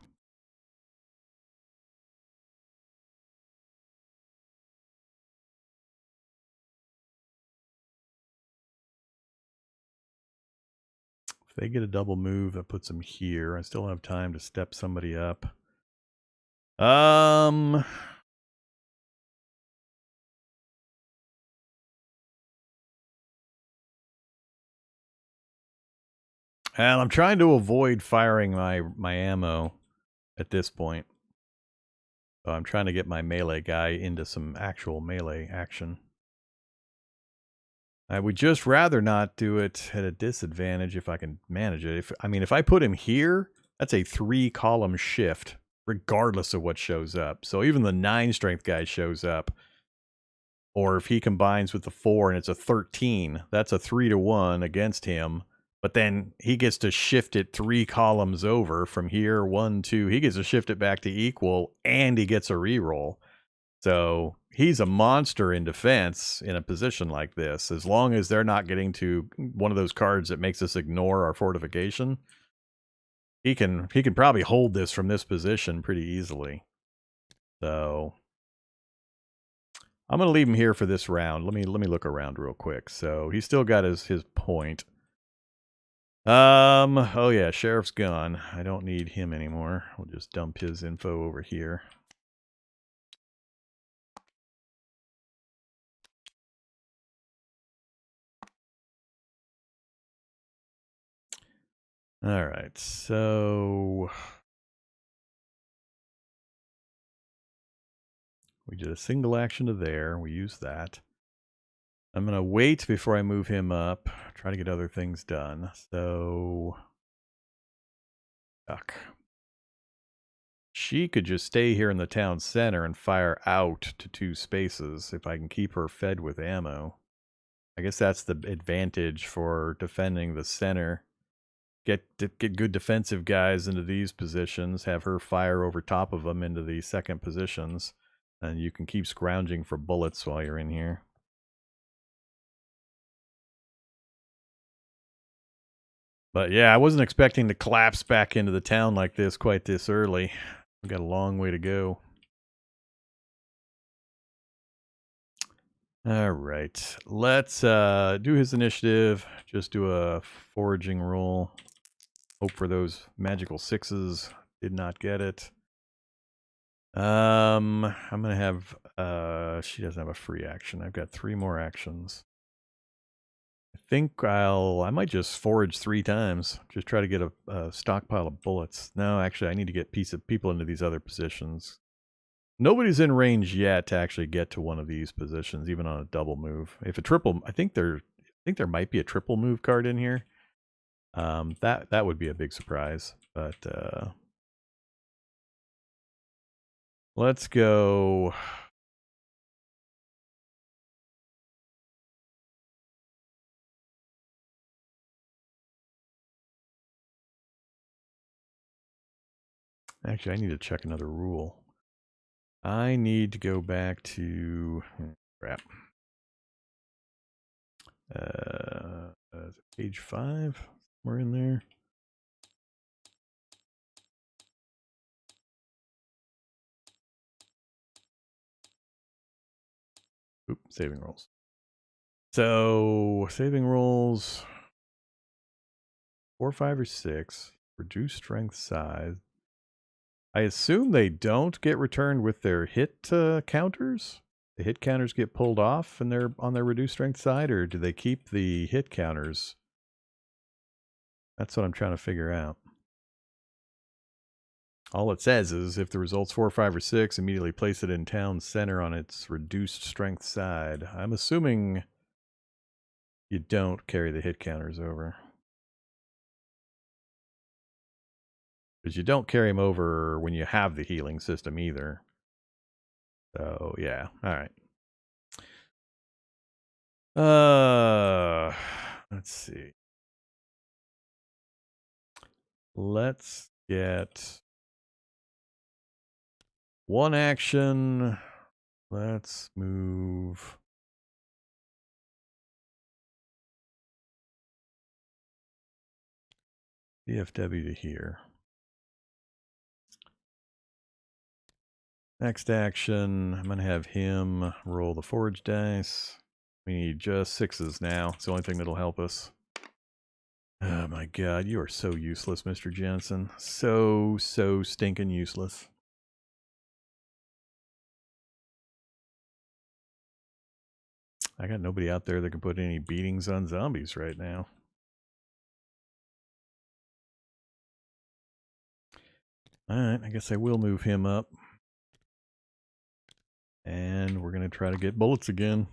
Speaker 1: If they get a double move, that puts them here. I still have time to step somebody up. And I'm trying to avoid firing my ammo at this point. So I'm trying to get my melee guy into some actual melee action. I would just rather not do it at a disadvantage if I can manage it. If I put him here, that's a 3-column shift, regardless of what shows up. So even the 9 strength guy shows up. Or if he combines with the 4 and it's a 13, that's a 3 to 1 against him. But then he gets to shift it 3 columns over from here, 1, 2. He gets to shift it back to equal, and he gets a reroll. So he's a monster in defense in a position like this. As long as they're not getting to one of those cards that makes us ignore our fortification, he can probably hold this from this position pretty easily. So I'm going to leave him here for this round. Let me look around real quick. So he's still got his point. Oh yeah, sheriff's gone. I don't need him anymore. We'll just dump his info over here. All right, so we did a single action to there. We use that. I'm going to wait before I move him up. Try to get other things done. So, duck. She could just stay here in the town center and fire out to 2 spaces if I can keep her fed with ammo. I guess that's the advantage for defending the center. Get good defensive guys into these positions, have her fire over top of them into the second positions, and you can keep scrounging for bullets while you're in here. But yeah, I wasn't expecting to collapse back into the town like this quite this early. We've got a long way to go. All right, let's do his initiative. Just do a foraging roll. Hope for those magical sixes. Did not get it. I'm gonna have she doesn't have a free action. I've got 3 more actions. I think I might just forage 3 times. Just try to get a stockpile of bullets. No, actually I need to get people into these other positions. Nobody's in range yet to actually get to one of these positions, even on a double move. If a triple, I think there might be a triple move card in here. That would be a big surprise. But let's go. Actually, I need to check another rule. I need to go back to crap. Page 5. We're in there. Oop, saving rolls. So saving rolls 4, 5, or 6. Reduce strength size. I assume they don't get returned with their hit counters. The hit counters get pulled off and they're on their reduced strength side, or do they keep the hit counters? That's what I'm trying to figure out. All it says is if the result's 4, 5, or 6, immediately place it in town center on its reduced strength side. I'm assuming you don't carry the hit counters over. Because you don't carry them over when you have the healing system either. So, yeah. All right. Let's see. Let's get 1 action. Let's move VFW to here. Next action, I'm going to have him roll the forge dice. We need just 6s now. It's the only thing that'll help us. Oh my god, you are so useless, Mr. Jensen. So stinking useless. I got nobody out there that can put any beatings on zombies right now. Alright, I guess I will move him up. And we're going to try to get bullets again.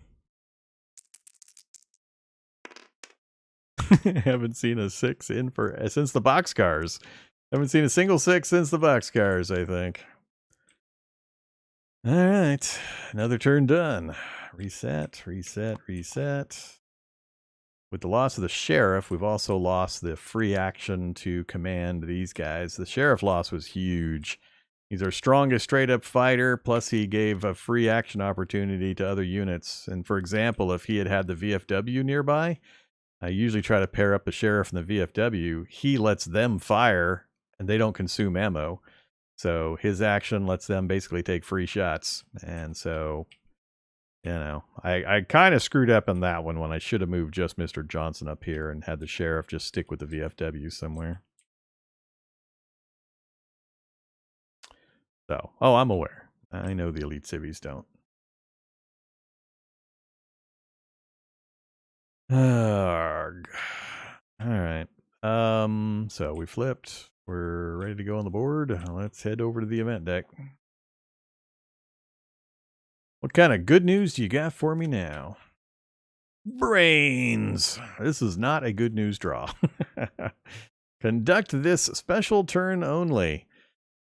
Speaker 1: Haven't seen a 6 in for since the boxcars. Haven't seen a single 6 since the boxcars, I think. All right, another turn done. Reset, reset, reset. With the loss of the sheriff, we've also lost the free action to command these guys. The sheriff loss was huge. He's our strongest straight-up fighter, plus he gave a free action opportunity to other units. And for example, if he had had the VFW nearby, I usually try to pair up the sheriff and the VFW. He lets them fire, and they don't consume ammo. So his action lets them basically take free shots. And so, you know, I kind of screwed up on that one when I should have moved just Mr. Johnson up here and had the sheriff just stick with the VFW somewhere. So, oh, I'm aware. I know the elite civvies don't. Arrgh. All right. So we flipped. We're ready to go on the board. Let's head over to the event deck. What kind of good news do you got for me now? Brains. This is not a good news draw. Conduct this special turn only.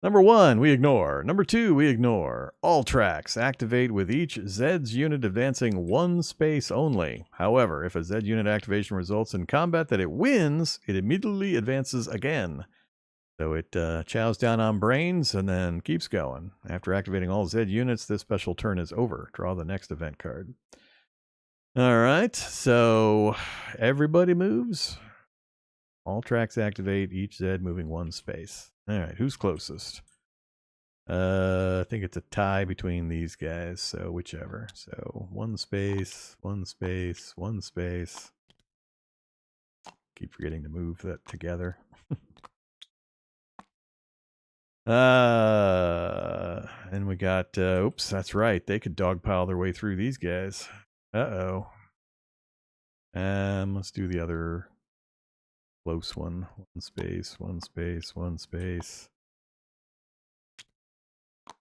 Speaker 1: Number 1, we ignore. Number 2, we ignore. All tracks activate with each Zeds unit advancing 1 space only. However, if a Zed unit activation results in combat that it wins, it immediately advances again. So it chows down on brains and then keeps going. After activating all Zed units, this special turn is over. Draw the next event card. All right, so everybody moves. All tracks activate, each Zed moving 1 space. All right, who's closest? I think it's a tie between these guys, so whichever. So 1 space, 1 space, 1 space. Keep forgetting to move that together. And we got, oops, that's right. They could dogpile their way through these guys. Uh-oh. Let's do the other close one. 1 space, 1 space, 1 space.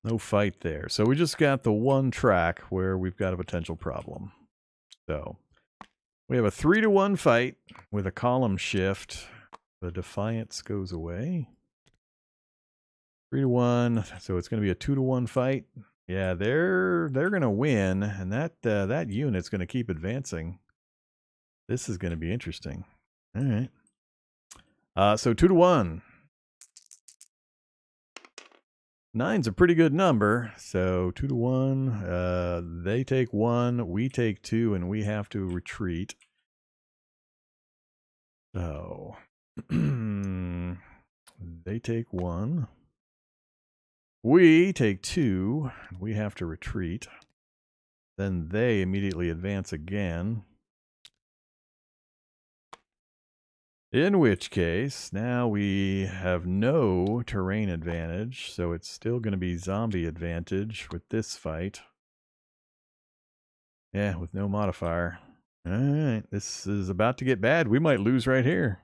Speaker 1: No fight there. So we just got the 1 track where we've got a potential problem. So we have a 3-to-1 fight with a column shift. The Defiance goes away. 3-to-1. So it's going to be a 2-to-1 fight. Yeah, they're going to win, and that unit's going to keep advancing. This is going to be interesting. All right. So 2-to-1. 9's a pretty good number. So 2-to-1. They take 1, we take 2, and we have to retreat. So they take 1. We take 2. We have to retreat. Then they immediately advance again. In which case, now we have no terrain advantage, so it's still going to be zombie advantage with this fight. Yeah, with no modifier. All right, this is about to get bad. We might lose right here.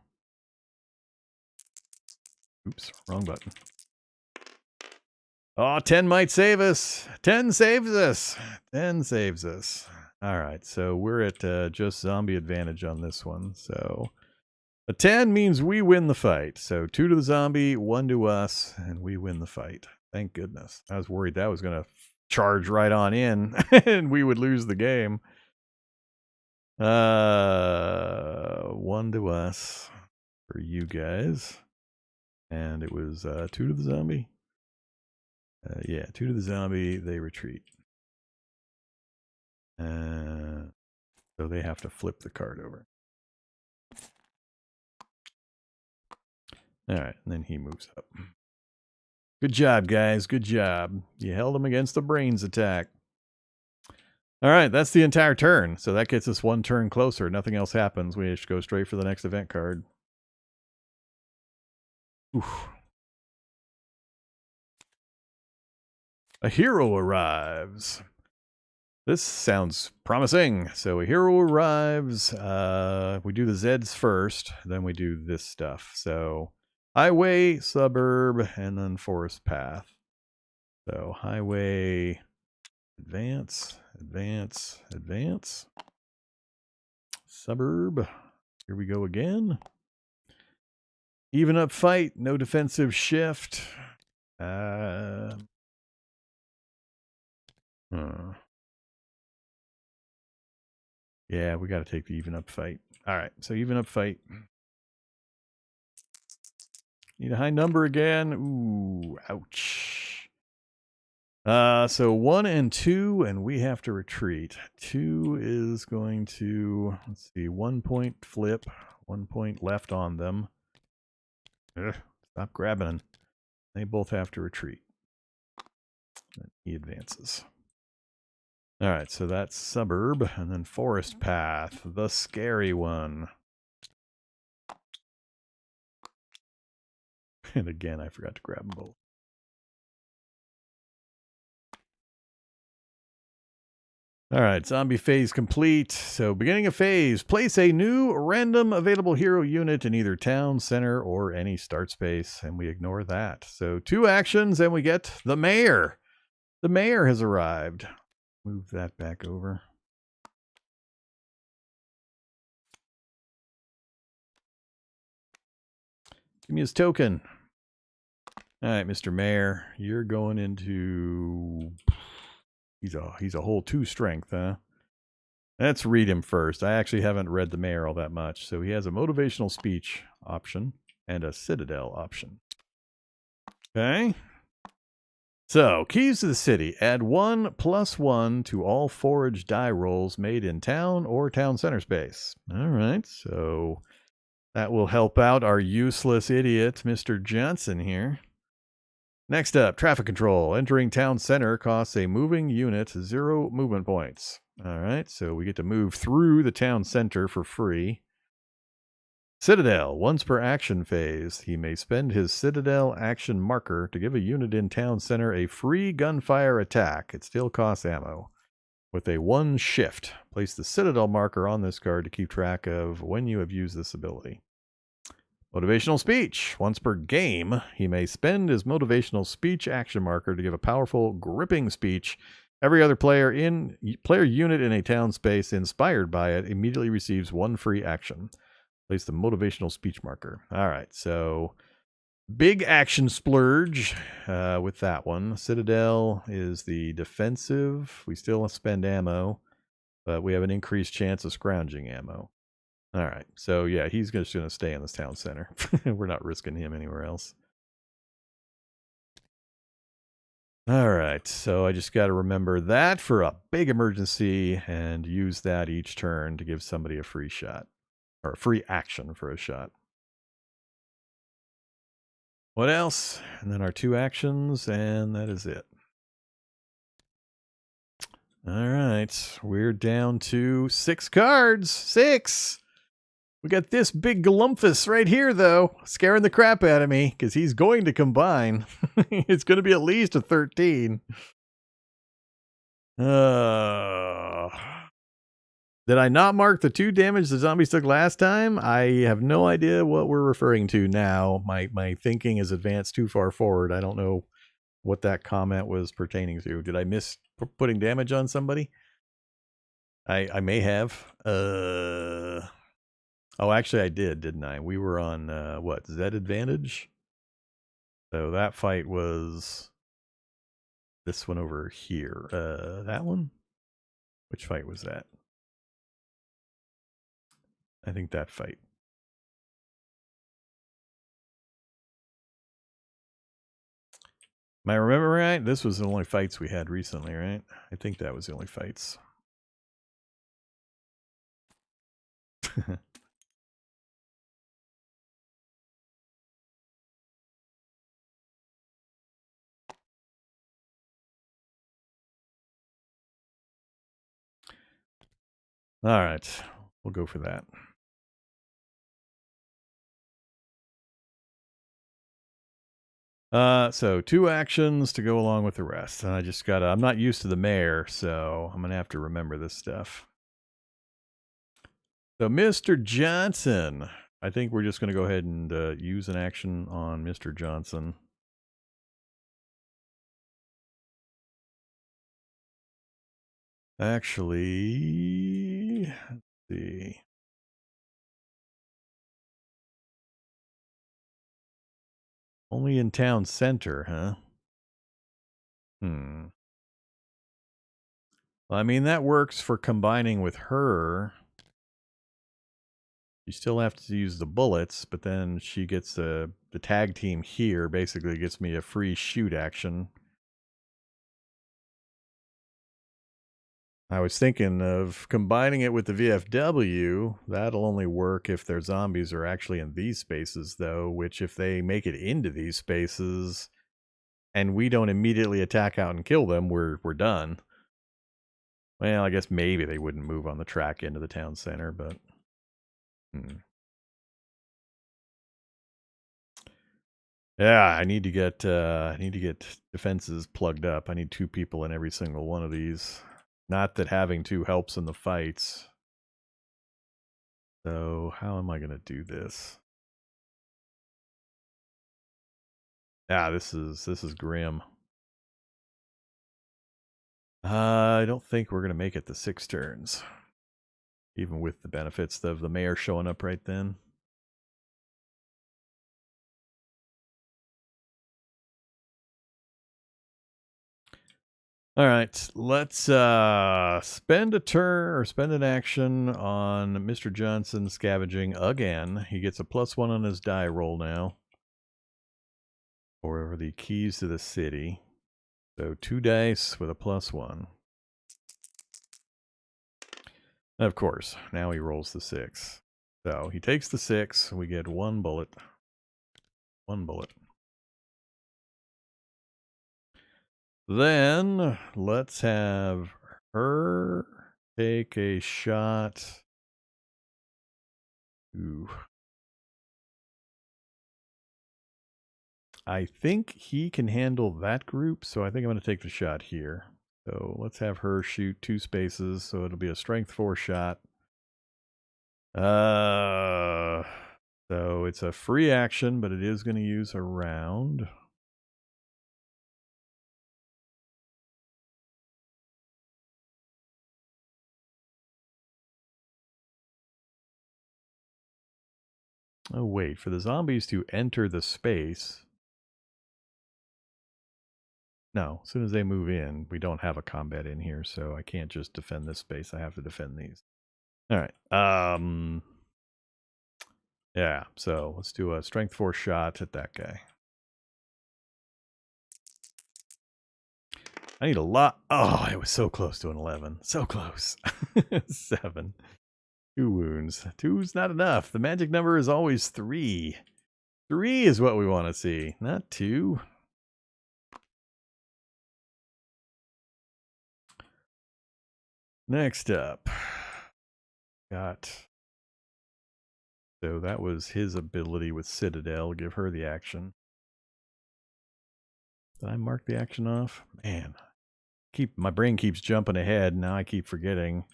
Speaker 1: Oops, wrong button. Oh, 10 might save us. 10 saves us. 10 saves us. All right, so we're at just zombie advantage on this one, so... A 10 means we win the fight. So 2 to the zombie, 1 to us, and we win the fight. Thank goodness. I was worried that was going to charge right on in and we would lose the game. 1 to us for you guys. And it was 2 to the zombie. Yeah, 2 to the zombie, they retreat. So they have to flip the card over. All right, and then he moves up. Good job, guys. Good job. You held him against the brains attack. All right, that's the entire turn. So that gets us 1 turn closer. Nothing else happens. We just go straight for the next event card. Oof. A hero arrives. This sounds promising. So a hero arrives. We do the Zeds first, then we do this stuff. So highway, suburb, and then forest path. So highway, advance, advance, advance. Suburb. Here we go again. Even up fight, no defensive shift. Yeah, we got to take the even up fight. All right, so even up fight. Need a high number again. Ooh, ouch. So 1 and 2, and we have to retreat. 2 is going to, let's see, 1 point flip, 1 point left on them. Ugh, stop grabbing. They both have to retreat. And he advances. All right, so that's suburb, and then forest path, the scary one. And again, I forgot to grab them both. All right, zombie phase complete. So beginning of phase, place a new random available hero unit in either town, center, or any start space. And we ignore that. So 2 actions and we get the mayor. The mayor has arrived. Move that back over. Give me his token. All right, Mr. Mayor, you're going into... He's a whole 2 strength, huh? Let's read him first. I actually haven't read the mayor all that much. So he has a motivational speech option and a citadel option. Okay. So, keys to the city. Add 1+1 to all forage die rolls made in town or town center space. All right. So That will help out our useless idiot, Mr. Johnson here. Next up, traffic control. Entering town center costs a moving unit 0 movement points. All right, so we get to move through the town center for free. Citadel. Once per action phase, he may spend his Citadel action marker to give a unit in town center a free gunfire attack. It still costs ammo. With a 1 shift, place the Citadel marker on this card to keep track of when you have used this ability. Motivational speech. Once per game, he may spend his motivational speech action marker to give a powerful, gripping speech. Every other player unit in a town space inspired by it immediately receives 1 free action. Place the motivational speech marker. All right, so big action splurge with that one. Citadel is the defensive. We still spend ammo, but we have an increased chance of scrounging ammo. All right, so yeah, he's just going to stay in this town center. We're not risking him anywhere else. All right, so I just got to remember that for a big emergency and use that each turn to give somebody a free shot. Or a free action for a shot. What else? And then our 2 actions, and that is it. All right, we're down to 6 cards. 6! We got this big Galumphus right here, though, scaring the crap out of me, because he's going to combine. It's going to be at least a 13. Did I not mark the 2 damage the zombies took last time? I have no idea what we're referring to now. My thinking is advanced too far forward. I don't know what that comment was pertaining to. Did I miss putting damage on somebody? I may have. Oh, actually I did, didn't I? We were on, what, Zed advantage? So that fight was this one over here. That one? Which fight was that? I think that fight. Am I remember right? This was the only fights we had recently, right? I think that was the only fights. All right, we'll go for that. So 2 actions to go along with the rest. And I just gotta, I'm not used to the mayor, so I'm gonna have to remember this stuff. So Mr. Johnson, I think we're just gonna go ahead and use an action on Mr. Johnson. Actually, let's see. Only in town center, huh? Well, I mean, that works for combining with her. You still have to use the bullets, but then she gets the tag team here, basically gets me a free shoot action. I was thinking of combining it with the VFW. That'll only work if their zombies are actually in these spaces, though, which if they make it into these spaces and we don't immediately attack out and kill them, we're done. Well, I guess maybe they wouldn't move on the track into the town center, but yeah, I need to get defenses plugged up. I need 2 people in every single one of these. Not that having 2 helps in the fights. So how am I going to do this? Yeah, this is grim. I don't think we're going to make it the 6 turns. Even with the benefits of the mayor showing up right then. All right, let's spend a turn or spend an action on Mr. Johnson scavenging again. He gets a +1 on his die roll now. For the keys to the city. So 2 dice with a +1. Of course, now he rolls the 6. So he takes the 6. We get 1 bullet. 1 bullet. Then let's have her take a shot. Ooh. I think he can handle that group, so I think I'm going to take the shot here. So let's have her shoot 2 spaces, so it'll be a strength 4 shot. So it's a free action, but it is going to use a round. Oh, wait, for the zombies to enter the space. No, as soon as they move in, we don't have a combat in here, so I can't just defend this space. I have to defend these. All right. Yeah, so let's do a strength 4 shot at that guy. I need a lot. Oh, it was so close to an 11. So close. 7. 2 wounds. 2's not enough. The magic number is always 3. 3 is what we want to see, not 2. Next up, got... So that was his ability with Citadel. Give her the action. Did I mark the action off? Man, my brain keeps jumping ahead. Now I keep forgetting.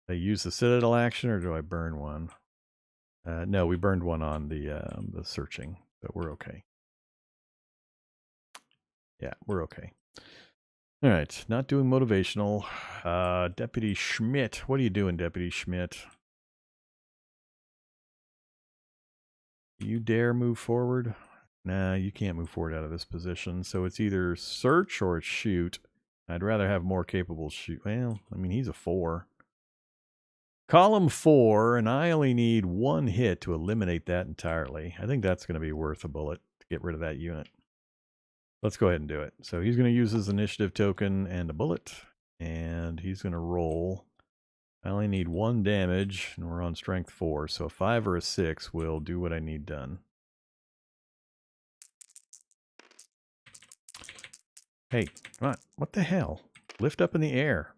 Speaker 1: Do I use the Citadel action or do I burn one? No, we burned one on the searching, so we're okay. Yeah, we're okay. All right, not doing motivational. Deputy Schmidt. What are you doing, Deputy Schmidt? You dare move forward? Nah, you can't move forward out of this position. So it's either search or it's shoot. I'd rather have more capable shoot. Well, I mean, he's a 4. Column 4, and I only need 1 hit to eliminate that entirely. I think that's going to be worth a bullet to get rid of that unit. Let's go ahead and do it. So he's going to use his initiative token and a bullet, and he's going to roll. I only need 1 damage, and we're on strength 4, so a 5 or a 6 will do what I need done. Hey, come on. What the hell? Lift up in the air.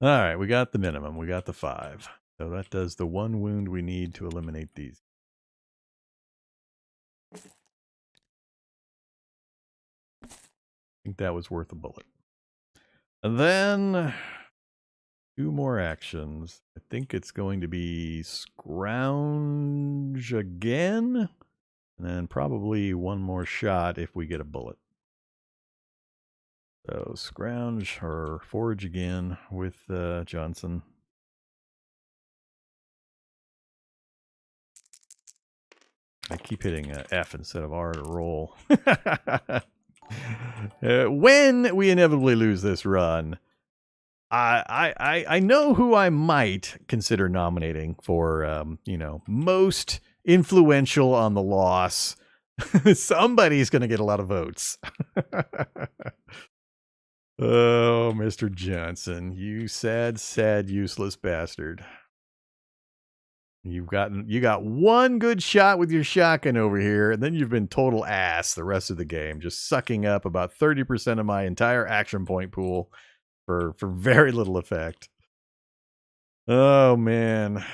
Speaker 1: All right, we got the minimum. We got the 5. So that does the 1 wound we need to eliminate these. I think that was worth a bullet. And then 2 more actions. I think it's going to be scrounge again. And then probably 1 more shot if we get a bullet. So scrounge or forage again with Johnson. I keep hitting F instead of R to roll. When we inevitably lose this run, I know who I might consider nominating for, you know, most influential on the loss. Somebody's going to get a lot of votes. Oh, Mr. Johnson, you sad, sad, useless bastard. You got 1 good shot with your shotgun over here, and then you've been total ass the rest of the game, just sucking up about 30% of my entire action point pool for very little effect. Oh man.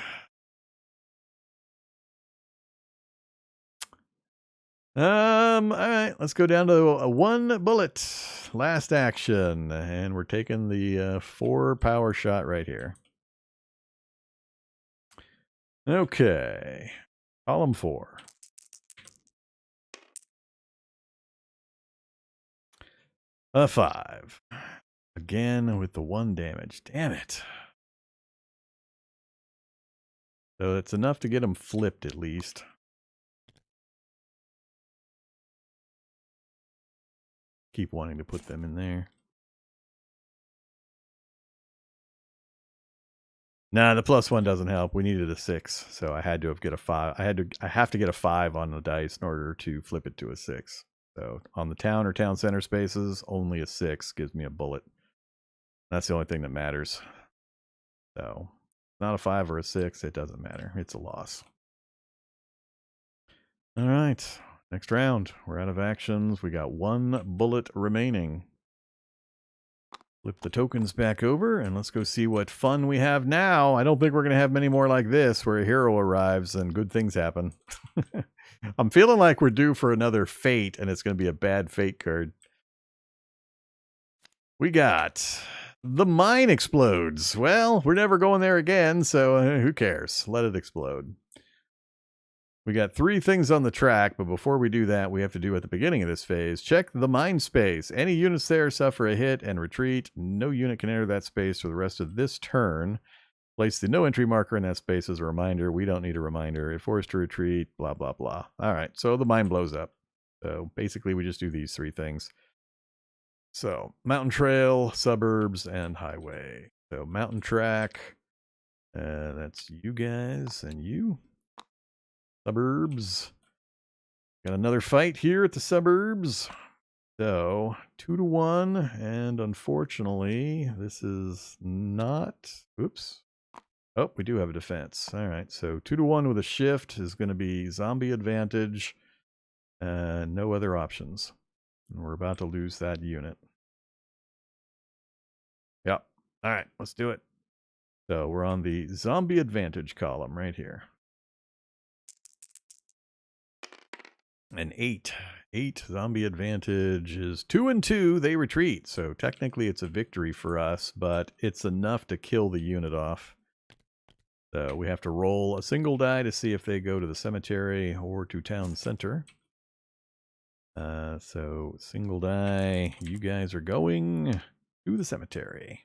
Speaker 1: All right, let's go down to a 1 bullet. Last action, and we're taking the 4 power shot right here. Okay, column 4. A 5. Again with the 1 damage. Damn it. So it's enough to get them flipped at least. Keep wanting to put them in there. Nah, the +1 doesn't help. We needed a 6, so I had to get a 5. I have to get a 5 on the dice in order to flip it to a 6. So on the town or town center spaces, only a 6 gives me a bullet. That's the only thing that matters. So Not a 5 or a 6. It doesn't matter. It's a loss. All right. Next round. We're out of actions. We got 1 bullet remaining. Flip the tokens back over, and let's go see what fun we have now. I don't think we're going to have many more like this, where a hero arrives and good things happen. I'm feeling like we're due for another fate, and it's going to be a bad fate card. We got the mine explodes. Well, we're never going there again, so who cares? Let it explode. We got 3 things on the track, but before we do that, we have to do at the beginning of this phase, check the mine space. Any units there suffer a hit and retreat. No unit can enter that space for the rest of this turn. Place the no entry marker in that space as a reminder. We don't need a reminder. If forced to retreat, blah, blah, blah. All right, so the mine blows up. So basically we just do these 3 things. So mountain trail, suburbs, and highway. So mountain track, that's you guys and you. Suburbs. Got another fight here at the suburbs. So 2-1, and unfortunately, this is not. Oops. Oh, we do have a defense. All right, so 2-1 with a shift is going to be zombie advantage, and no other options. And we're about to lose that unit. Yep. All right, let's do it. So we're on the zombie advantage column right here. An 8. 8 zombie advantage is 2 and 2. They retreat. So technically it's a victory for us, but it's enough to kill the unit off. So we have to roll a single die to see if they go to the cemetery or to town center. So single die. You guys are going to the cemetery.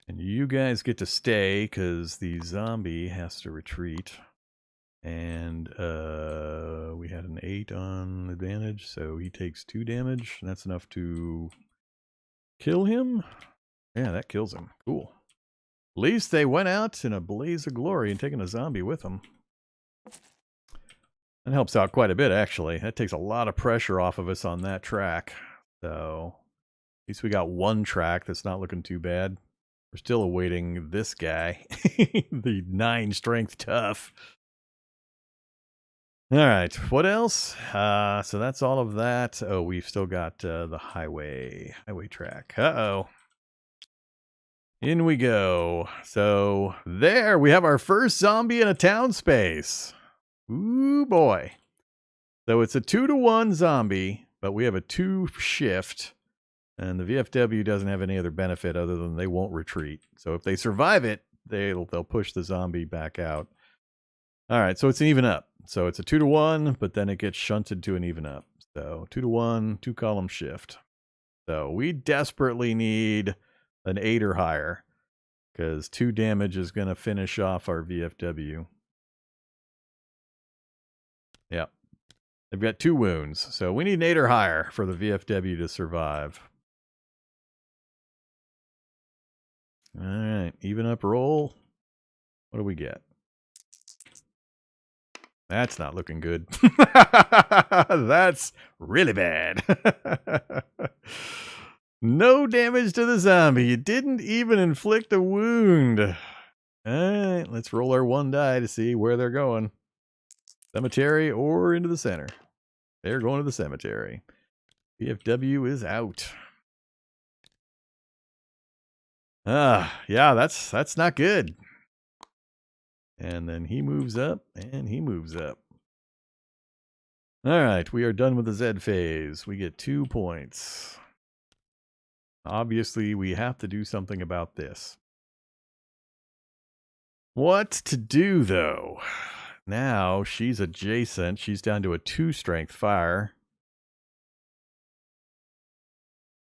Speaker 1: And you guys get to stay because the zombie has to retreat. And we had an 8 on advantage, so he takes 2 damage. And that's enough to kill him. Yeah, that kills him. Cool. At least they went out in a blaze of glory and taking a zombie with them. That helps out quite a bit, actually. That takes a lot of pressure off of us on that track. So at least we got 1 track that's not looking too bad. We're still awaiting this guy, the 9 strength tough. All right, what else? So that's all of that. Oh, we've still got the highway track. Uh-oh. In we go. So there, we have our first zombie in a town space. Ooh, boy. So it's a 2-1 zombie, but we have a 2 shift. And the VFW doesn't have any other benefit other than they won't retreat. So if they survive it, they'll push the zombie back out. All right, so it's an even up. So it's a 2-1, but then it gets shunted to an even up. So 2-1, 2 column shift. So we desperately need an 8 or higher because 2 damage is going to finish off our VFW. Yep. They've got 2 wounds. So we need an 8 or higher for the VFW to survive. All right, even up roll. What do we get? That's not looking good. That's really bad. No damage to the zombie. You didn't even inflict a wound. All right, let's roll our 1 die to see where they're going. Cemetery or into the center. They're going to the cemetery. VFW is out. Yeah, that's not good. And then he moves up, and he moves up. All right, we are done with the Zed phase. We get 2 points. Obviously, we have to do something about this. What to do, though? Now, she's adjacent. She's down to a 2 strength fire.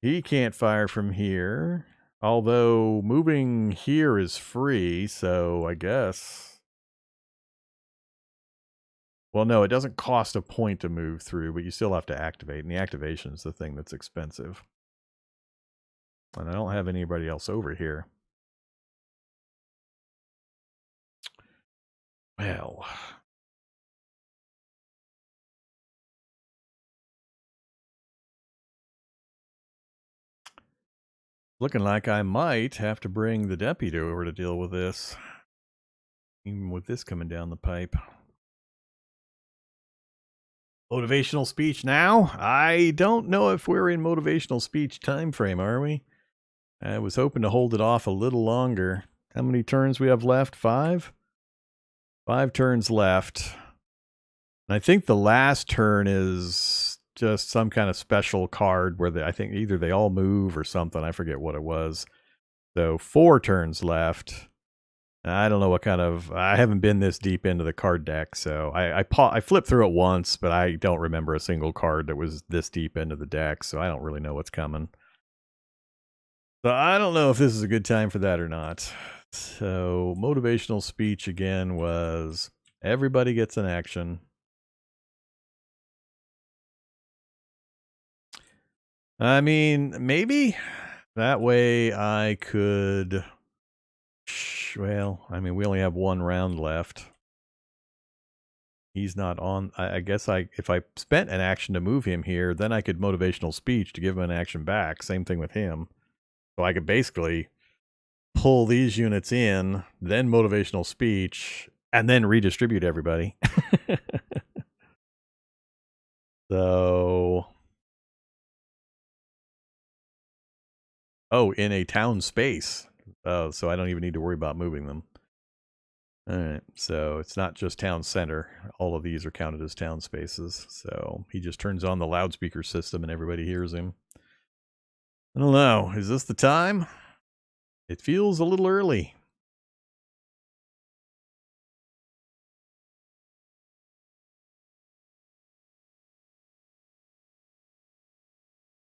Speaker 1: He can't fire from here. Although, moving here is free, so I guess... Well, no, it doesn't cost a point to move through, but you still have to activate, and the activation is the thing that's expensive. And I don't have anybody else over here. Well... Looking like I might have to bring the deputy over to deal with this. Even with this coming down the pipe. Motivational speech now? I don't know if we're in motivational speech time frame, are we? I was hoping to hold it off a little longer. How many turns we have left? 5? 5 turns left. And I think the last turn is just some kind of special card where I think either they all move or something. I forget what it was. So 4 turns left. I don't know what kind of... I haven't been this deep into the card deck, so I flipped through it once, but I don't remember a single card that was this deep into the deck, so I don't really know what's coming. So I don't know if this is a good time for that or not. So motivational speech again was everybody gets an action. I mean, maybe that way I could... Well, I mean, we only have 1 round left. He's not on. I guess if I spent an action to move him here, then I could motivational speech to give him an action back. Same thing with him. So I could basically pull these units in, then motivational speech, and then redistribute everybody. So... Oh, in a town space. Oh, so I don't even need to worry about moving them. All right, so it's not just town center. All of these are counted as town spaces. So he just turns on the loudspeaker system and everybody hears him. I don't know. Is this the time? It feels a little early.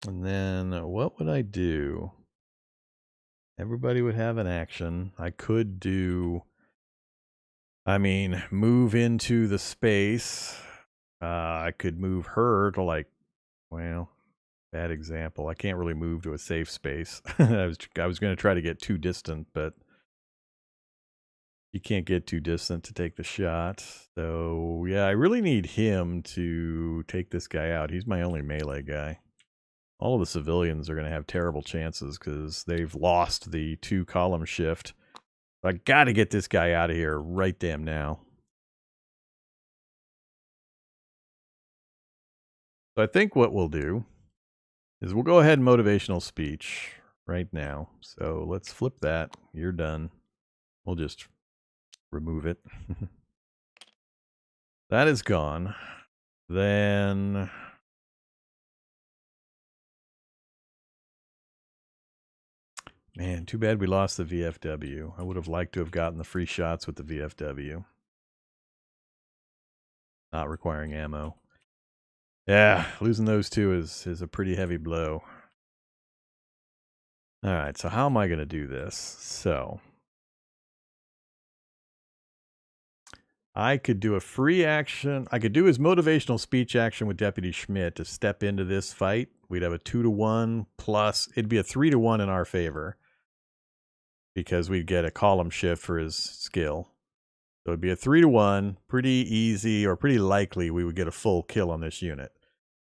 Speaker 1: And then what would I do? Everybody would have an action. I could do... I mean, move into the space. I could move her to like... Well... Bad example. I can't really move to a safe space. I was going to try to get too distant, but you can't get too distant to take the shot. So yeah, I really need him to take this guy out. He's my only melee guy. All of the civilians are going to have terrible chances because they've lost the 2 column shift. I got to get this guy out of here right damn now. So I think what we'll do is we'll go ahead and motivational speech right now. So let's flip that. You're done. We'll just remove it. That is gone. Then... Man, too bad we lost the VFW. I would have liked to have gotten the free shots with the VFW. Not requiring ammo. Yeah, losing those 2 is a pretty heavy blow. Alright, so how am I going to do this? So... I could do a free action. I could do his motivational speech action with Deputy Schmidt to step into this fight. We'd have a 2-to-1 plus. It'd be a 3-to-1 in our favor because we'd get a column shift for his skill. So it'd be a 3-to-1, pretty easy or pretty likely we would get a full kill on this unit.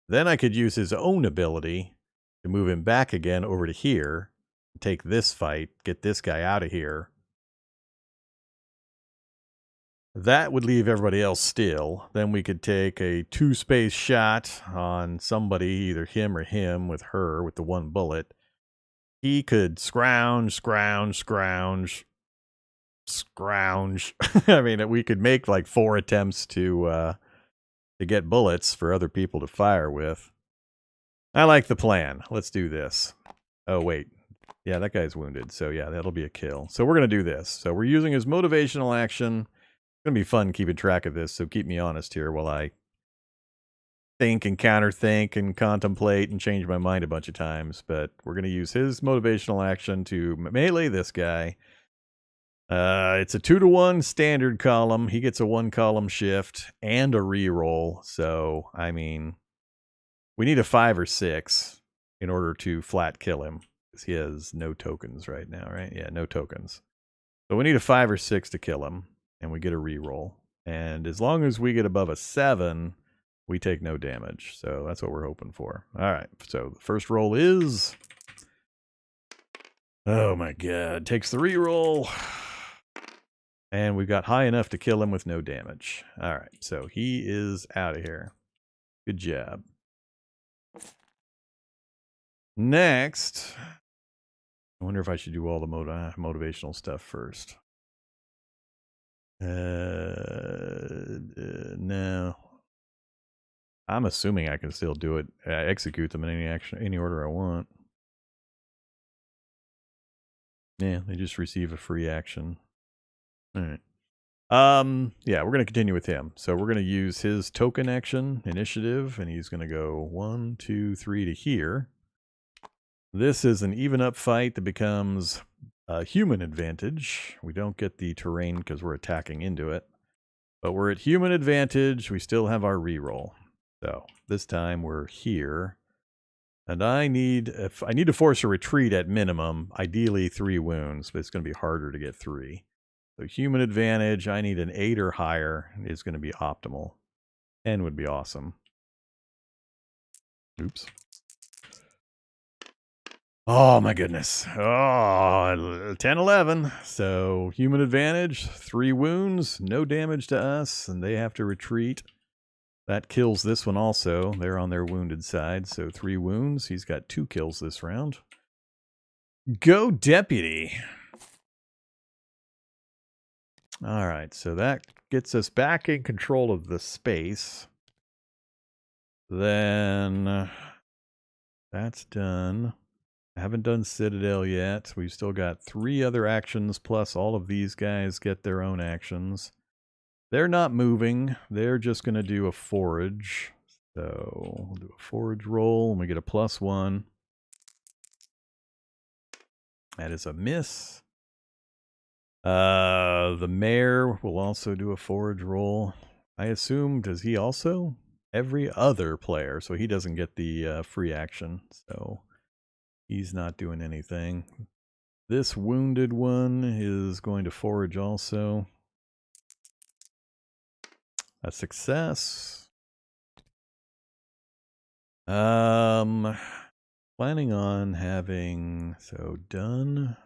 Speaker 1: Then I could use his own ability to move him back again over to here, take this fight, get this guy out of here. That would leave everybody else still. Then we could take a 2-space shot on somebody, either him or him, with her, with the 1 bullet. He could scrounge. I mean, we could make like 4 attempts to get bullets for other people to fire with. I like the plan. Let's do this. Oh, wait. Yeah, that guy's wounded. So yeah, that'll be a kill. So we're going to do this. So we're using his motivational action. It's going to be fun keeping track of this, so keep me honest here while I think and counterthink and contemplate and change my mind a bunch of times. But we're going to use his motivational action to melee this guy. It's a 2-to-1 standard column. He gets a 1 column shift and a reroll. So, I mean, we need a 5 or 6 in order to flat kill him. Because he has no tokens right now, right? Yeah, no tokens. So we need a 5 or 6 to kill him. And we get a reroll. And as long as we get above a 7, we take no damage. So that's what we're hoping for. All right. So the first roll is Oh my god. Takes the reroll. And we've got high enough to kill him with no damage. Alright, so he is out of here. Good job. Next. I wonder if I should do all the motivational stuff first. No. I'm assuming I can still do it. Execute them in any order I want. Yeah, they just receive a free action. All right. Yeah, we're going to continue with him. So we're going to use his token action, initiative, and he's going to go 1, 2, 3 to here. This is an even up fight that becomes a human advantage. We don't get the terrain because we're attacking into it. But we're at human advantage. We still have our reroll. So this time we're here. And I need to force a retreat at minimum, ideally 3 wounds, but it's going to be harder to get 3. So human advantage, I need an 8 or higher is going to be optimal. 10 would be awesome. Oops. Oh my goodness. Oh, 10, 11. So human advantage, 3 wounds, no damage to us, and they have to retreat. That kills this one also. They're on their wounded side, so 3 wounds. He's got 2 kills this round. Go deputy. All right, so that gets us back in control of the space. Then that's done. I haven't done Citadel yet. We've still got 3 other actions, plus all of these guys get their own actions. They're not moving. They're just going to do a forage. So we'll do a forage roll, and we get a +1. That is a miss. The mayor will also do a forage roll. I assume, does he also? Every other player, so he doesn't get the free action. So he's not doing anything. This wounded one is going to forage also. A success. Planning on having, so done.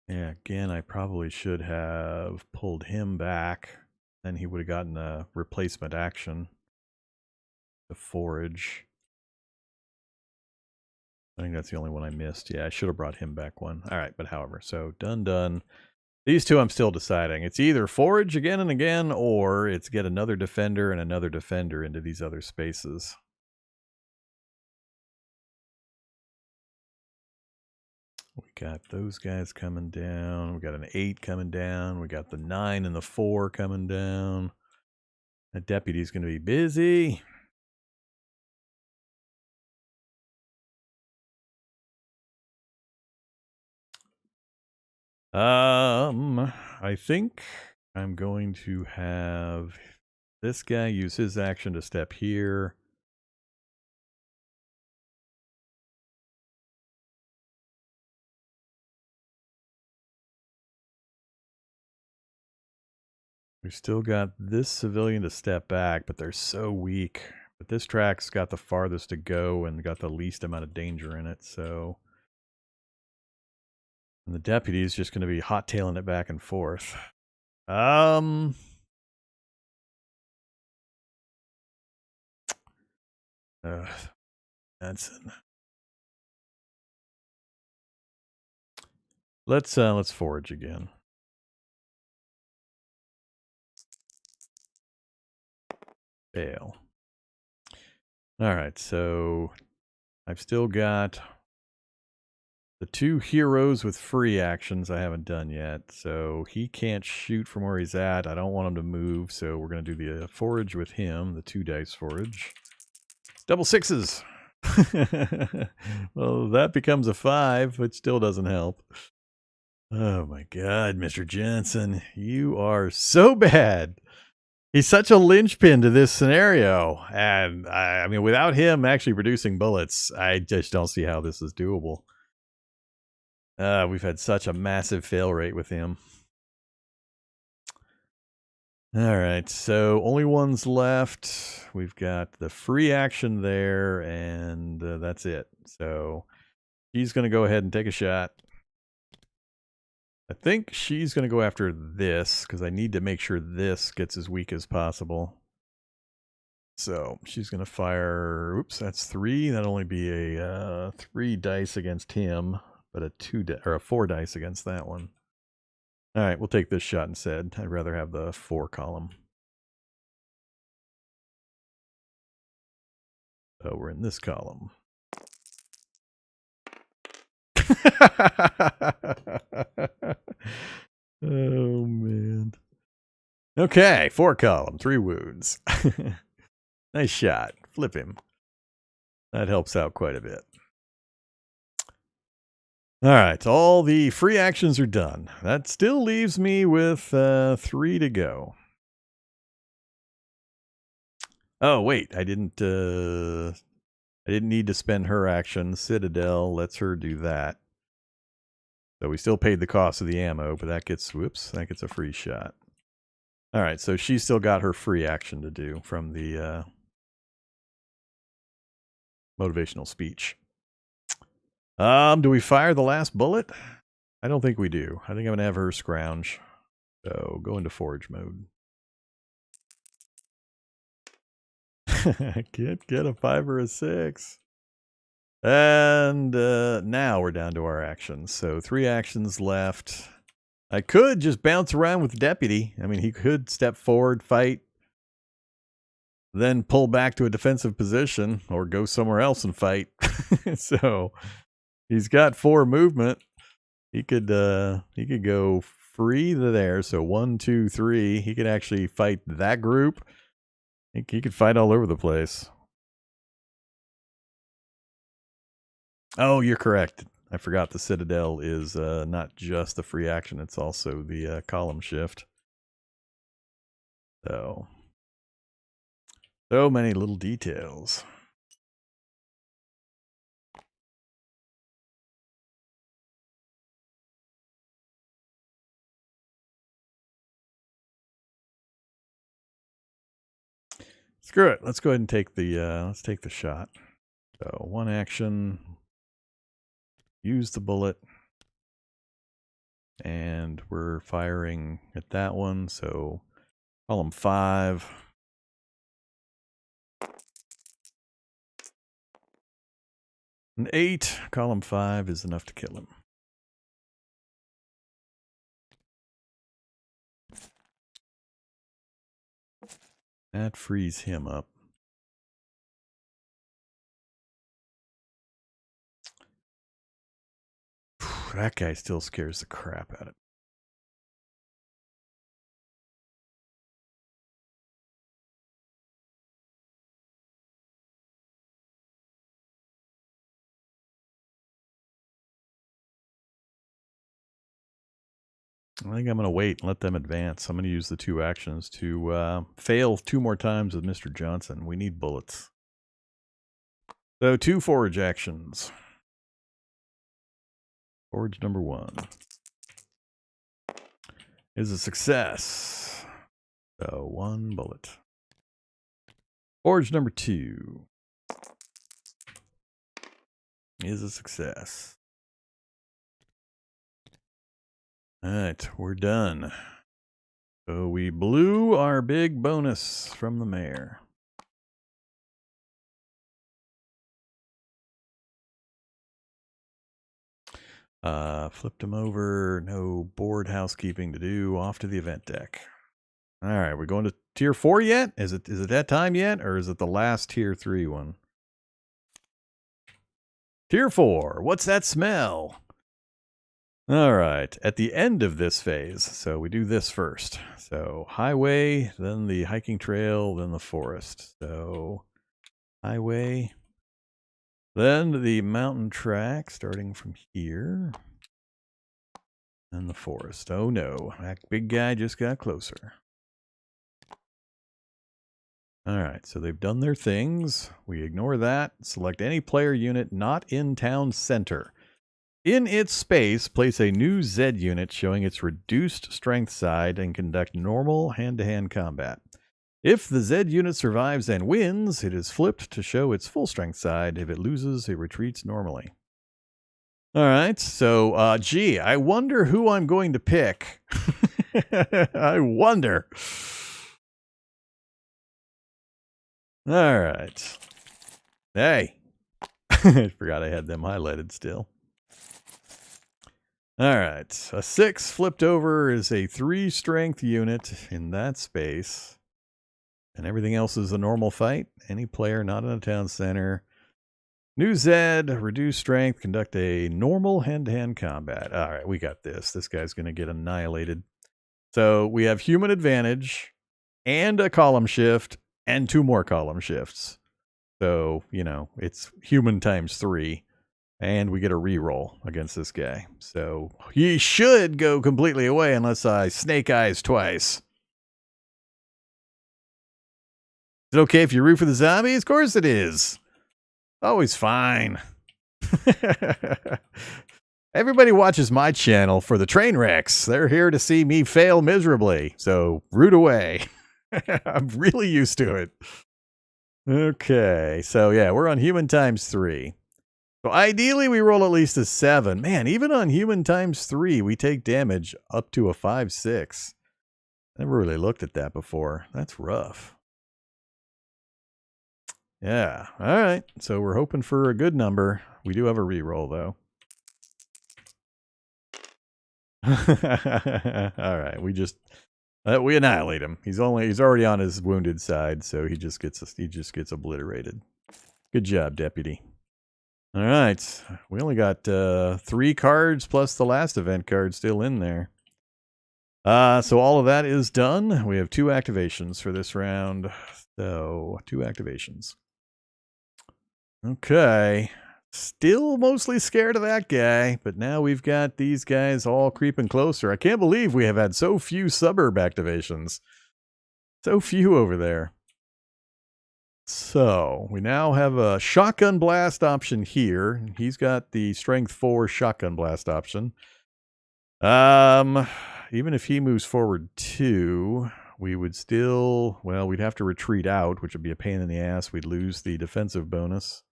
Speaker 1: Yeah, again, I probably should have pulled him back. Then he would have gotten a replacement action. The forage. I think that's the only one I missed. Yeah, I should have brought him back one. All right, but however, so done. These 2 I'm still deciding. It's either forage again and again, or it's get another defender and another defender into these other spaces. We got those guys coming down. We got an 8 coming down. We got the 9 and the 4 coming down. That deputy's going to be busy. I think I'm going to have this guy use his action to step here. We've still got this civilian to step back, but they're so weak. But this track's got the farthest to go and got the least amount of danger in it, so... And the deputy is just going to be hot-tailing it back and forth. That's... Let's forage again. Fail. Alright, so I've still got the 2 heroes with free actions I haven't done yet. So he can't shoot from where he's at. I don't want him to move, so we're going to do the forage with him, the 2 dice forage. Double 6s! Well, that becomes a 5, which still doesn't help. Oh my god, Mr. Johnson, you are so bad! He's such a linchpin to this scenario. And I mean, without him actually producing bullets, I just don't see how this is doable. We've had such a massive fail rate with him. All right, so only ones left. We've got the free action there, and that's it. So she's going to go ahead and take a shot. I think she's going to go after this because I need to make sure this gets as weak as possible. So she's going to fire. Oops, that's 3. That'll only be a 3 dice against him, but a 4 dice against that one. All right, we'll take this shot instead. I'd rather have the 4 column. So we're in this column. Oh, man. Okay, 4 column, 3 wounds. Nice shot. Flip him. That helps out quite a bit. All right, all the free actions are done. That still leaves me with 3 to go. Oh, wait, I didn't need to spend her action. Citadel lets her do that. So we still paid the cost of the ammo, but that gets, that gets a free shot. All right, so she's still got her free action to do from the motivational speech. Do we fire the last bullet? I don't think we do. I think I'm going to have her scrounge. So go into forge mode. Can't get a 5 or a 6. And now we're down to our actions. So 3 actions left. I could just bounce around with the deputy. I mean, he could step forward, fight, then pull back to a defensive position, or go somewhere else and fight. So he's got 4 movement. He could go free there. So 1, 2, 3. He could actually fight that group. He could fight all over the place. Oh, you're correct. I forgot the Citadel is not just the free action, it's also the column shift. So many little details. Screw it. Let's go ahead and take the let's take the shot. So 1 action, use the bullet, and we're firing at that one. So column 5. An 8, column 5 is enough to kill him. That frees him up. That guy still scares the crap out of me. I think I'm going to wait and let them advance. I'm going to use the 2 actions to fail 2 more times with Mr. Johnson. We need bullets. So 2 forage actions. Forage number 1 is a success. So 1 bullet. Forage number 2 is a success. All right, we're done. So we blew our big bonus from the mayor. Flipped him over. No board housekeeping to do. Off to the event deck. All right, we're going to tier 4 yet? Is it that time yet, or is it the last tier 3 one? Tier 4. What's that smell? All right, at the end of this phase, so we do this first. So highway, then the hiking trail, then the forest. So highway, then the mountain track, starting from here, and the forest. Oh no, that big guy just got closer. All right, so they've done their things. We ignore that. Select any player unit not in town center. In its space, place a new Zed unit showing its reduced strength side and conduct normal hand-to-hand combat. If the Zed unit survives and wins, it is flipped to show its full strength side. If it loses, it retreats normally. All right, so, gee, I wonder who I'm going to pick. I wonder. All right. Hey. I forgot I had them highlighted still. All right. A 6 flipped over is a 3 strength unit in that space. And everything else is a normal fight. Any player not in a town center. New Zed, reduce strength, conduct a normal hand-to-hand combat. All right, we got this. This guy's going to get annihilated. So we have human advantage and a column shift and 2 more column shifts. So, you know, it's human times 3. And we get a reroll against this guy. So he should go completely away unless I snake eyes twice. Is it okay if you root for the zombies? Of course it is. Always fine. Everybody watches my channel for the train wrecks. They're here to see me fail miserably. So root away. I'm really used to it. Okay. So yeah, we're on human times 3. So ideally, we roll at least a 7. Man, even on human times 3, we take damage up to a 5-6. Never really looked at that before. That's rough. Yeah. All right. So we're hoping for a good number. We do have a reroll, though. All right. We annihilate him. He's already on his wounded side, so he just gets obliterated. Good job, deputy. All right. We only got 3 cards plus the last event card still in there. So all of that is done. We have 2 activations for this round. So 2 activations. Okay. Still mostly scared of that guy, but now we've got these guys all creeping closer. I can't believe we have had so few suburb activations. So few over there. So, we now have a shotgun blast option here. He's got the strength 4 shotgun blast option. Even if he moves forward 2, we would still, well, we'd have to retreat out, which would be a pain in the ass. We'd lose the defensive bonus.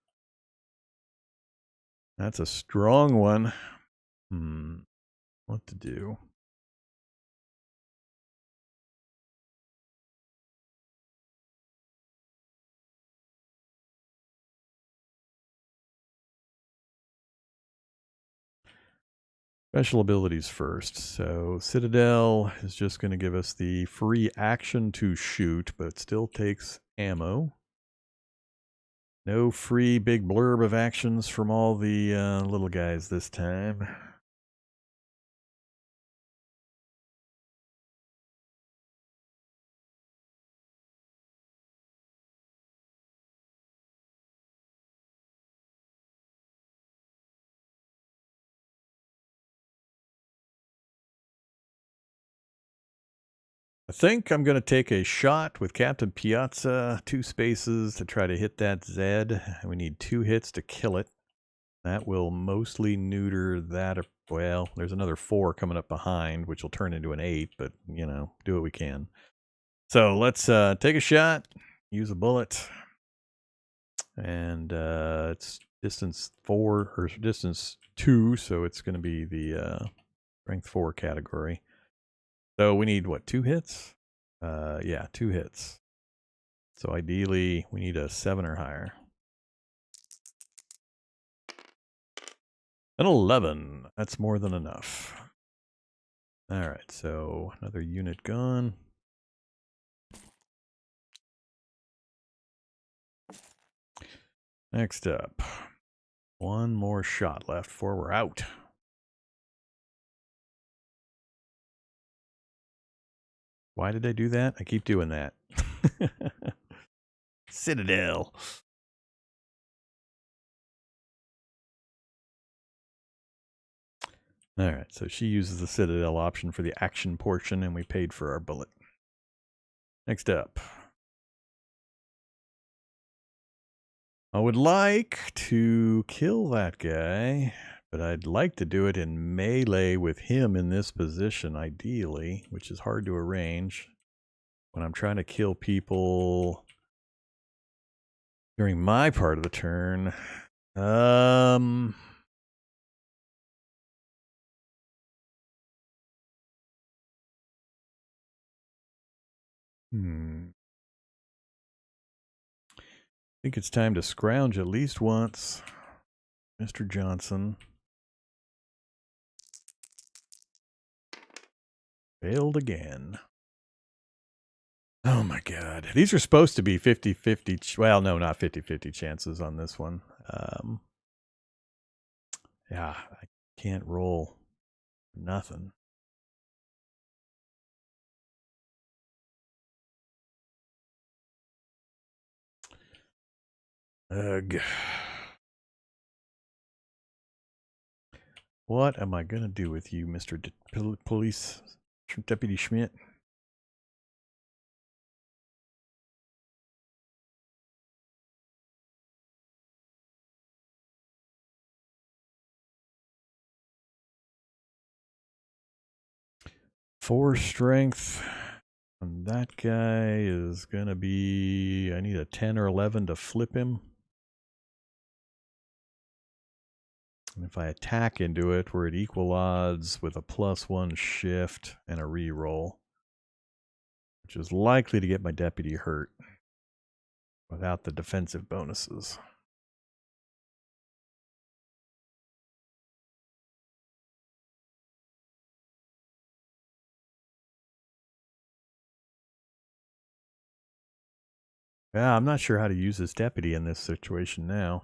Speaker 1: That's a strong one. What to do? Special abilities first. So Citadel is just going to give us the free action to shoot, but it still takes ammo. No free big blurb of actions from all the little guys this time. I think I'm going to take a shot with Captain Piazza, 2 spaces to try to hit that Zed. We need 2 hits to kill it. That will mostly neuter that. Well, there's another 4 coming up behind, which will turn into an 8, but, you know, do what we can. So let's take a shot, use a bullet. And it's distance 4, or distance 2, so it's going to be the strength 4 category. So we need, what, 2 hits? Yeah, 2 hits. So ideally, we need a 7 or higher. An 11. That's more than enough. All right, so another unit gone. Next up, 1 more shot left before we're out. Why did I do that? I keep doing that. Citadel. All right, so she uses the Citadel option for the action portion, and we paid for our bullet. Next up. I would like to kill that guy, But I'd like to do it in melee with him in this position, ideally, which is hard to arrange when I'm trying to kill people during my part of the turn. I think it's time to scrounge at least once. Mr. Johnson. Failed again. Oh my god. These are supposed to be 50-50. Well, no, not 50-50 chances on this one. Yeah, I can't roll nothing. Ugh. What am I going to do with you, Mr. Police Deputy Schmidt? Four strength. And that guy is going to be... I need a 10 or 11 to flip him. And if I attack into it, we're at equal odds with a +1 shift and a reroll, which is likely to get my deputy hurt without the defensive bonuses. Yeah, I'm not sure how to use this deputy in this situation now.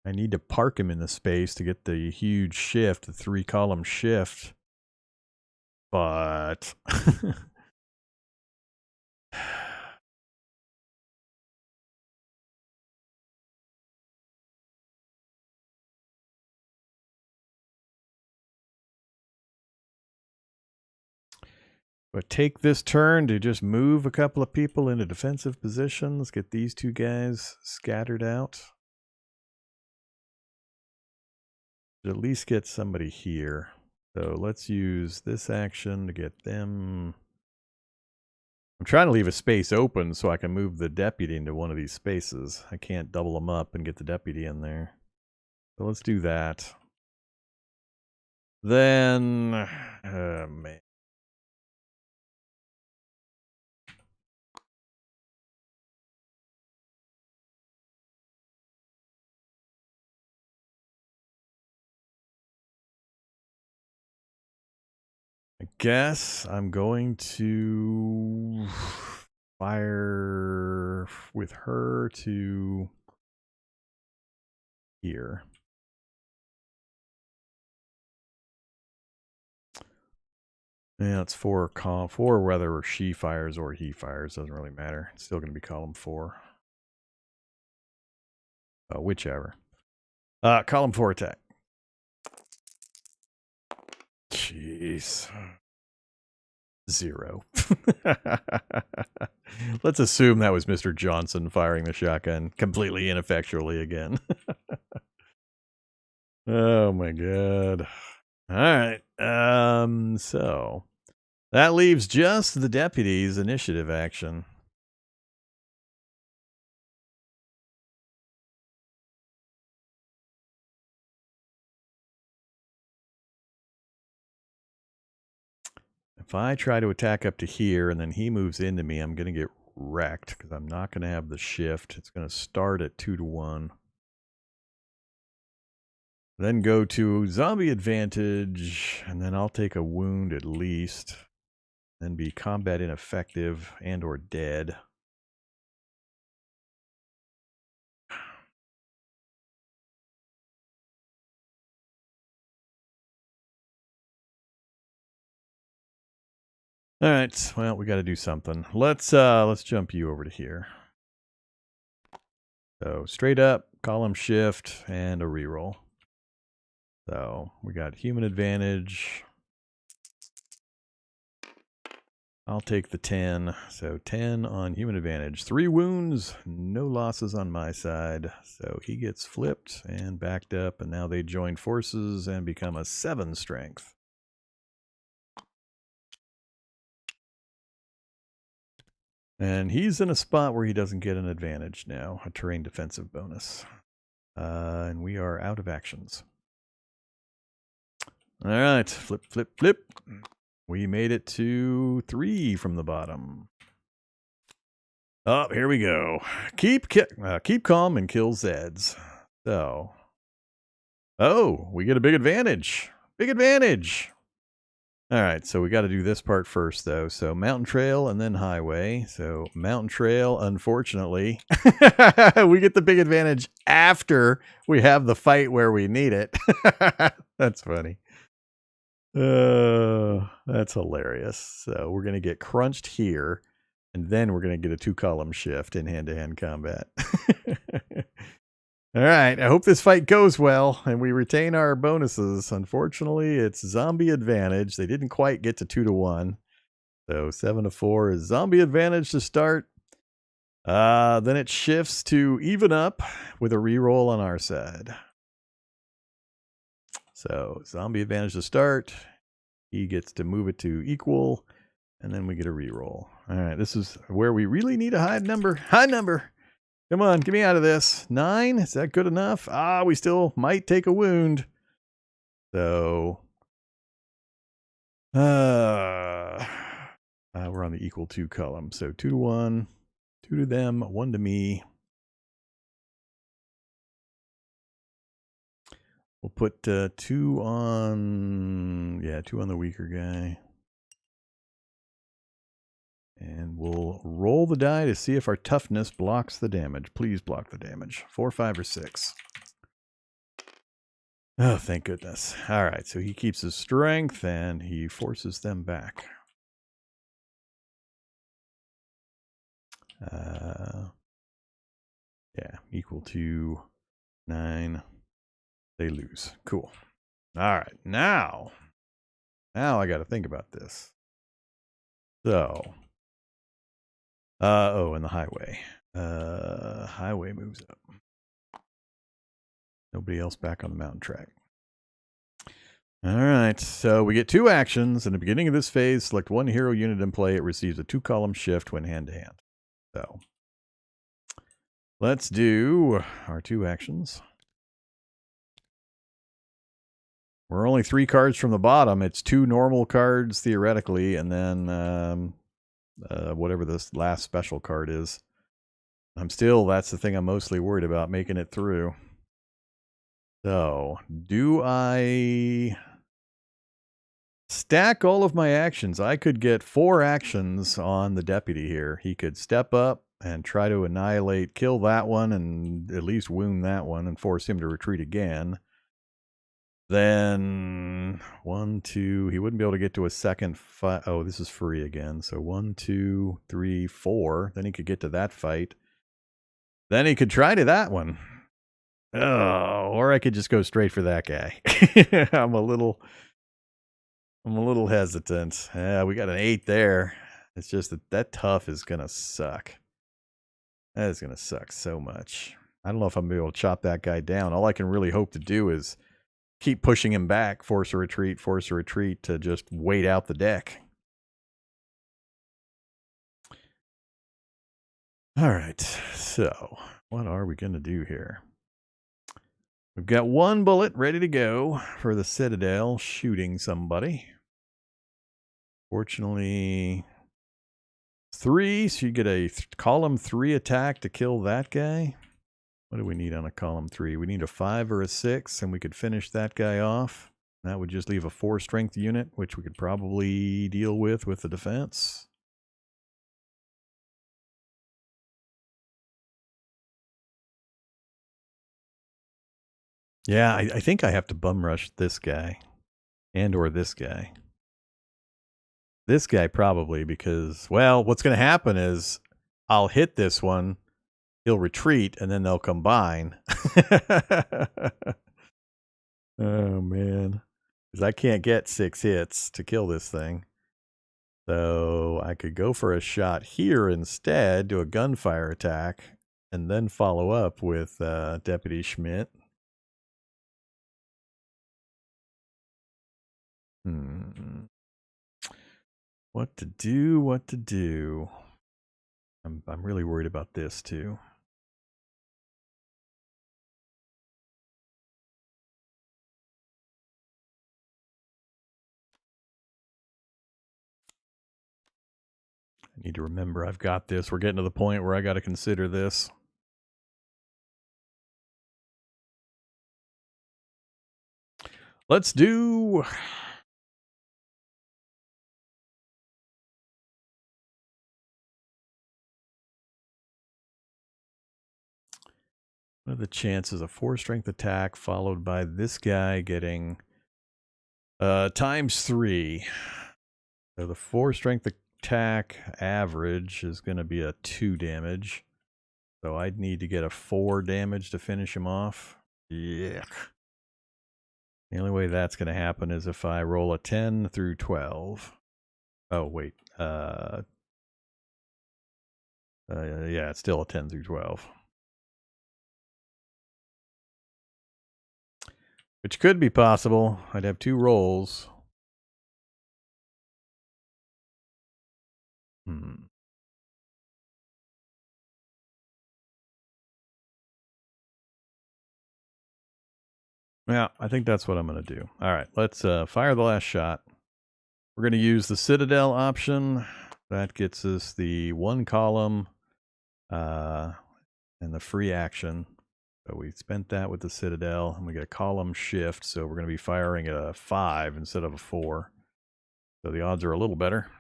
Speaker 1: I need to park him in the space to get the huge shift, the 3-column shift. But take this turn to just move a couple of people into defensive positions, get these two guys scattered out. At least get somebody here. So let's use this action to get them. I'm trying to leave a space open so I can move the deputy into one of these spaces. I can't double them up and get the deputy in there. So let's do that. Then, man. I guess I'm going to fire with her to here. Yeah, it's 4 whether she fires or he fires. Doesn't really matter. It's still going to be column 4. Whichever. Column 4 attack. Jeez. 0. Let's assume that was Mr. Johnson firing the shotgun completely ineffectually again. Oh my god. All right. So that leaves just the deputy's initiative action. If I try to attack up to here and then he moves into me, I'm going to get wrecked because I'm not going to have the shift. It's going to start at 2-1. Then go to zombie advantage, and then I'll take a wound at least. Then be combat ineffective and or dead. All right, well, we got to do something. Let's jump you over to here. So straight up, column shift, and a reroll. So we got human advantage. I'll take the 10. So 10 on human advantage. 3 wounds, no losses on my side. So he gets flipped and backed up, and now they join forces and become a 7 strength. And he's in a spot where he doesn't get an advantage now, a terrain defensive bonus. And we are out of actions. All right, flip, flip, flip. We made it to 3 from the bottom. Oh, here we go. Keep calm and kill Zeds. So, oh, we get a big advantage. Big advantage. All right, so we got to do this part first, though. So mountain trail and then highway. So mountain trail, unfortunately, we get the big advantage after we have the fight where we need it. That's funny. That's hilarious. So we're going to get crunched here, and then we're going to get a 2-column shift in hand-to-hand combat. All right, I hope this fight goes well and we retain our bonuses. Unfortunately, it's zombie advantage. They didn't quite get to 2-to-1. So 7-to-4 is zombie advantage to start. Then it shifts to even up with a reroll on our side. So zombie advantage to start. He gets to move it to equal, and then we get a reroll. All right, this is where we really need a high number. High number. Come on, get me out of this. 9, is that good enough? We still might take a wound. So, we're on the equal 2 column. So 2-to-1, 2 to them, 1 to me. We'll put 2 on, 2 on the weaker guy. And we'll roll the die to see if our toughness blocks the damage. Please block the damage. 4, 5, or 6. Oh, thank goodness. All right, so he keeps his strength and he forces them back. Equal to 9. They lose. Cool. All right, now I got to think about this. So, and the highway. Highway moves up. Nobody else back on the mountain track. All right, so we get 2 actions. In the beginning of this phase, select 1 hero unit in play. It receives a 2-column shift when hand-to-hand. So, let's do our 2 actions. We're only 3 cards from the bottom. It's 2 normal cards, theoretically, and then whatever this last special card is. That's the thing I'm mostly worried about, making it through. So, do I stack all of my actions? I could get 4 actions on the deputy here. He could step up and try to annihilate, kill that one, and at least wound that one and force him to retreat again. Then 1, 2, he wouldn't be able to get to a second fight. Oh, this is free again. So 1, 2, 3, 4. Then he could get to that fight. Then he could try to that one. Oh, or I could just go straight for that guy. I'm a little hesitant. Yeah, we got an 8 there. It's just that tough is going to suck. That is going to suck so much. I don't know if I'm going to be able to chop that guy down. All I can really hope to do is keep pushing him back, force a retreat to just wait out the deck. All right, so what are we going to do here? We've got 1 bullet ready to go for the Citadel shooting somebody. Fortunately, 3, so you get a column 3 attack to kill that guy. What do we need on a column 3? We need a 5 or a 6, and we could finish that guy off. That would just leave a 4 strength unit, which we could probably deal with the defense. Yeah, I think I have to bum rush this guy and or this guy. This guy probably, because, well, what's going to happen is I'll hit this one, he'll retreat, and then they'll combine. Oh, man. Because I can't get 6 hits to kill this thing. So I could go for a shot here instead, do a gunfire attack, and then follow up with Deputy Schmidt. What to do, what to do. I'm really worried about this too. I need to remember I've got this. We're getting to the point where I got to consider this. Let's do... What are the chances? A 4 strength attack followed by this guy getting ×3. So the 4 strength attack average is going to be a 2 damage. So I'd need to get a 4 damage to finish him off. Yuck. The only way that's going to happen is if I roll a 10 through 12. Oh, wait. Yeah, it's still a 10 through 12. Which could be possible. I'd have 2 rolls. Yeah, I think that's what I'm going to do. All right, let's fire the last shot. We're going to use the Citadel option. That gets us the 1 column and the free action. So we spent that with the Citadel, and we get a column shift, so we're going to be firing at a 5 instead of a 4. So the odds are a little better.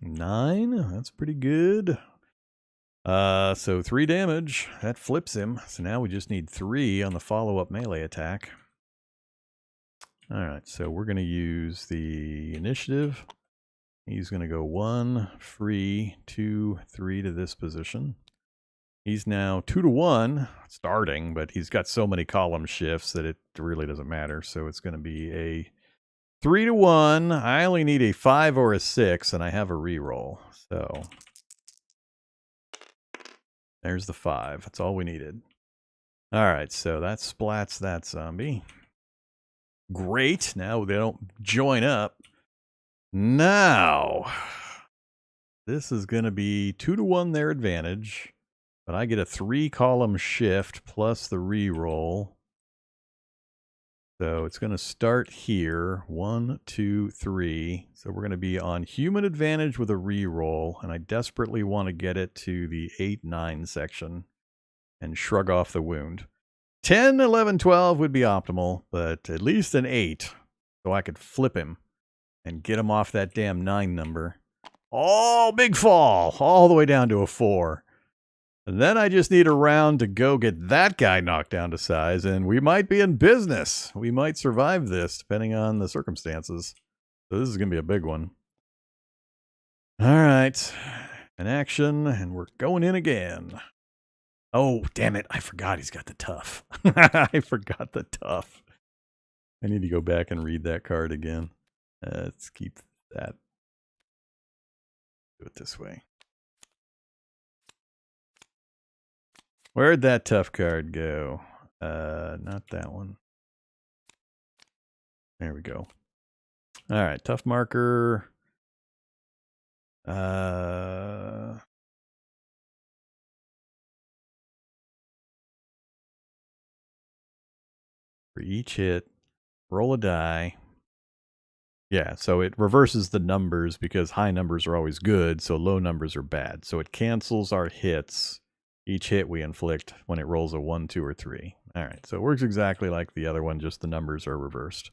Speaker 1: Nine, that's pretty good. So 3 damage, that flips him. So now we just need 3 on the follow-up melee attack. All right, so we're going to use the initiative. He's going to go 1, free, 2, 3 to this position. He's now 2 to 1 starting, but he's got so many column shifts that it really doesn't matter. So it's going to be a 3 to 1. I only need a 5 or a 6, and I have a reroll. So there's the 5. That's all we needed. All right, so that splats that zombie. Great. Now they don't join up. Now, this is going to be 2 to 1 their advantage, but I get a 3 column shift plus the reroll. So it's going to start here. 1, 2, 3. So we're going to be on human advantage with a reroll, and I desperately want to get it to the 8, 9 section and shrug off the wound. 10, 11, 12 would be optimal, but at least an 8 so I could flip him and get him off that damn 9 number. Oh, big fall! All the way down to a 4. And then I just need a round to go get that guy knocked down to size, and we might be in business. We might survive this, depending on the circumstances. So this is going to be a big one. All right. An action, and we're going in again. Oh, damn it. I forgot he's got the tough. I forgot the tough. I need to go back and read that card again. Let's keep that. Do it this way. Where'd that tough card go? Not that one. There we go. All right, tough marker. For each hit, roll a die. Yeah, so it reverses the numbers because high numbers are always good, so low numbers are bad. So it cancels our hits. Each hit we inflict when it rolls a 1, 2, or 3. All right, so it works exactly like the other one, just the numbers are reversed.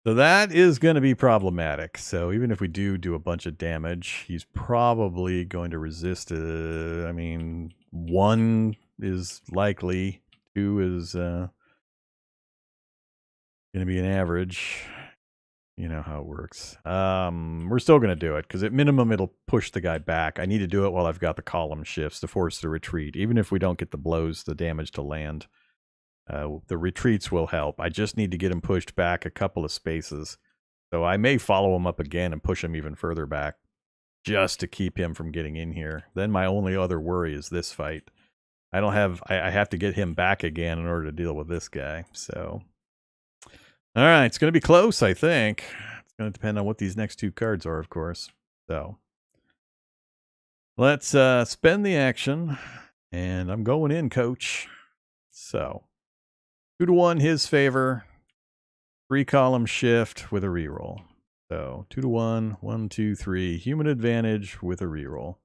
Speaker 1: So that is going to be problematic. So even if we do a bunch of damage, he's probably going to resist. I mean, 1 is likely, 2 is going to be an average. You know how it works. We're still going to do it because at minimum it'll push the guy back. I need to do it while I've got the column shifts to force the retreat. Even if we don't get the blows, the damage to land, the retreats will help. I just need to get him pushed back a couple of spaces. So I may follow him up again and push him even further back just to keep him from getting in here. Then my only other worry is this fight. I have to get him back again in order to deal with this guy. So, all right, it's going to be close, I think. It's going to depend on what these next two cards are, of course. So, let's spend the action, and I'm going in, coach. So, 2-1 his favor, 3-column shift with a reroll. So, 2-1, 1, 2, 3, human advantage with a reroll.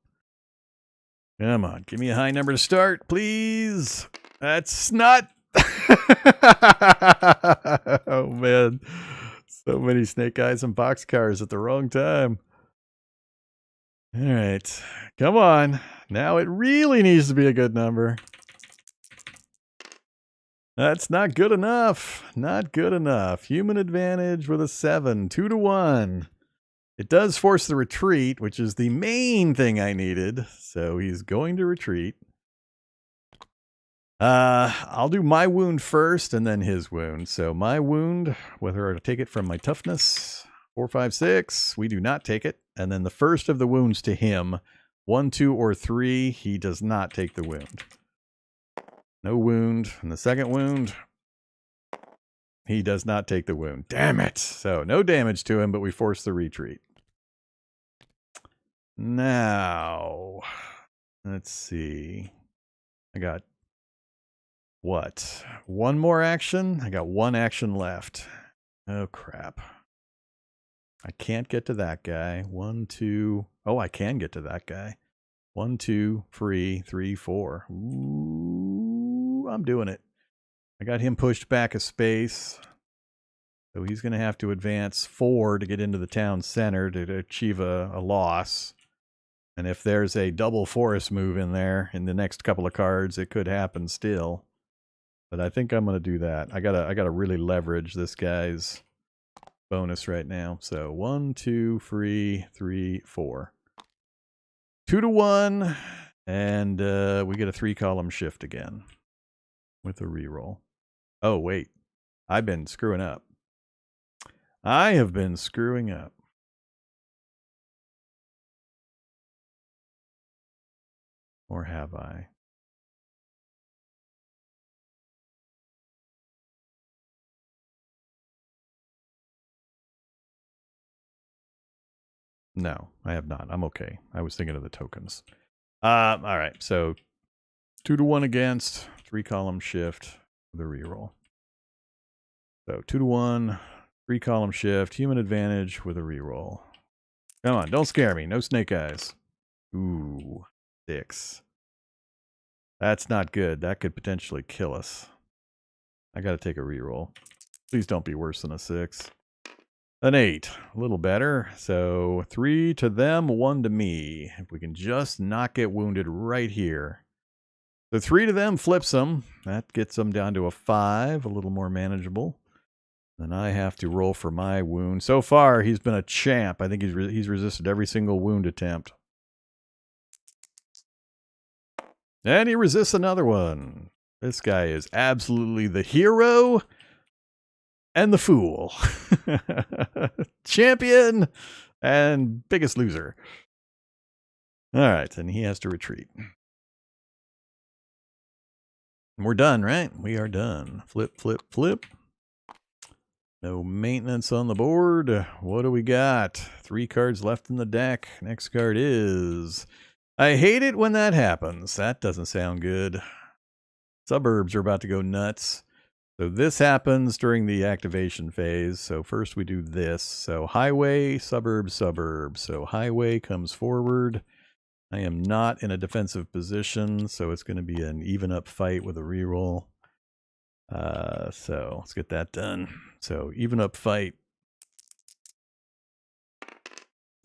Speaker 1: Come on, give me a high number to start, please. That's not... Oh, man. So many snake eyes and boxcars at the wrong time. All right, come on. Now it really needs to be a good number. That's not good enough. Not good enough. Human advantage with a 7, 2-1. It does force the retreat, which is the main thing I needed. So he's going to retreat. I'll do my wound first and then his wound. So my wound, whether I take it from my toughness, 4, 5, 6, we do not take it. And then the first of the wounds to him, 1, 2, or 3, he does not take the wound. No wound. And the second wound, he does not take the wound. Damn it. So no damage to him, but we force the retreat. Now, let's see. I got what? One more action? I got one action left. Oh, crap. I can't get to that guy. 1, 2. Oh, I can get to that guy. 1, 2, 3, 3, 4. Ooh, I'm doing it. I got him pushed back a space. So he's going to have to advance 4 to get into the town center to achieve a loss. And if there's a double forest move in there in the next couple of cards, it could happen still. But I think I'm going to do that. I gotta really leverage this guy's bonus right now. So 1, 2, 3, 3, 4. 2-1, and we get a 3-column shift again with a reroll. Oh wait, I've been screwing up. I have been screwing up. Or have I? No, I have not. I'm okay. I was thinking of the tokens. All right, so 2-1 against, 3-column shift with a reroll. So 2-1, 3-column shift, human advantage with a reroll. Come on, don't scare me. No snake eyes. Ooh, 6. That's not good. That could potentially kill us. I got to take a reroll. Please don't be worse than a 6. An 8. A little better. So 3 to them, 1 to me. If we can just not get wounded right here. The 3 to them flips them. That gets them down to a 5. A little more manageable. Then I have to roll for my wound. So far, he's been a champ. I think he's resisted every single wound attempt. And he resists another one. This guy is absolutely the hero and the fool. Champion and biggest loser. All right, and he has to retreat. And we're done, right? We are done. Flip, flip, flip. No maintenance on the board. What do we got? 3 cards left in the deck. Next card is... I hate it when that happens. That doesn't sound good. Suburbs are about to go nuts. So this happens during the activation phase. So first we do this. So highway, suburb, suburb. So highway comes forward. I am not in a defensive position, so it's going to be an even up fight with a reroll. So let's get that done. So even up fight.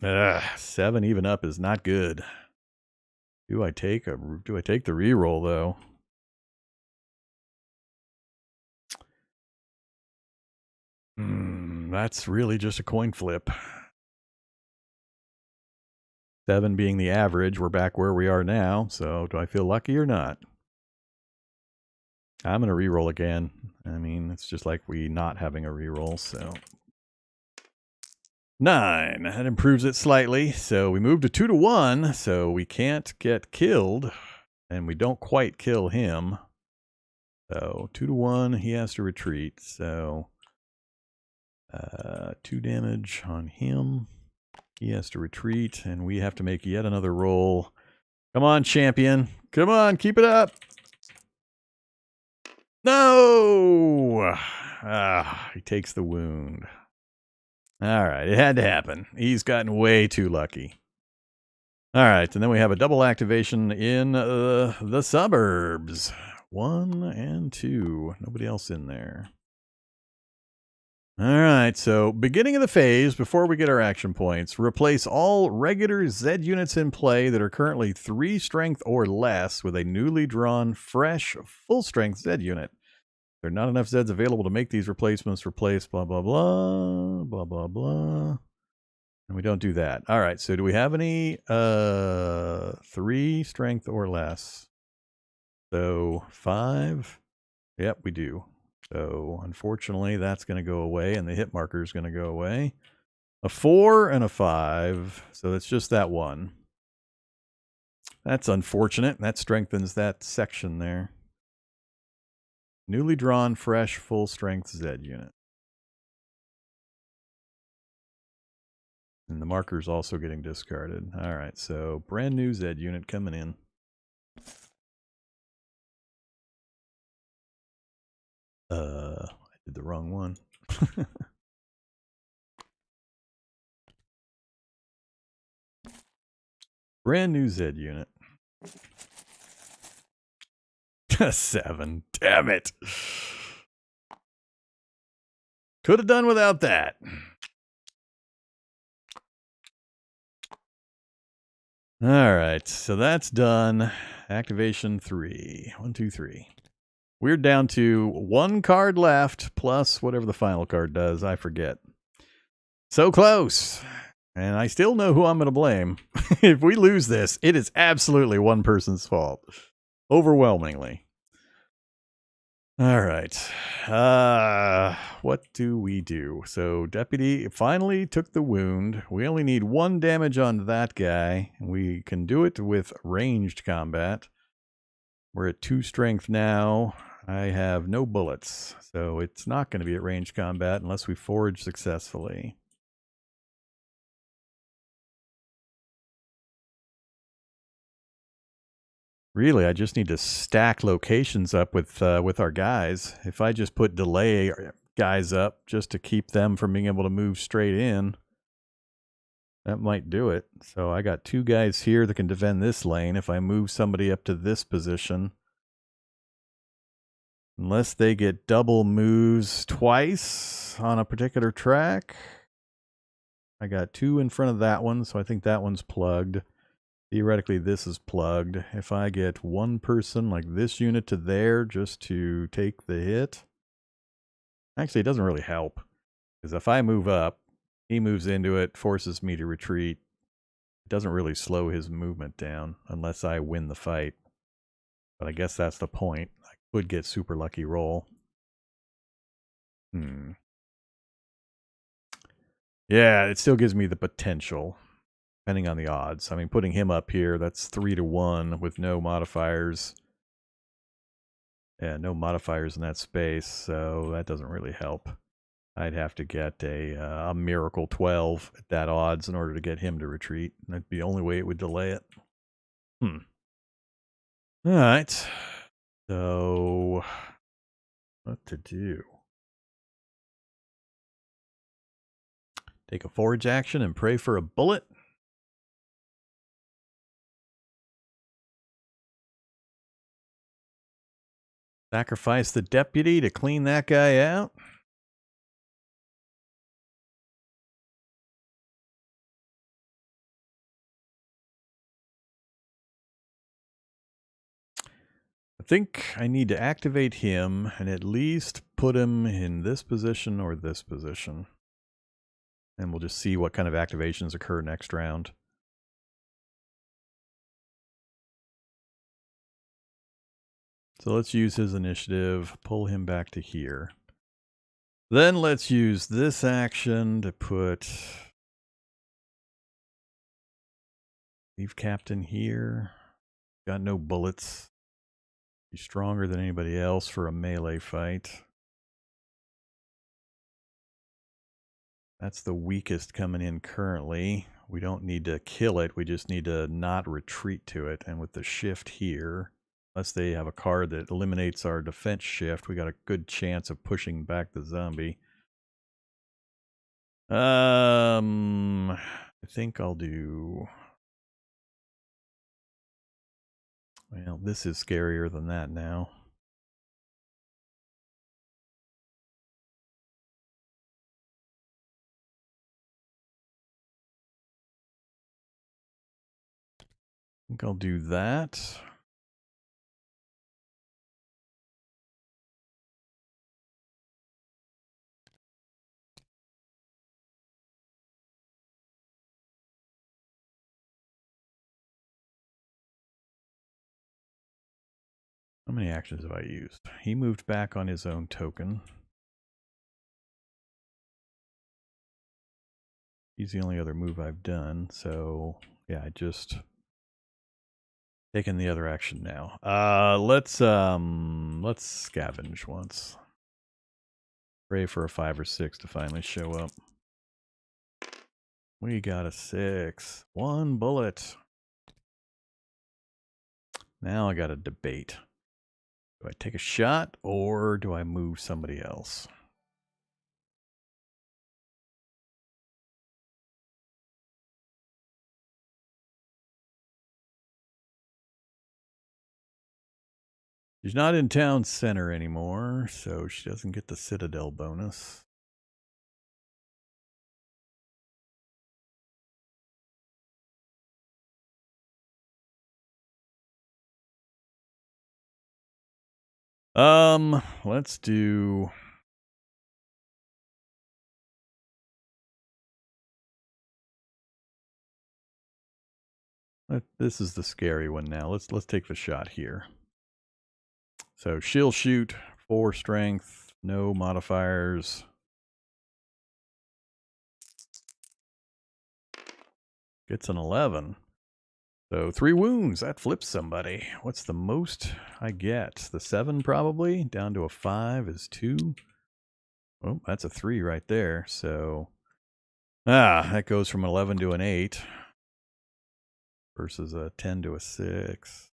Speaker 1: 7 even up is not good. Do I take the reroll though? That's really just a coin flip. 7 being the average. We're back where we are now. So do I feel lucky or not? I'm going to reroll again. I mean, it's just like we not having a reroll, so. 9. That improves it slightly. So we move to 2 to 1. So we can't get killed. And we don't quite kill him. So 2 to 1. He has to retreat. So 2 damage on him. He has to retreat. And we have to make yet another roll. Come on, champion. Come on, keep it up. No! He takes the wound. All right, it had to happen. He's gotten way too lucky. All right, and then we have a double activation in the suburbs. 1 and 2. Nobody else in there. All right, so beginning of the phase, before we get our action points, replace all regular Zed units in play that are currently 3 strength or less with a newly drawn, fresh, full strength Zed unit. There are not enough Zeds available to make these replacements. Replace blah, blah, blah, blah, blah, blah. And we don't do that. All right, so do we have any 3 strength or less? So 5. Yep, we do. So unfortunately, that's going to go away, and the hit marker is going to go away. A 4 and a 5, so it's just that one. That's unfortunate. That strengthens that section there. Newly drawn, fresh, full-strength Zed unit. And the marker's also getting discarded. All right, so brand new Zed unit coming in. I did the wrong one. Brand new Zed unit. 7. Damn it. Could have done without that. All right, so that's done. Activation 3. 1, 2, 3. We're down to 1 card left, plus whatever the final card does. I forget. So close. And I still know who I'm going to blame. If we lose this, it is absolutely one person's fault. Overwhelmingly. All right. What do we do? So Deputy finally took the wound. We only need 1 damage on that guy. We can do it with ranged combat. We're at 2 strength now. I have no bullets, so it's not going to be at ranged combat unless we forage successfully. Really, I just need to stack locations up with our guys. If I just put delay guys up just to keep them from being able to move straight in, that might do it. So I got 2 guys here that can defend this lane. If I move somebody up to this position, unless they get double moves twice on a particular track. I got 2 in front of that one, so I think that one's plugged. Theoretically, this is plugged. If I get 1 person like this unit to there just to take the hit. Actually, it doesn't really help. Because if I move up, he moves into it, forces me to retreat. It doesn't really slow his movement down unless I win the fight. But I guess that's the point. I could get super lucky roll. Yeah, it still gives me the potential, depending on the odds. I mean, putting him up here, that's 3 to 1 with no modifiers. Yeah, no modifiers in that space, so that doesn't really help. I'd have to get a miracle 12 at that odds in order to get him to retreat. That'd be the only way it would delay it. All right. So, what to do? Take a forage action and pray for a bullet. Sacrifice the deputy to clean that guy out. I think I need to activate him and at least put him in this position or this position. And we'll just see what kind of activations occur next round. So let's use his initiative, pull him back to here. Then let's use this action to put... Leave Captain here. Got no bullets. He's stronger than anybody else for a melee fight. That's the weakest coming in currently. We don't need to kill it. We just need to not retreat to it. And with the shift here, unless they have a card that eliminates our defense shift, we got a good chance of pushing back the zombie. I think I'll do... Well, this is scarier than that now. I think I'll do that. How many actions have I used? He moved back on his own token. He's the only other move I've done, so yeah, I just taken the other action now. Let's scavenge once. Pray for a 5 or 6 to finally show up. We got a 6. 1 bullet. Now I got to debate. Do I take a shot or do I move somebody else? She's not in town center anymore, so she doesn't get the Citadel bonus. Let's do... This is the scary one now. Let's take the shot here. So she'll shoot 4 strength, no modifiers. Gets an 11. So 3 wounds, that flips somebody. What's the most I get? The 7 probably, down to a 5 is 2. Oh, that's a 3 right there. So, that goes from 11 to an 8 versus a 10 to a 6.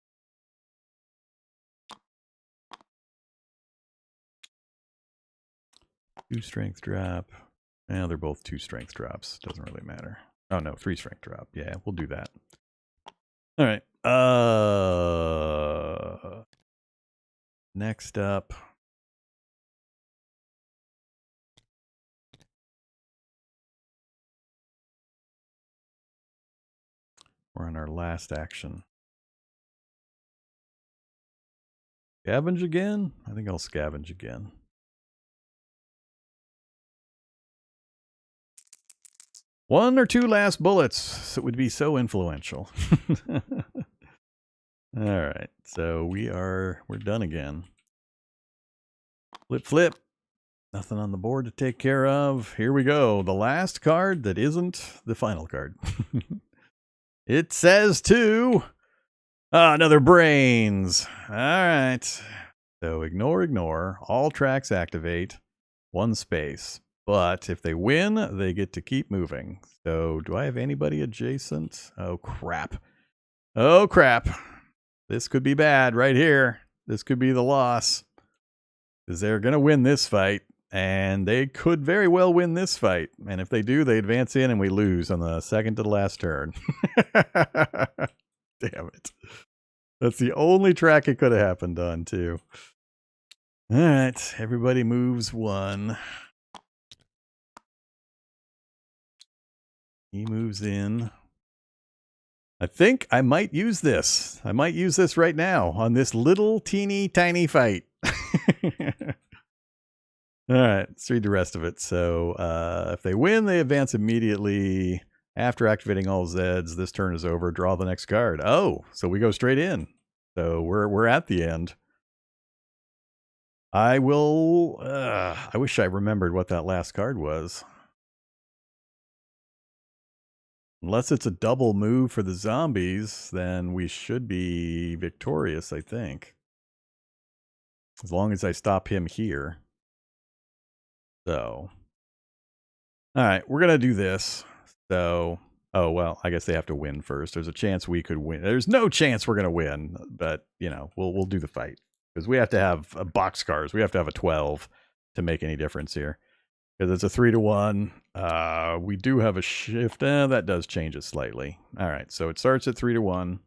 Speaker 1: Two strength drop. Well, they're both 2 strength drops. Doesn't really matter. Oh no, 3 strength drop. Yeah, we'll do that. All right. Next up. We're on our last action. Scavenge again? I think I'll scavenge again. One or 2 last bullets. It would be so influential. All right, so we're done again. Flip, flip. Nothing on the board to take care of. Here we go. The last card that isn't the final card. It says to... another brains. All right. So ignore. All tracks activate. 1 space. But if they win, they get to keep moving. So do I have anybody adjacent? Oh, crap. Oh, crap. This could be bad right here. This could be the loss. Because they're going to win this fight. And they could very well win this fight. And if they do, they advance in and we lose on the second to the last turn. Damn it. That's the only track it could have happened on, too. All right. Everybody moves 1. He moves in. I think I might use this. I might use this right now on this little teeny tiny fight. All right, let's read the rest of it. So if they win, they advance immediately. After activating all Zeds, this turn is over. Draw the next card. Oh, so we go straight in. So we're at the end. I will. I wish I remembered what that last card was. Unless it's a double move for the zombies, then we should be victorious, I think. As long as I stop him here. So. Alright, we're going to do this. So, oh, well, I guess they have to win first. There's a chance we could win. There's no chance we're going to win, but, you know, we'll do the fight. Because we have to have boxcars. We have to have a 12 to make any difference here. Because it's a 3-to-1. We do have a shift. That does change it slightly. All right, so it starts at 3-to-1.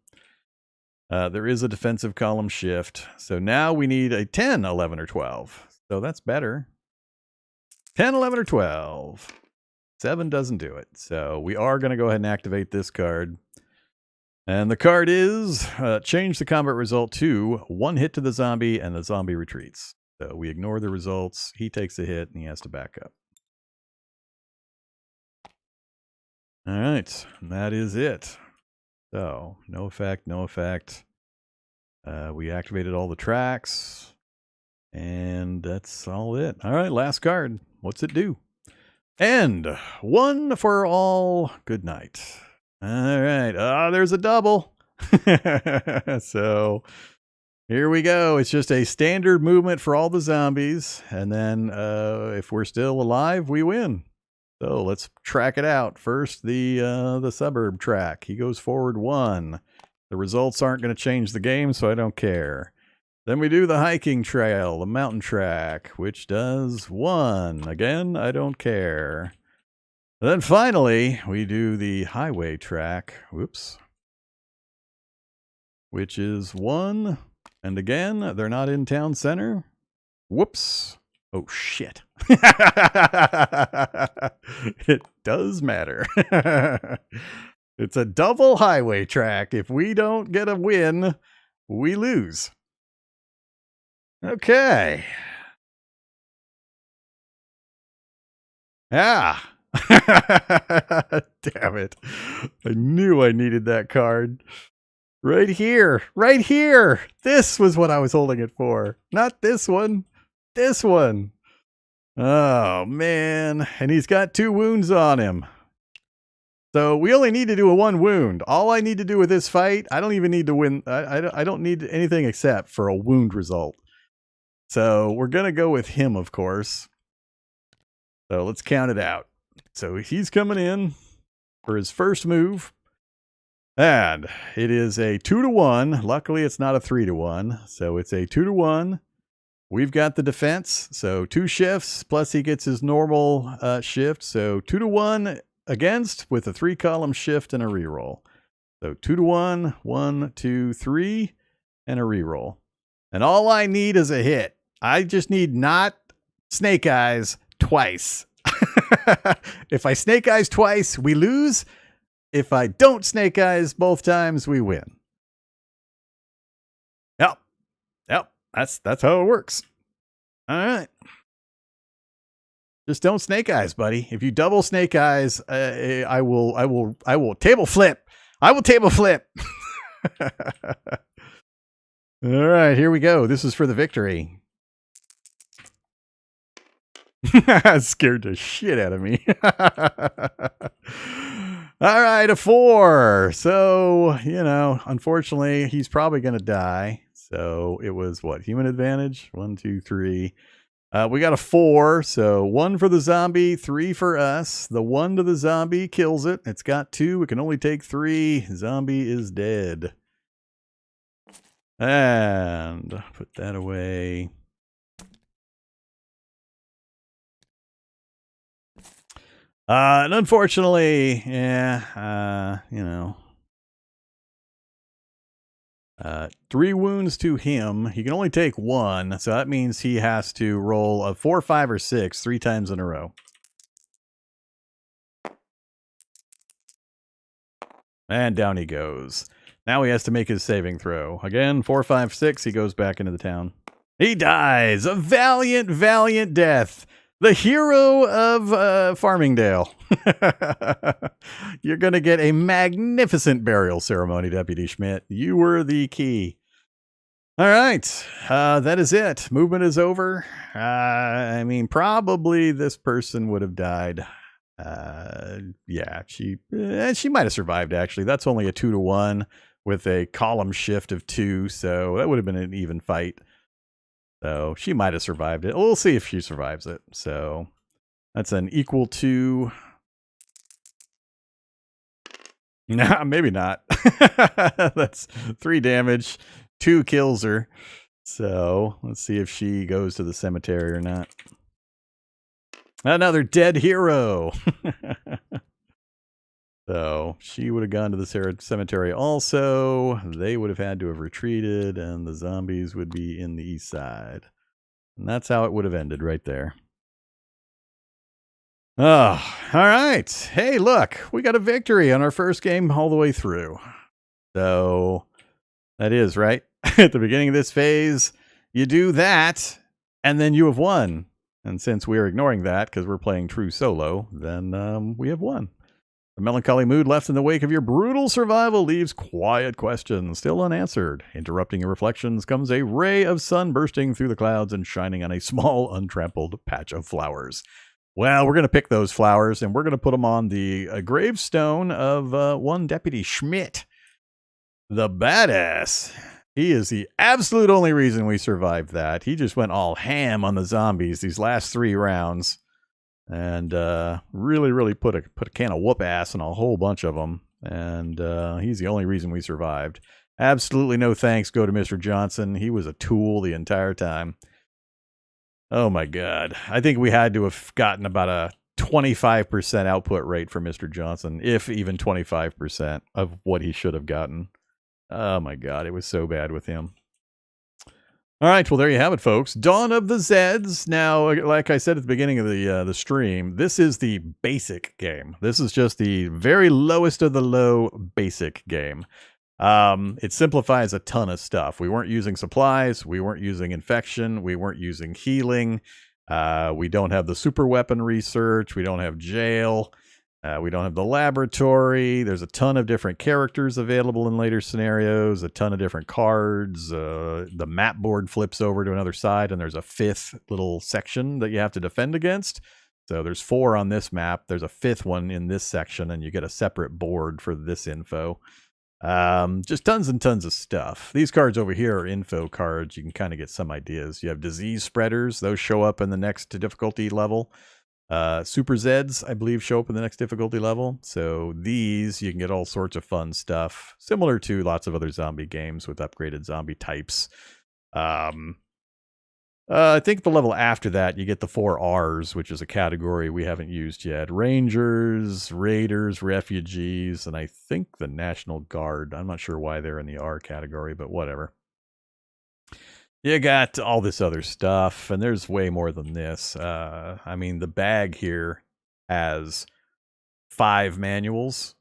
Speaker 1: There is a defensive column shift. So now we need a 10, 11, or 12. So that's better. 10, 11, or 12. 7 doesn't do it. So we are going to go ahead and activate this card. And the card is change the combat result to 1 hit to the zombie and the zombie retreats. So we ignore the results. He takes a hit and he has to back up. All right, and that is it. So no effect, no effect. We activated all the tracks. And that's all it. All right, last card. What's it do? End. 1 for all. Good night. All right. There's a double. So here we go. It's just a standard movement for all the zombies. And then if we're still alive, we win. So let's track it out. First, the suburb track. He goes forward 1. The results aren't going to change the game, so I don't care. Then we do the hiking trail, the mountain track, which does 1. Again, I don't care. And then finally, we do the highway track. Whoops. Which is 1. And again, they're not in town center. Whoops. Oh, shit. It does matter. It's a double highway track. If we don't get a win, we lose. Okay. Ah. Damn it. I knew I needed that card. Right here. Right here. This was what I was holding it for. Not this one. This one. Oh, man. And he's got 2 wounds on him. So we only need to do a 1 wound. All I need to do with this fight, I don't even need to win. I don't need anything except for a wound result. So we're going to go with him, of course. So let's count it out. So he's coming in for his first move. And it is a 2-to-1. Luckily, it's not a 3-to-1. So it's a 2-to-1. We've got the defense. So 2 shifts, plus he gets his normal shift. So 2-to-1 against with a 3-column shift and a reroll. So 2-to-1, 1, 2, 3, and a reroll. And all I need is a hit. I just need not snake eyes twice. If I snake eyes twice, we lose. If I don't snake eyes both times, we win. Yep. That's how it works. All right. Just don't snake eyes, buddy. If you double snake eyes, I will table flip. I will table flip. All right, here we go. This is for the victory. Scared the shit out of me. All right, a 4. So, you know, unfortunately, he's probably going to die. So it was what? Human advantage? 1, 2, 3. We got a 4. So 1 for the zombie, 3 for us. The 1 to the zombie kills it. It's got 2. It can only take 3. Zombie is dead. And put that away. And unfortunately, yeah, you know, 3 wounds to him. He can only take 1, so that means he has to roll a 4, 5, or 6 3 times in a row. And down he goes. Now he has to make his saving throw. Again, 4, 5, 6, he goes back into the town. He dies a valiant, valiant death. The hero of Farmingdale. You're going to get a magnificent burial ceremony, Deputy Schmidt. You were the key. All right. That is it. Movement is over. I mean, probably this person would have died. Yeah, she might have survived, actually. That's only a 2-to-1 with a column shift of 2, so that would have been an even fight. So she might have survived it. We'll see if she survives it. So that's an equal to... Nah, maybe not. That's 3 damage. 2 kills her. So let's see if she goes to the cemetery or not. Another dead hero. So she would have gone to the cemetery also. They would have had to have retreated, and the zombies would be in the east side. And that's how it would have ended right there. Oh, all right. Hey, look, we got a victory on our first game all the way through. So that is right. At the beginning of this phase, you do that, and then you have won. And since we're ignoring that because we're playing true solo, then we have won. The melancholy mood left in the wake of your brutal survival leaves quiet questions still unanswered. Interrupting your reflections comes a ray of sun bursting through the clouds and shining on a small, untrampled patch of flowers. Well, we're going to pick those flowers, and we're going to put them on the gravestone of one Deputy Schmidt, the badass. He is the absolute only reason we survived that. He just went all ham on the zombies these last 3 rounds. And really put a can of whoop ass on a whole bunch of them. And he's the only reason we survived. Absolutely no thanks go to Mr. Johnson. He was a tool the entire time. Oh my God. I think we had to have gotten about a 25% output rate for Mr. Johnson, if even 25% of what he should have gotten. Oh my God, it was so bad with him. All right, well, there you have it, folks. Dawn of the Zeds. Now, like I said at the beginning of the stream, this is the basic game. This is just the very lowest of the low basic game. It simplifies a ton of stuff. We weren't using supplies. We weren't using infection. We weren't using healing. We don't have the super weapon research. We don't have jail. We don't have the laboratory. There's a ton of different characters available in later scenarios, a ton of different cards. The map board flips over to another side, and there's a 5th little section that you have to defend against. So there's 4 on this map. There's a 5th one in this section, and you get a separate board for this info. Just tons and tons of stuff. These cards over here are info cards. You can kind of get some ideas. You have disease spreaders. Those show up in the next difficulty level. Super Zeds, I believe, show up in the next difficulty level. So these, you can get all sorts of fun stuff, similar to lots of other zombie games with upgraded zombie types. I think the level after that, you get the 4 Rs, which is a category we haven't used yet. Rangers, Raiders, Refugees, and I think the National Guard. I'm not sure why they're in the R category, but whatever. You got all this other stuff, and there's way more than this. I mean, the bag here has 5 manuals.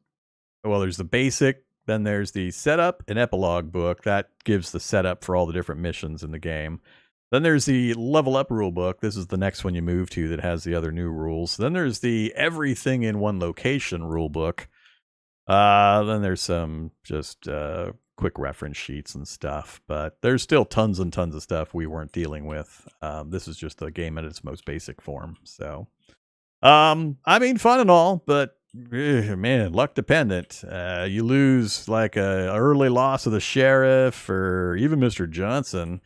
Speaker 1: Well, there's the basic, then there's the setup and epilogue book. That gives the setup for all the different missions in the game. Then there's the level up rule book. This is the next one you move to that has the other new rules. Then there's the everything in one location rule book. Then there's some just quick reference sheets and stuff, but there's still tons and tons of stuff we weren't dealing with. This is just the game in its most basic form. So, I mean, fun and all, but man, luck dependent. You lose like a early loss of the sheriff or even Mr. Johnson,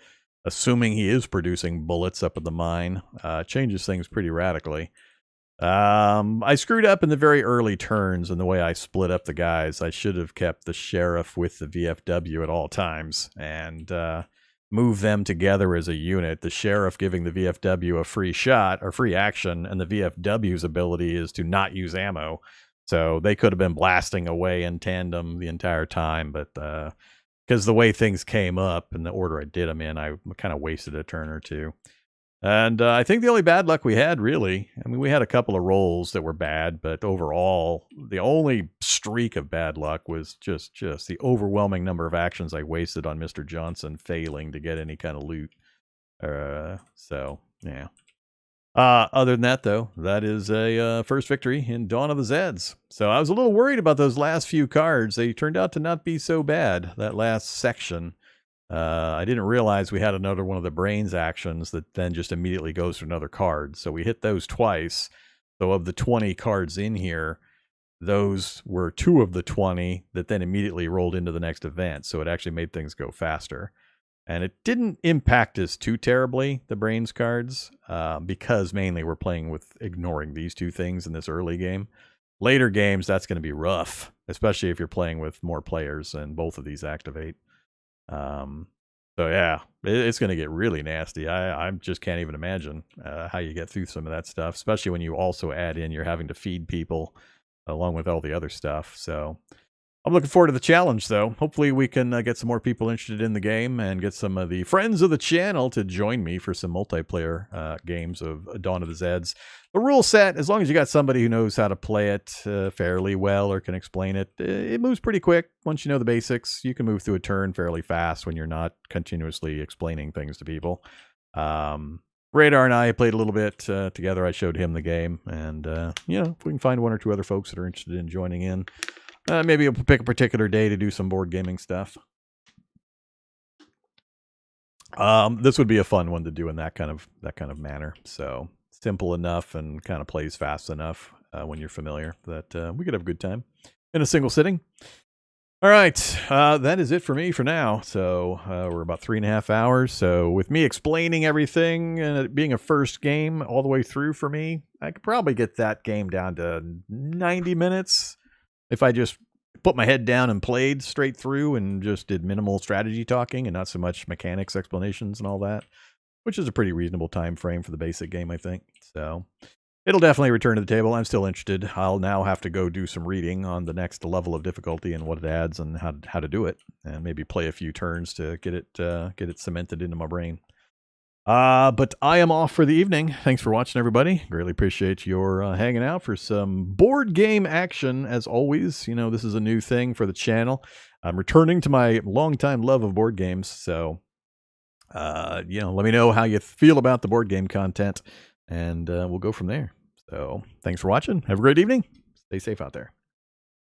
Speaker 1: assuming he is producing bullets up at the mine, changes things pretty radically. I screwed up in the very early turns in the way I split up the guys. I should have kept the sheriff with the VFW at all times and move them together as a unit. The sheriff giving the VFW a free shot or free action, and the VFW's ability is to not use ammo. So they could have been blasting away in tandem the entire time, but because the way things came up and the order I did them in, I kind of wasted a turn or two. And I think the only bad luck we had, really, I mean, we had a couple of rolls that were bad, but overall, the only streak of bad luck was just the overwhelming number of actions I wasted on Mr. Johnson failing to get any kind of loot. So, yeah. Other than that, though, that is a first victory in Dawn of the Zeds. So I was a little worried about those last few cards. They turned out to not be so bad, that last section. I didn't realize we had another one of the brains actions that then just immediately goes to another card. So we hit those twice. So of the 20 cards in here, those were 2 of the 20 that then immediately rolled into the next event. So it actually made things go faster. And it didn't impact us too terribly, the brains cards, because mainly we're playing with ignoring these 2 things in this early game. Later games, that's going to be rough, especially if you're playing with more players and both of these activate. So yeah, it's going to get really nasty. I just can't even imagine how you get through some of that stuff, especially when you also add in you're having to feed people along with all the other stuff. So I'm looking forward to the challenge, though. Hopefully we can get some more people interested in the game and get some of the friends of the channel to join me for some multiplayer games of Dawn of the Zeds. The rule set, as long as you got somebody who knows how to play it fairly well or can explain it, it moves pretty quick. Once you know the basics, you can move through a turn fairly fast when you're not continuously explaining things to people. Radar and I played a little bit together. I showed him the game. And, you know, if we can find 1 or 2 other folks that are interested in joining in, maybe we'll pick a particular day to do some board gaming stuff. This would be a fun one to do in that kind of manner. So simple enough and kind of plays fast enough when you're familiar that we could have a good time in a single sitting. All right, that is it for me for now. So we're about 3.5 hours. So with me explaining everything and it being a first game all the way through for me, I could probably get that game down to 90 minutes. If I just put my head down and played straight through and just did minimal strategy talking and not so much mechanics explanations and all that, which is a pretty reasonable time frame for the basic game, I think. So it'll definitely return to the table. I'm still interested. I'll now have to go do some reading on the next level of difficulty and what it adds and how to do it, and maybe play a few turns to get it cemented into my brain. But I am off for the evening. Thanks for watching, everybody. Greatly appreciate your hanging out for some board game action. As always, you know, this is a new thing for the channel. I'm returning to my longtime love of board games. So, you know, let me know how you feel about the board game content, and we'll go from there. So thanks for watching. Have a great evening. Stay safe out there.